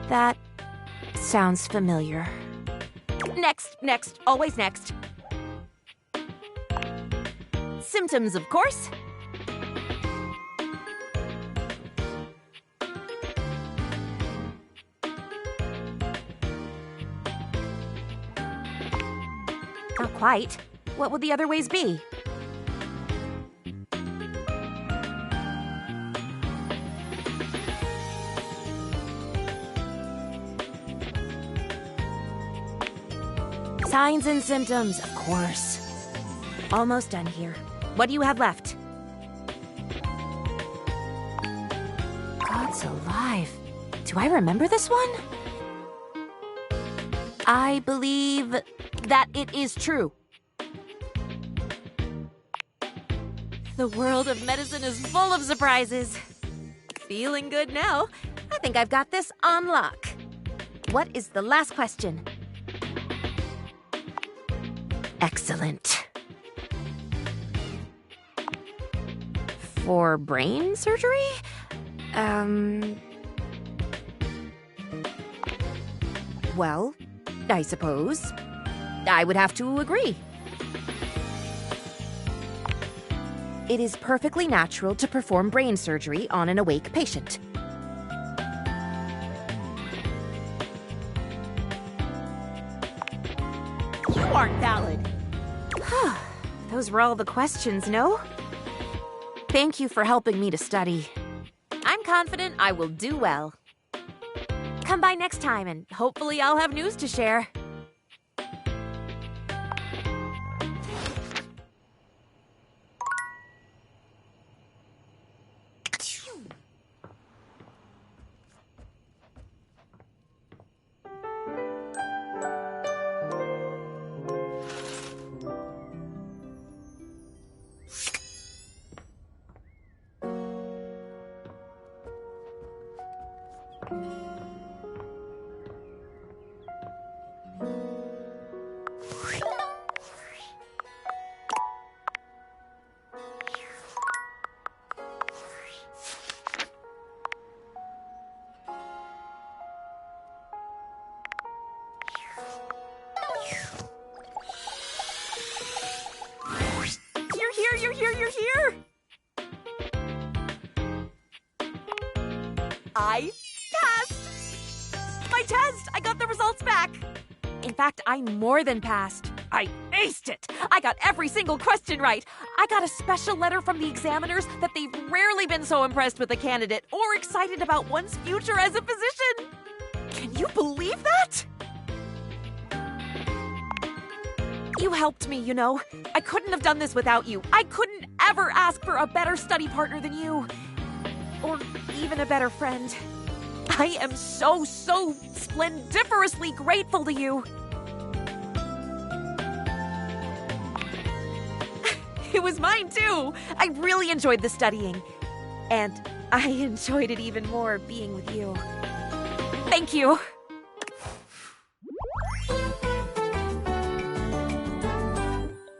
That sounds familiar. Next, always next. Symptoms, of course. Not quite. What would the other ways be? Signs and symptoms, of course. Almost done here. What do you have left? God's alive. Do I remember this one? I believe that it is true. The world of medicine is full of surprises. Feeling good now. I think I've got this on lock. What is the last question? Excellent. For brain surgery? Well, I suppose I would have to agree. It is perfectly natural to perform brain surgery on an awake patient. You aren't valid. Those were all the questions, no? Thank you for helping me to study. I'm confident I will do well. Come by next time and hopefully I'll have news to share. I passed! My test! I got the results back! In fact, I more than passed. I aced it! I got every single question right. I got a special letter from the examiners that they've rarely been so impressed with a candidate or excited about one's future as a physician. Can you believe that? You helped me, you know. I couldn't have done this without you. I couldn't ever ask for a better study partner than you. Or even a better friend. I am so splendiferously grateful to you. It was mine too. I really enjoyed the studying. And I enjoyed it even more being with you. Thank you.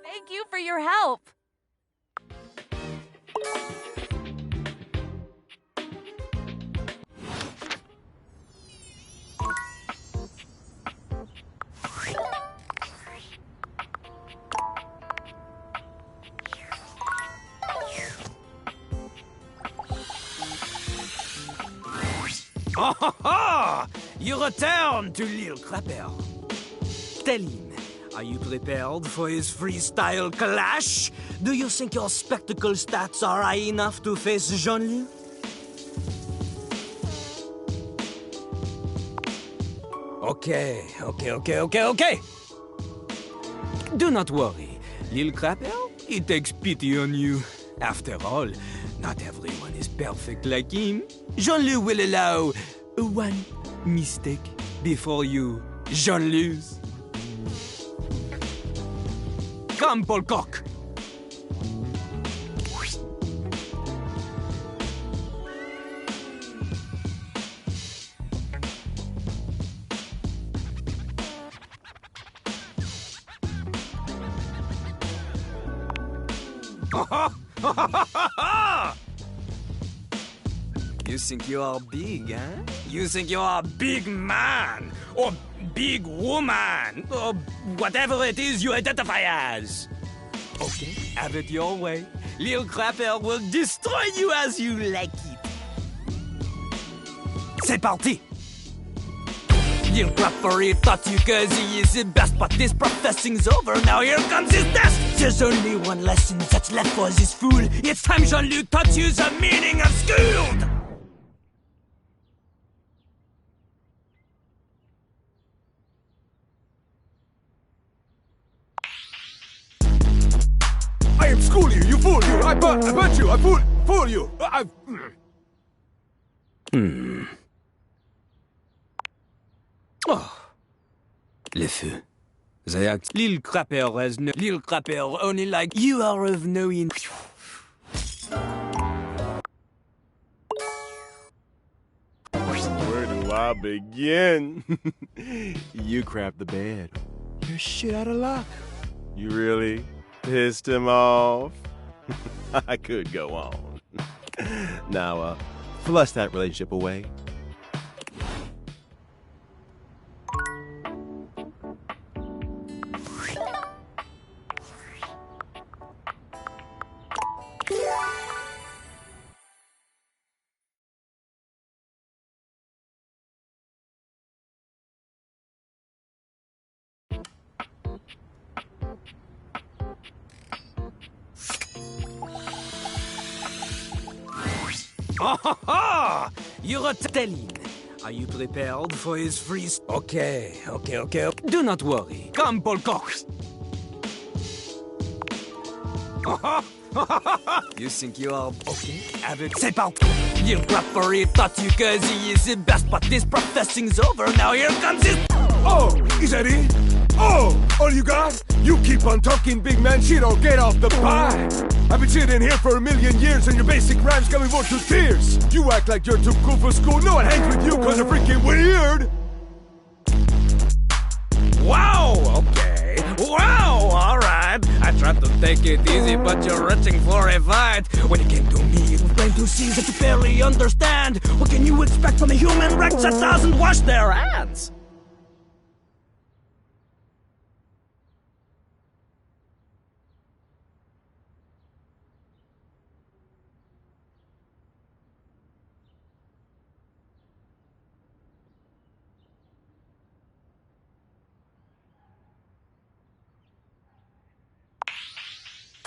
Thank you for your help. Oh, ha, ha! You return to Lil Crapper. Tell him, are you prepared for his freestyle clash? Do you think your spectacle stats are high enough to face Jean-Luc? Okay. Do not worry. Lil Crapper, he takes pity on you. After all, not everyone is perfect like him. Jean-Luc will allow one mistake before you Jean-lose. Come, Paul Coq. You think you are big, huh? You think you are a big man, or big woman, or whatever it is you identify as. Okay, have it your way. Lil Crapper will destroy you as you like it. C'est parti! Lil Crapper, he taught you cause he is the best, but this professing's over, now here comes his test! There's only one lesson that's left for this fool. It's time Jean-Luc taught you the meaning of school! I am school you, you fool you! I bet you, I fool you! Oh. Le feu. They act. Lil Crapper has no. Lil Crapper only like you are of no in. Where do I begin? You crapped the bed. You're shit out of luck. You really pissed him off? I could go on. Now, flush that relationship away. Oh, ha, ha! You're a telling. Are you prepared for his freeze? Okay. Do not worry. Come, Paul Cox. You think you are okay? Have it. C'est parti. Lil Crapper, he taught you cause he is the best, but this professing's over, now here comes his. Oh, is that it? Oh, all you got? You keep on talking big man shit or get off the pie. I've been sitting here for 1,000,000 years and your basic rhymes got me more to tears. You act like you're too cool for school. No one hangs with you cause you're freaking weird. Wow, okay. Wow, alright. I tried to take it easy, but you're reaching for a fight. When you came to me, it was plain to see that you barely understand. What can you expect from a human Rex that doesn't wash their hands?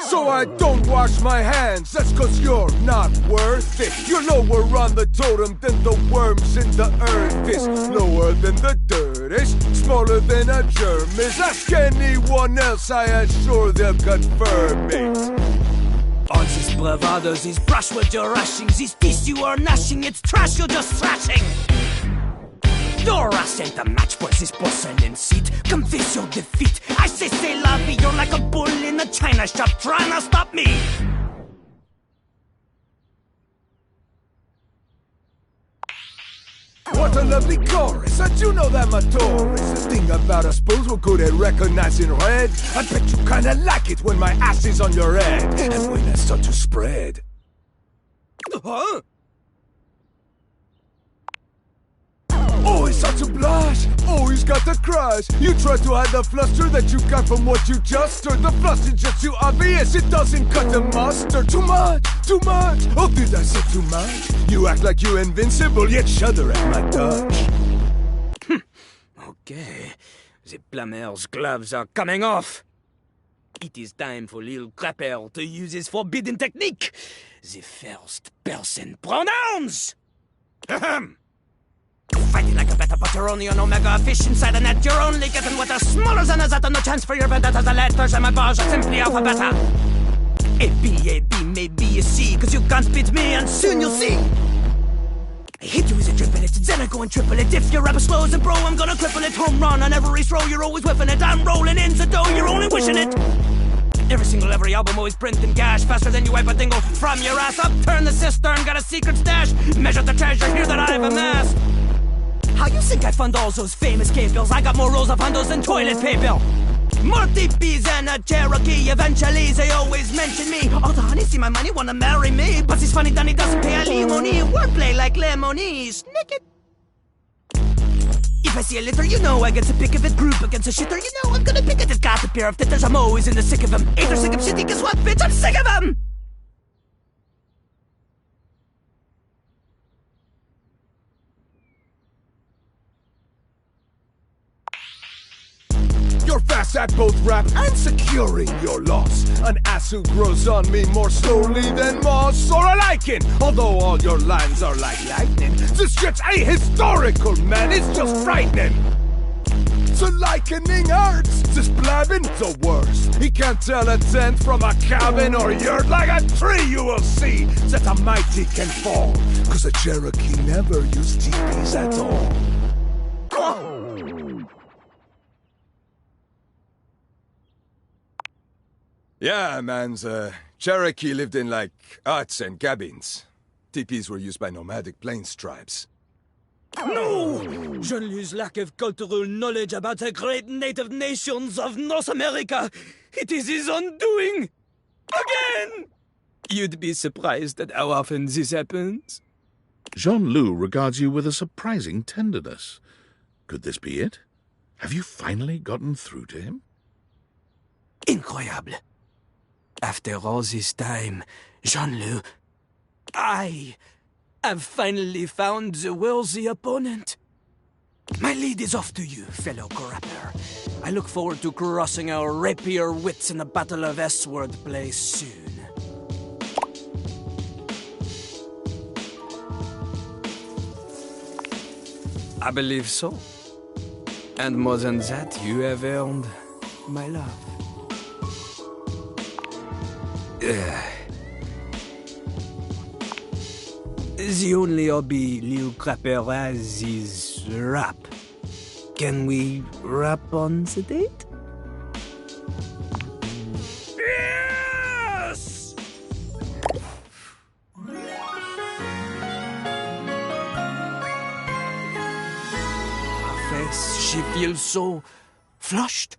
So I don't wash my hands, that's 'cause you're not worth it. You're lower on the totem than the worms in the earth is. Lower than the dirt is, smaller than a germ is. Ask anyone else, I assure they'll confirm it. All this bravado, this brushwood you're rushing, this piece you are gnashing, it's trash you're just thrashing. Your ass ain't a match for this porcelain seat. Confess your defeat. I say, la vie, you're like a bull in a china shop trying to stop me. What a lovely chorus, I do know that my Taurus. The thing about us bulls, we're good at recognizing red. I bet you kinda like it when my ass is on your head, and when I start to spread. Huh? Oh, he starts to blush. Oh, he's got the crush. You try to hide the fluster that you got from what you just heard. The fluster's just too obvious, it doesn't cut the mustard. Too much, too much. Oh, did I say too much? You act like you're invincible, yet shudder at my touch. Okay, the plumber's gloves are coming off. It is time for Lil Crapper to use his forbidden technique. The first person pronouns. Ahem. Fighting like a beta, but you're only an omega fish inside a net. You're only getting what are smaller than a zeta. No chance for your vendettas. The letters and my bars are simply alphabeta. A B, maybe a C, 'cause you can't beat me, and soon you'll see. I hit you as a triple it, then I go and triple it. If your rapper slows and bro, I'm gonna cripple it. Home run on every throw, you're always whipping it. I'm rolling in the dough, you're only wishing it. Every album always printing cash faster than you wipe a dingle from your ass. Upturn the cistern, got a secret stash. Measure the treasure here that I've amassed. How you think I fund all those famous cave bills? I got more rolls of hundos than toilet paper. More TPs than a Cherokee. Eventually they always mention me. All the honeys see my money, wanna marry me. But it's funny Donnie doesn't pay alimony. Wordplay like lemony. Snick it. If I see a litter, you know I get to pick of it. Group against a shitter, you know I'm gonna pick it. It's got a pair of titters, I'm always in the sick of them. Ain't there sick of shitty, guess what, bitch? I'm sick of them! You're fast at both rap and securing your loss. An ass who grows on me more slowly than moss or a lichen. Although all your lines are like lightning, this shit's ahistorical, man, it's just frightening. The likening hurts, this blabbing the worst. He can't tell a tent from a cabin or yurt. Like a tree you will see that a mighty can fall, 'cause a Cherokee never used teepees at all. Yeah, man, the Cherokee lived in, like, huts and cabins. Teepees were used by nomadic plains tribes. No! Jean-Louis' lack of cultural knowledge about the great native nations of North America. It is his undoing! Again! You'd be surprised at how often this happens. Jean-Louis regards you with a surprising tenderness. Could this be it? Have you finally gotten through to him? Incroyable. After all this time, Jean-Louis, I have finally found the worthy opponent. My lead is off to you, fellow Crapper. I look forward to crossing our rapier wits in the Battle of S-Word Play soon. I believe so. And more than that, you have earned my love. The only hobby Lil Crapper has is rap. Can we rap on the date? Yes! Her face, she feels so flushed.